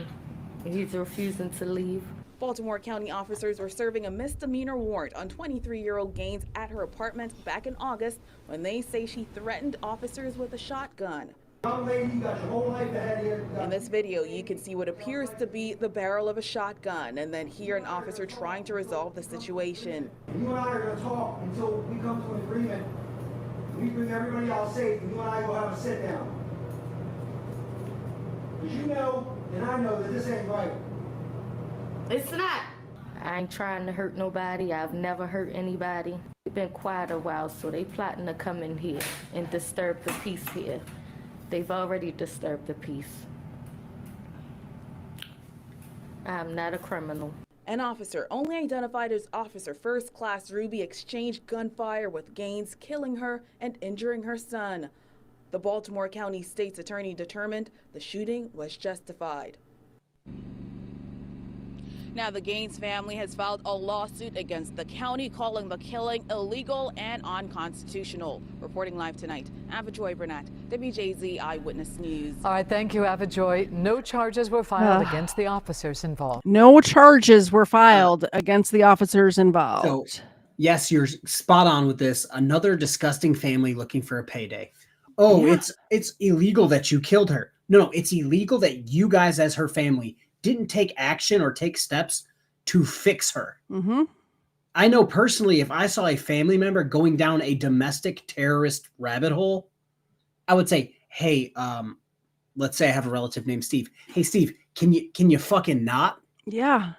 he's refusing to leave. Baltimore County officers were serving a misdemeanor warrant on 23-year-old Gaines at her apartment back in August when they say she threatened officers with a shotgun. Young lady, you got your whole life ahead of you. In this video, you can see what appears to be the barrel of a shotgun and then hear an officer trying to resolve the situation. You and I are going to talk until we come to an agreement. We bring everybody out safe, and you and I will have a sit down. Because you know, and I know that this ain't right. It's not. I ain't trying to hurt nobody. I've never hurt anybody. We've been quiet a while, so they plotting to come in here and disturb the peace here. They've already disturbed the peace. I'm not a criminal. An officer, only identified as Officer First Class Ruby, exchanged gunfire with Gaines, killing her and injuring her son. The Baltimore County State's attorney determined the shooting was justified. Now, the Gaines family has filed a lawsuit against the county, calling the killing illegal and unconstitutional. Reporting live tonight, Avajoy Burnett, WJZ Eyewitness News. All right, thank you, Avajoy. No charges were filed against the officers involved. No charges were filed against the officers involved. So, yes, you're spot on with this. Another disgusting family looking for a payday. Oh, Yeah. it's illegal that you killed her. No, it's illegal that you guys as her family didn't take action or take steps to fix her. I know personally, if I saw a family member going down a domestic terrorist rabbit hole, I would say, hey, let's say I have a relative named Steve. Hey, Steve, can you fucking not? Yeah.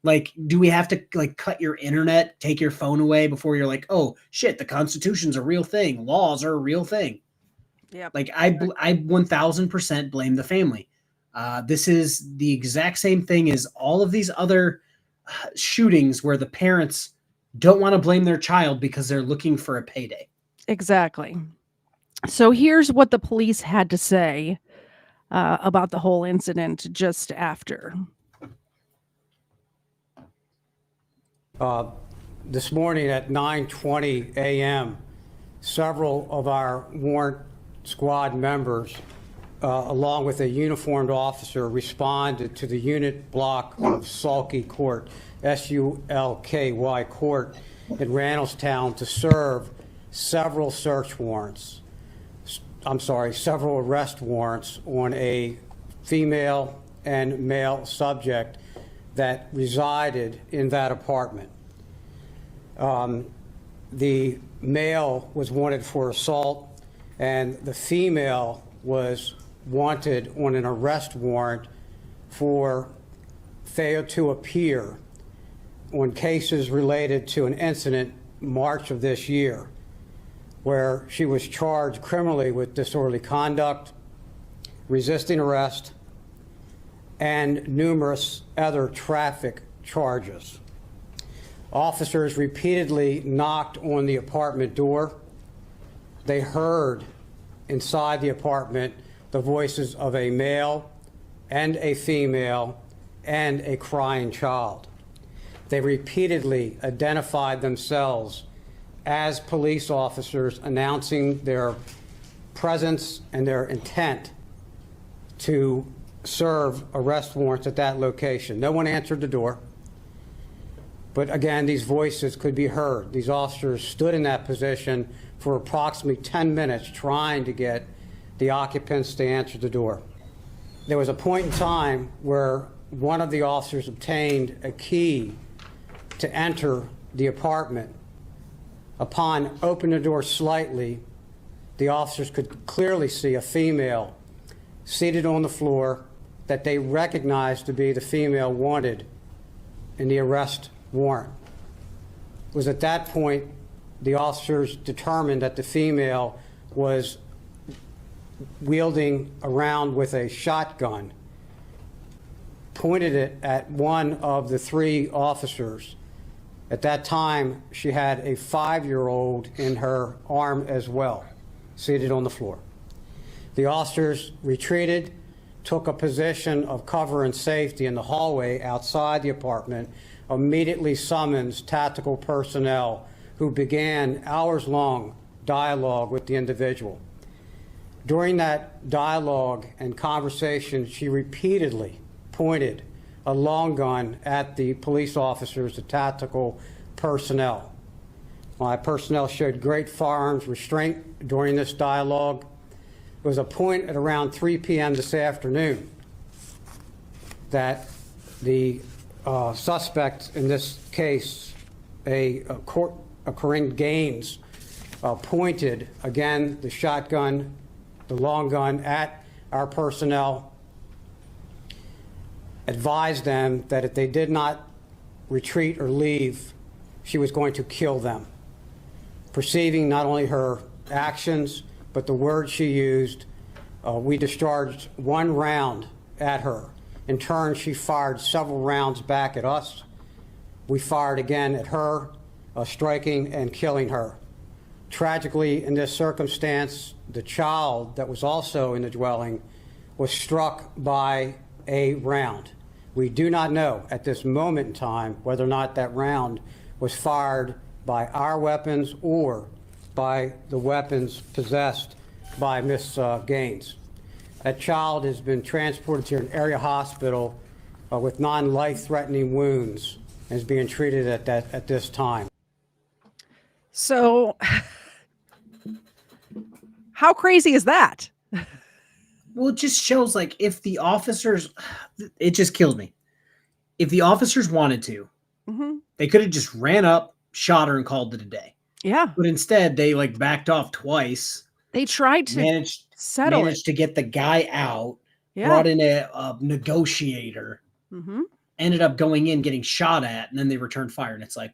Like, do we have to like cut your internet, take your phone away before you're like, oh shit, the Constitution's a real thing. Laws are a real thing. Yeah. Like I 1000% blame the family. This is the exact same thing as all of these other shootings where the parents don't want to blame their child because they're looking for a payday. Exactly. So here's what the police had to say about the whole incident just after. This morning at 9:20 a.m., several of our warrant squad members, along with a uniformed officer, responded to the unit block of Sulky Court, S-U-L-K-Y Court in Randallstown to serve several several arrest warrants on a female and male subject that resided in that apartment. The male was wanted for assault, and the female was wanted on an arrest warrant for failure to appear on cases related to an incident March of this year, where she was charged criminally with disorderly conduct, resisting arrest, and numerous other traffic charges. Officers repeatedly knocked on the apartment door. They heard inside the apartment the voices of a male and a female and a crying child. They repeatedly identified themselves as police officers, announcing their presence and their intent to serve arrest warrants at that location. No one answered the door. But again, these voices could be heard. These officers stood in that position for approximately 10 minutes trying to get the occupants to answer the door. There was a point in time where one of the officers obtained a key to enter the apartment. Upon opening the door slightly, the officers could clearly see a female seated on the floor that they recognized to be the female wanted in the arrest warrant. It was at that point the officers determined that the female was wielding around with a shotgun, pointed it at one of the three officers. At that time, she had a 5-year-old in her arm as well, seated on the floor. The officers retreated, took a position of cover and safety in the hallway outside the apartment, immediately summons tactical personnel who began hours-long dialogue with the individual. During that dialogue and conversation, she repeatedly pointed a long gun at the police officers, the tactical personnel. My personnel showed great firearms restraint during this dialogue. There was a point at around 3 p.m. this afternoon that the suspect in this case, a Korryn Gaines, pointed again the shotgun, the long gun at our personnel, advised them that if they did not retreat or leave, she was going to kill them. Perceiving not only her actions, but the words she used, we discharged one round at her. In turn, she fired several rounds back at us. We fired again at her, striking and killing her. Tragically, in this circumstance, the child that was also in the dwelling was struck by a round. We do not know at this moment in time whether or not that round was fired by our weapons or by the weapons possessed by Miss Gaines. That child has been transported to an area hospital with non-life-threatening wounds and is being treated at this time. So, how crazy is that? Well, it just shows, like, if the officers, it just kills me. If the officers wanted to, they could have just ran up, shot her, and called it a day. Yeah. But instead, they, like, backed off twice. They tried to managed to get the guy out, brought in a negotiator, ended up going in, getting shot at, and then they returned fire. And it's like,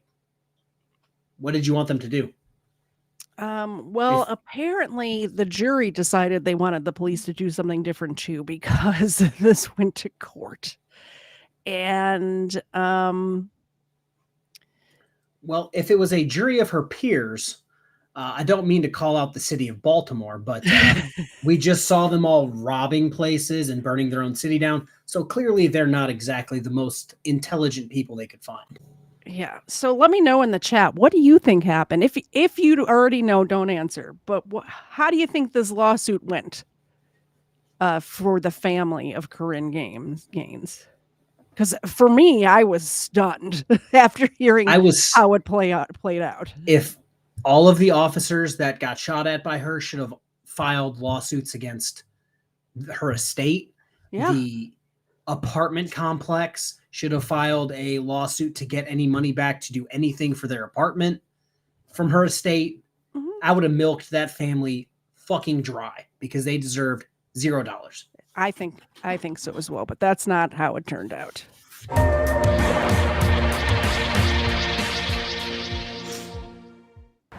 what did you want them to do? Well, apparently the jury decided they wanted the police to do something different too, because this went to court. And well, if it was a jury of her peers, I don't mean to call out the city of Baltimore, but we just saw them all robbing places and burning their own city down. So clearly they're not exactly the most intelligent people they could find. Yeah. So let me know in the chat, what do you think happened? If you already know, don't answer. But how do you think this lawsuit went for the family of Korryn Gaines? Because for me, I was stunned after hearing how it played out. If all of the officers that got shot at by her should have filed lawsuits against her estate, the apartment complex should have filed a lawsuit to get any money back to do anything for their apartment from her estate. I would have milked that family fucking dry because they deserved $0. I think so as well, but that's not how it turned out.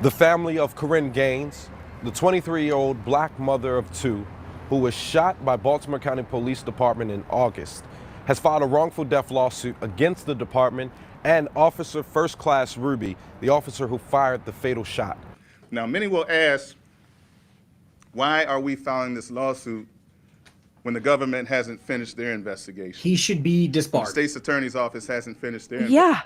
The family of Korryn Gaines, the 23-year-old black mother of two who was shot by Baltimore County Police Department in August, has filed a wrongful death lawsuit against the department and Officer First Class Ruby, the officer who fired the fatal shot. Now, many will ask, why are we filing this lawsuit when the government hasn't finished their investigation? He should be disbarred. The state's attorney's office hasn't finished their Yeah.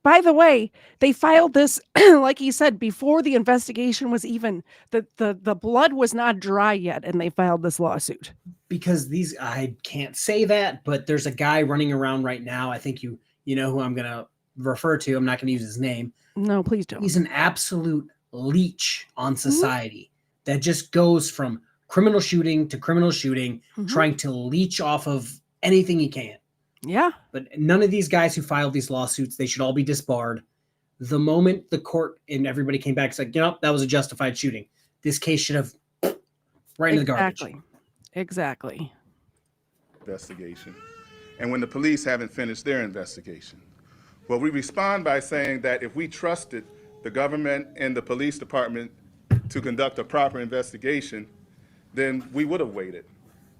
By the way, they filed this, like he said, before the investigation was even, the blood was not dry yet, and they filed this lawsuit. Because I can't say that, but there's a guy running around right now. I think you know who I'm going to refer to. I'm not going to use his name. No, please don't. He's an absolute leech on society that just goes from criminal shooting to criminal shooting, trying to leech off of anything he can. Yeah. But none of these guys who filed these lawsuits, they should all be disbarred. The moment the court and everybody came back, it's like, that was a justified shooting. This case should have right in the garbage. Exactly. investigation, and when the police haven't finished their investigation. Well, we respond by saying that if we trusted the government and the police department to conduct a proper investigation, then we would have waited.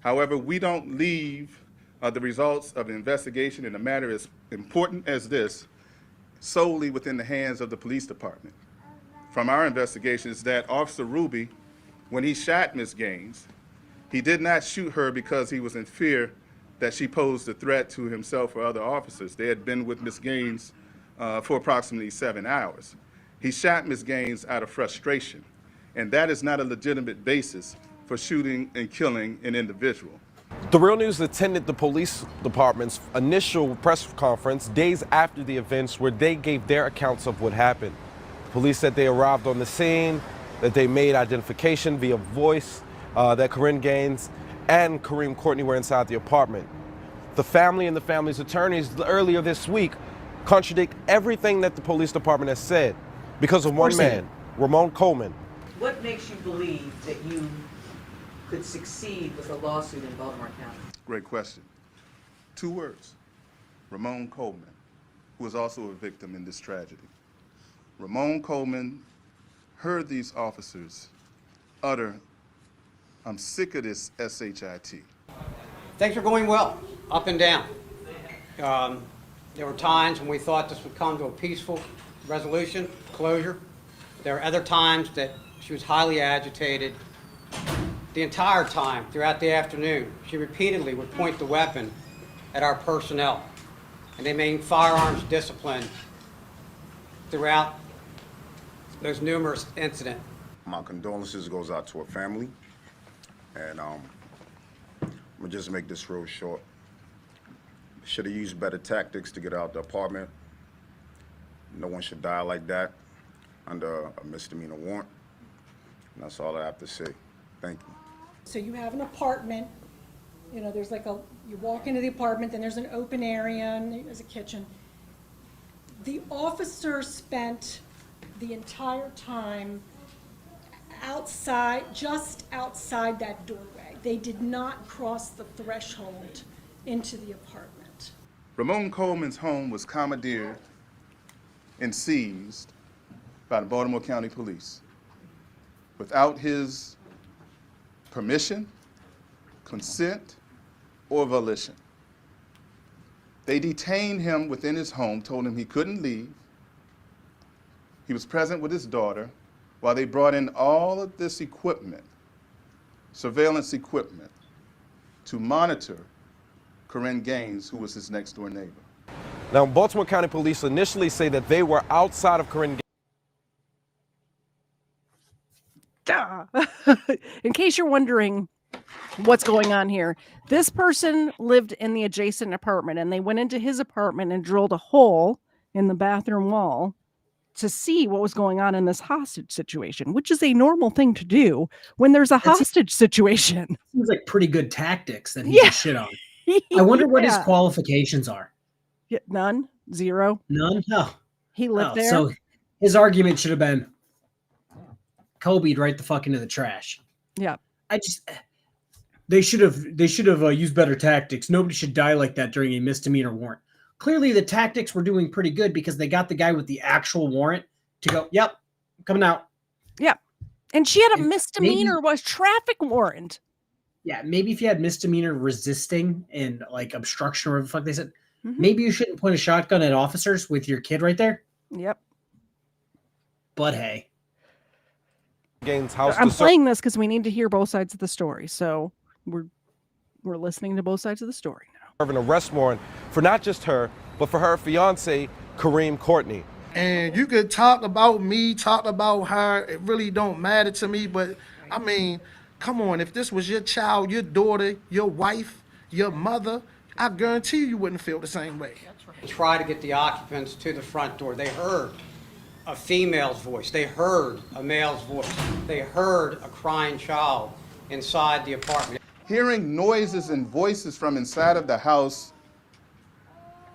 However, we don't leave the results of the investigation in a matter as important as this solely within the hands of the police department. From our investigations, that Officer Ruby, when he shot Ms. Gaines, he did not shoot her because he was in fear that she posed a threat to himself or other officers. They had been with Ms. Gaines for approximately 7 hours. He shot Ms. Gaines out of frustration, and that is not a legitimate basis for shooting and killing an individual. The Real News attended the police department's initial press conference days after the events where they gave their accounts of what happened. Police said they arrived on the scene, that they made identification via voice, that Korryn Gaines and Kareem Courtney were inside the apartment. The family and the family's attorneys earlier this week contradict everything that the police department has said because of one man, Ramon Coleman. What makes you believe that you could succeed with a lawsuit in Baltimore County? Great question. 2 words, Ramon Coleman, who was also a victim in this tragedy. Ramon Coleman heard these officers utter, "I'm sick of this SHIT." Things are going well, up and down. There were times when we thought this would come to a peaceful resolution, closure. There were other times that she was highly agitated. The entire time, throughout the afternoon, she repeatedly would point the weapon at our personnel, and they maintained firearms discipline throughout those numerous incidents. My condolences goes out to her family, and I'm gonna just make this real short. Should have used better tactics to get out the apartment. No one should die like that under a misdemeanor warrant. And that's all I have to say. Thank you. So you have an apartment, there's you walk into the apartment, then there's an open area and there's a kitchen. The officer spent the entire time outside, just outside that doorway. They did not cross the threshold into the apartment. Ramon Coleman's home was commandeered and seized by the Baltimore County Police without his permission, consent, or volition. They detained him within his home, told him he couldn't leave. He was present with his daughter while they brought in all of this equipment, surveillance equipment, to monitor Korryn Gaines, who was his next door neighbor. Now, Baltimore County Police initially say that they were outside of Korryn. Duh. In case you're wondering what's going on here, this person lived in the adjacent apartment, and they went into his apartment and drilled a hole in the bathroom wall to see what was going on in this hostage situation, which is a normal thing to do when there's a hostage situation. Seems like pretty good tactics that he Yeah. just shit on. I wonder what his Yeah. qualifications are. Yeah, none, zero. None? No. He lived there. So his argument should have been Kobe'd right the fuck into the trash. Yeah. They should have used better tactics. Nobody should die like that during a misdemeanor warrant. Clearly the tactics were doing pretty good because they got the guy with the actual warrant to go, yep, I'm coming out. Yeah. And she had a misdemeanor was traffic warrant. Yeah, maybe if you had misdemeanor resisting and like obstruction or whatever the fuck they said, Mm-hmm. maybe you shouldn't point a shotgun at officers with your kid right there. Yep. But hey. Gaines' house. I'm playing this because we need to hear both sides of the story. So we're listening to both sides of the story now. An arrest warrant for not just her, but for her fiance, Kareem Courtney. And you could talk about me, talk about her. It really don't matter to me. But I mean, come on. If this was your child, your daughter, your wife, your mother, I guarantee you wouldn't feel the same way. Try to get the occupants to the front door. They heard a female's voice. They heard a male's voice. They heard a crying child inside the apartment. Hearing noises and voices from inside of the house,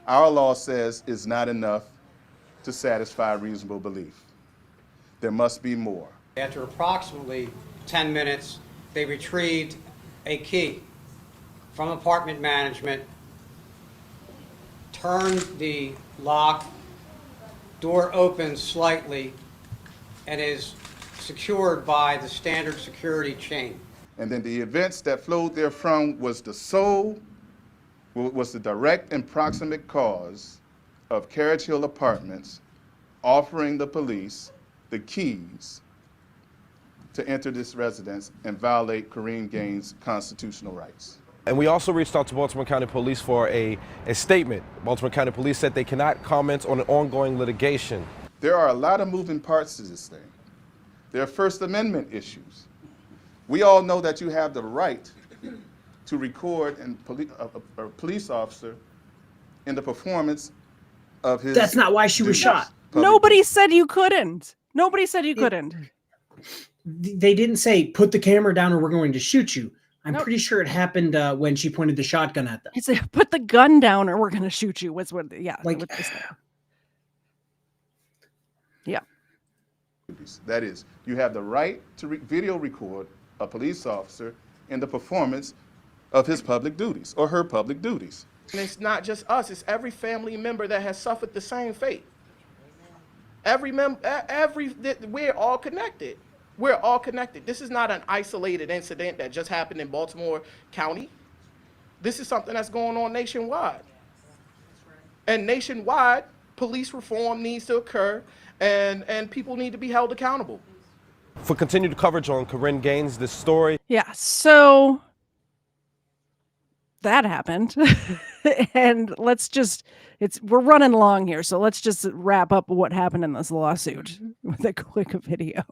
our law says is not enough to satisfy reasonable belief. There must be more. After approximately 10 minutes, they retrieved a key from apartment management, turned the lock, door opens slightly, and is secured by the standard security chain. And then the events that flowed therefrom was the direct and proximate cause of Carriage Hill Apartments offering the police the keys to enter this residence and violate Korryn Gaines' constitutional rights. And we also reached out to Baltimore County Police for a statement. Baltimore County Police said they cannot comment on an ongoing litigation. There are a lot of moving parts to this thing. There are First Amendment issues. We all know that you have the right to record a police officer in the performance of his... That's not why she was shot. Nobody said you couldn't. Nobody said you couldn't. They didn't say, put the camera down or we're going to shoot you. I'm Nope. pretty sure it happened when she pointed the shotgun at them. He said, put the gun down or we're going to shoot you. Was what, yeah. Like, what they said. Yeah. That is, you have the right to video record a police officer in the performance of his public duties or her public duties. And it's not just us, it's every family member that has suffered the same fate. We're all connected. We're all connected. This is not an isolated incident that just happened in Baltimore County. This is something that's going on nationwide. And nationwide, police reform needs to occur and people need to be held accountable. For continued coverage on Korryn Gaines, this story. Yeah. So that happened. And we're running long here. So let's just wrap up what happened in this lawsuit with a quick video.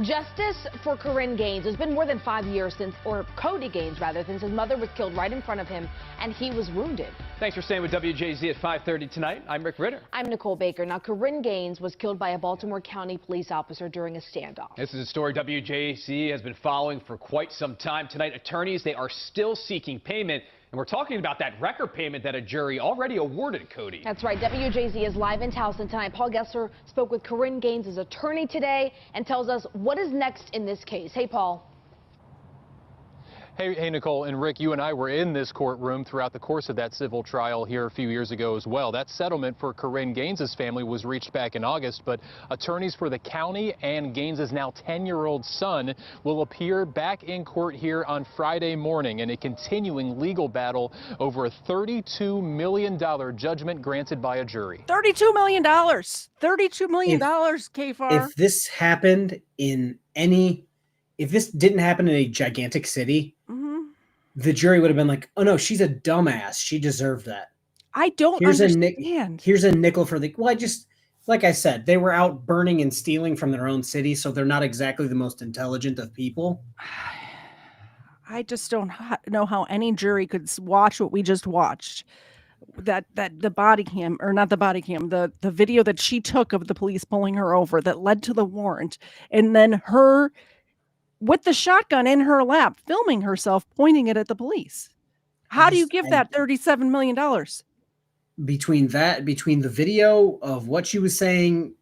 Justice for Korryn Gaines. It's been more than 5 years or Cody Gaines rather, since his mother was killed right in front of him and he was wounded. Thanks for staying with WJZ at 5:30 tonight. I'm Rick Ritter. I'm Nicole Baker. Now, Korryn Gaines was killed by a Baltimore County police officer during a standoff. This is a story WJZ has been following for quite some time. Tonight, attorneys, they are still seeking payment. And we're talking about that record payment that a jury already awarded Cody. That's right. WJZ is live in Towson tonight. Paul Gessler spoke with Korryn Gaines' attorney today and tells us what is next in this case. Hey, Paul. Hey, Nicole and Rick, you and I were in this courtroom throughout the course of that civil trial here a few years ago as well. That settlement for Korryn Gaines' family was reached back in August, but attorneys for the county and Gaines' now 10-year-old son will appear back in court here on Friday morning in a continuing legal battle over a $32 million judgment granted by a jury. $32 million. $32 million, KFARR. If this happened if this didn't happen in a gigantic city, the jury would have been like, oh no, she's a dumbass. She deserved that. I don't understand. Here's a nickel for the. Well, I just like I said, they were out burning and stealing from their own city, so they're not exactly the most intelligent of people. I just don't know how any jury could watch what we just watched. That the body cam, or not the body cam, the video that she took of the police pulling her over that led to the warrant, and then her with the shotgun in her lap filming herself pointing it at the police. How do you give that $37 million? Between the video of what she was saying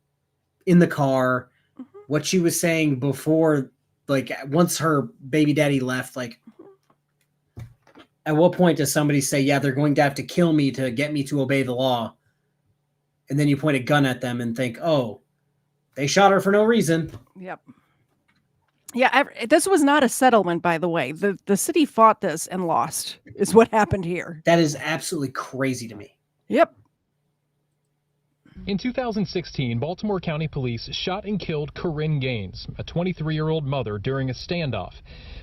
in the car, what she was saying before, like once her baby daddy left, like at what point does somebody say, yeah, they're going to have to kill me to get me to obey the law? And then you point a gun at them and think, oh, they shot her for no reason. Yep. Yeah, this was not a settlement, by the way. The city fought this and lost, is what happened here. That is absolutely crazy to me. Yep. In 2016, Baltimore County Police shot and killed Korryn Gaines, a 23-year-old mother, during a standoff.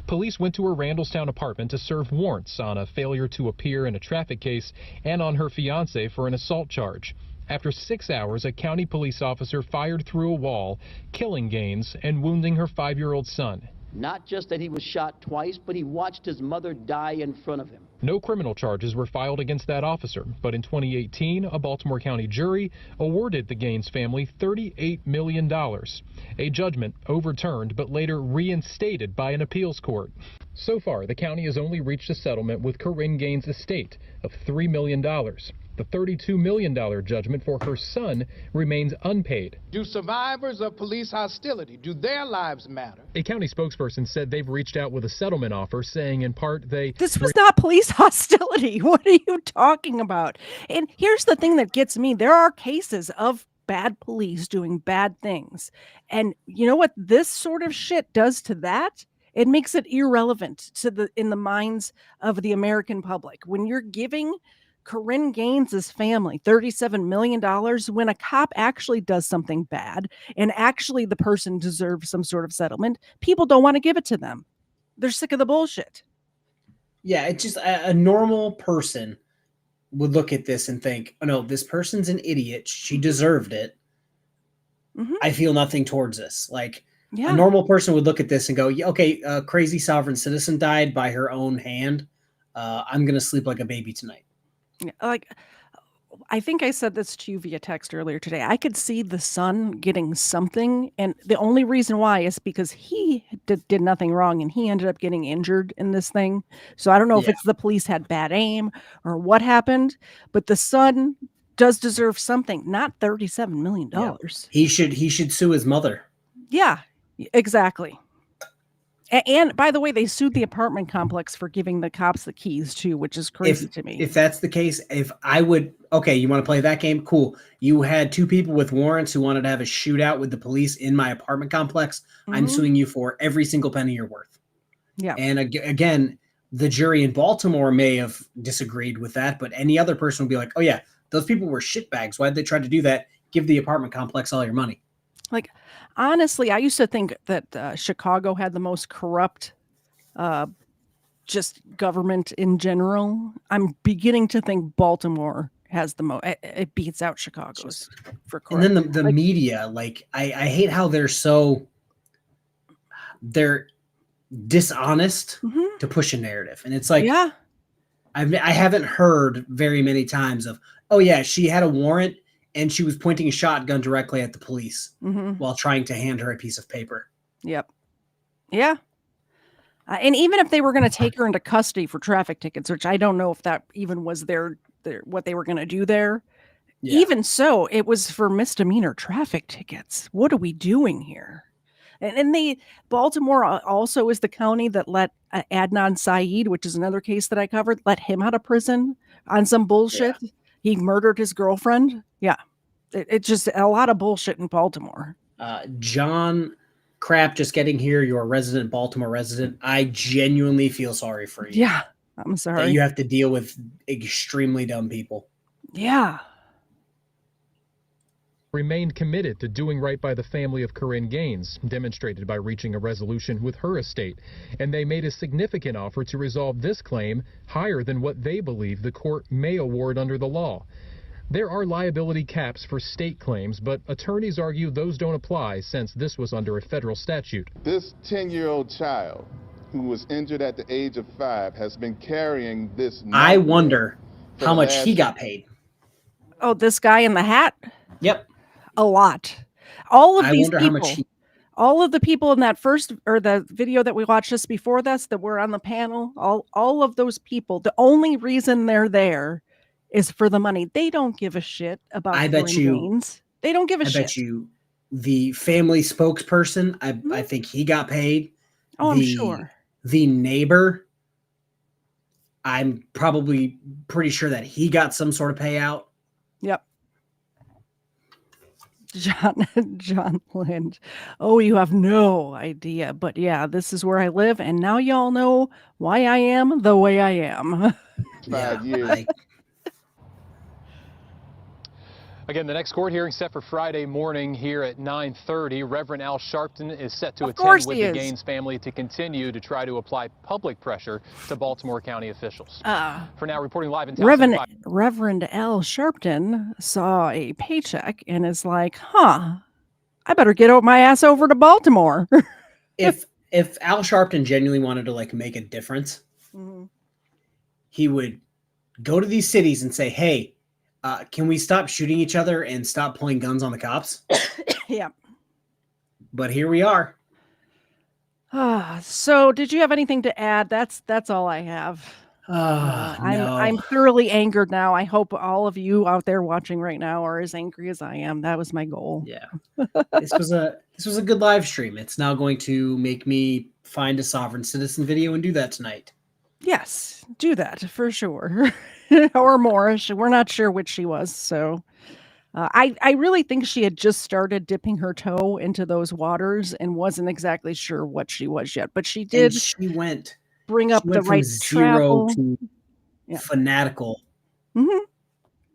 Police went to her Randallstown apartment to serve warrants on a failure to appear in a traffic case and on her fiancé for an assault charge. After 6 hours, a county police officer fired through a wall, killing Gaines and wounding her 5-year-old son. Not just that he was shot twice, but he watched his mother die in front of him. No criminal charges were filed against that officer, but in 2018, a Baltimore County jury awarded the Gaines family $38 million. A judgment overturned, but later reinstated by an appeals court. So far, the county has only reached a settlement with Korryn Gaines' estate of $3 million. The $32 million judgment for her son remains unpaid. Do survivors of police hostility, do their lives matter? A county spokesperson said they've reached out with a settlement offer, saying in part This was not police hostility. What are you talking about? And here's the thing that gets me. There are cases of bad police doing bad things. And you know what this sort of shit does to that? It makes it irrelevant in the minds of the American public. When you're giving Korryn Gaines' family $37 million when a cop actually does something bad and actually the person deserves some sort of settlement, people don't want to give it to them. They're sick of the bullshit. Yeah, it's just a normal person would look at this and think, oh no, this person's an idiot. She deserved it. I feel nothing towards this. Like a normal person would look at this and go, yeah, okay, a crazy sovereign citizen died by her own hand. I'm going to sleep like a baby tonight. Like, I think I said this to you via text earlier today. I could see the son getting something, and the only reason why is because he did nothing wrong, and he ended up getting injured in this thing. So I don't know if it's the police had bad aim or what happened, but the son does deserve something, not $37 million. Yeah. He should sue his mother. Yeah, exactly. And by the way, they sued the apartment complex for giving the cops the keys too, which is crazy to me. If that's the case, if I would, okay, you want to play that game? Cool. You had two people with warrants who wanted to have a shootout with the police in my apartment complex. I'm suing you for every single penny you're worth. Yeah. And again, the jury in Baltimore may have disagreed with that, but any other person would be like, oh yeah, those people were shitbags. Why'd they try to do that? Give the apartment complex all your money. Like, honestly, I used to think that Chicago had the most corrupt just government in general. I'm beginning to think Baltimore has the most. It beats out Chicago's for corrupt. And then the media, like, I hate how they're dishonest to push a narrative. And it's like, yeah, I haven't heard very many times of, oh yeah, she had a warrant and she was pointing a shotgun directly at the police while trying to hand her a piece of paper. Yep. Yeah. And even if they were going to take her into custody for traffic tickets, which I don't know if that even was their what they were going to do there. Yeah. Even so, it was for misdemeanor traffic tickets. What are we doing here? And Baltimore also is the county that let Adnan Syed, which is another case that I covered, let him out of prison on some bullshit. Yeah. He murdered his girlfriend. Yeah. It's just a lot of bullshit in Baltimore. John Crap, just getting here. You're a resident, Baltimore resident. I genuinely feel sorry for you. Yeah. I'm sorry. That you have to deal with extremely dumb people. Yeah. remained committed to doing right by the family of Korryn Gaines, demonstrated by reaching a resolution with her estate. And they made a significant offer to resolve this claim higher than what they believe the court may award under the law. There are liability caps for state claims, but attorneys argue those don't apply since this was under a federal statute. This 10-year-old child who was injured at the age of 5 has been carrying this. I wonder how much he got paid. Oh, this guy in the hat? Yep. A lot. All of I these wonder people. how much he. All of the people in that first, or the video that we watched just before this, that were on the panel, all of those people, the only reason they're there is for the money. They don't give a shit about Korryn Gaines. They don't give a shit. I bet you the family spokesperson, I think he got paid. Oh, I'm sure. The neighbor, I'm probably pretty sure that he got some sort of payout. Yep. John Lind. Oh, you have no idea. But yeah, this is where I live. And now y'all know why I am the way I am. 5 years. Again, the next court hearing set for Friday morning here at 9:30. Reverend Al Sharpton is set to attend with the Gaines family to continue to try to apply public pressure to Baltimore County officials. For now, reporting live in town. Reverend Al Sharpton saw a paycheck and is like, I better get my ass over to Baltimore. If Al Sharpton genuinely wanted to like make a difference, he would go to these cities and say, hey, can we stop shooting each other and stop pulling guns on the cops? Yeah. But here we are. So did you have anything to add? That's all I have. I'm thoroughly angered now. I hope all of you out there watching right now are as angry as I am. That was my goal. Yeah. This was a good live stream. It's now going to make me find a sovereign citizen video and do that tonight. Yes, do that for sure. Or more. We're not sure which she was. So I really think she had just started dipping her toe into those waters and wasn't exactly sure what she was yet. But she did. And she went bring up the right zero travel to fanatical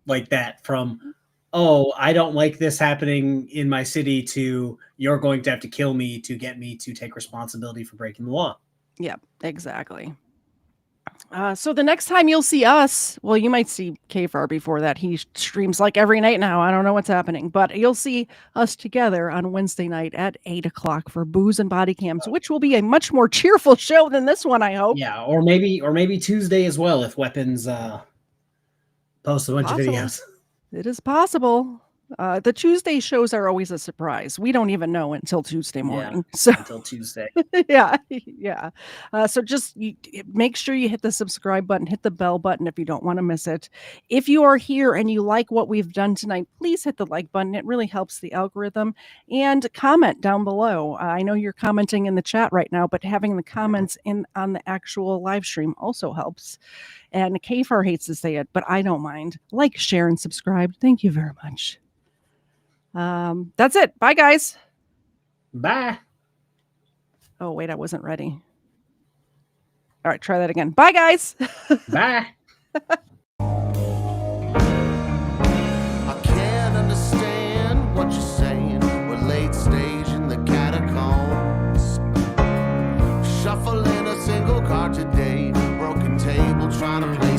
like that. From, oh, I don't like this happening in my city, to you're going to have to kill me to get me to take responsibility for breaking the law. Yeah, exactly. So the next time you'll see us, well, you might see KFARR before that. He streams like every night now. I don't know what's happening, but you'll see us together on Wednesday night at 8 o'clock for Booze and Body Cams, which will be a much more cheerful show than this one, I hope. Yeah, or maybe Tuesday as well if Weapons post a bunch of videos. It is possible. The Tuesday shows are always a surprise. We don't even know until Tuesday morning. Until Tuesday. Yeah. So just make sure you hit the subscribe button, hit the bell button if you don't want to miss it. If you are here and you like what we've done tonight, please hit the like button. It really helps the algorithm. And comment down below. I know you're commenting in the chat right now, but having the comments on the actual live stream also helps. And KFARR hates to say it, but I don't mind. Like, share, and subscribe. Thank you very much. That's it. Bye, guys. Bye. Oh, wait, I wasn't ready. All right, try that again. Bye, guys. Bye. I can't understand what you're saying. We're late stage in the catacombs. Shuffling a single card today. Broken table trying to play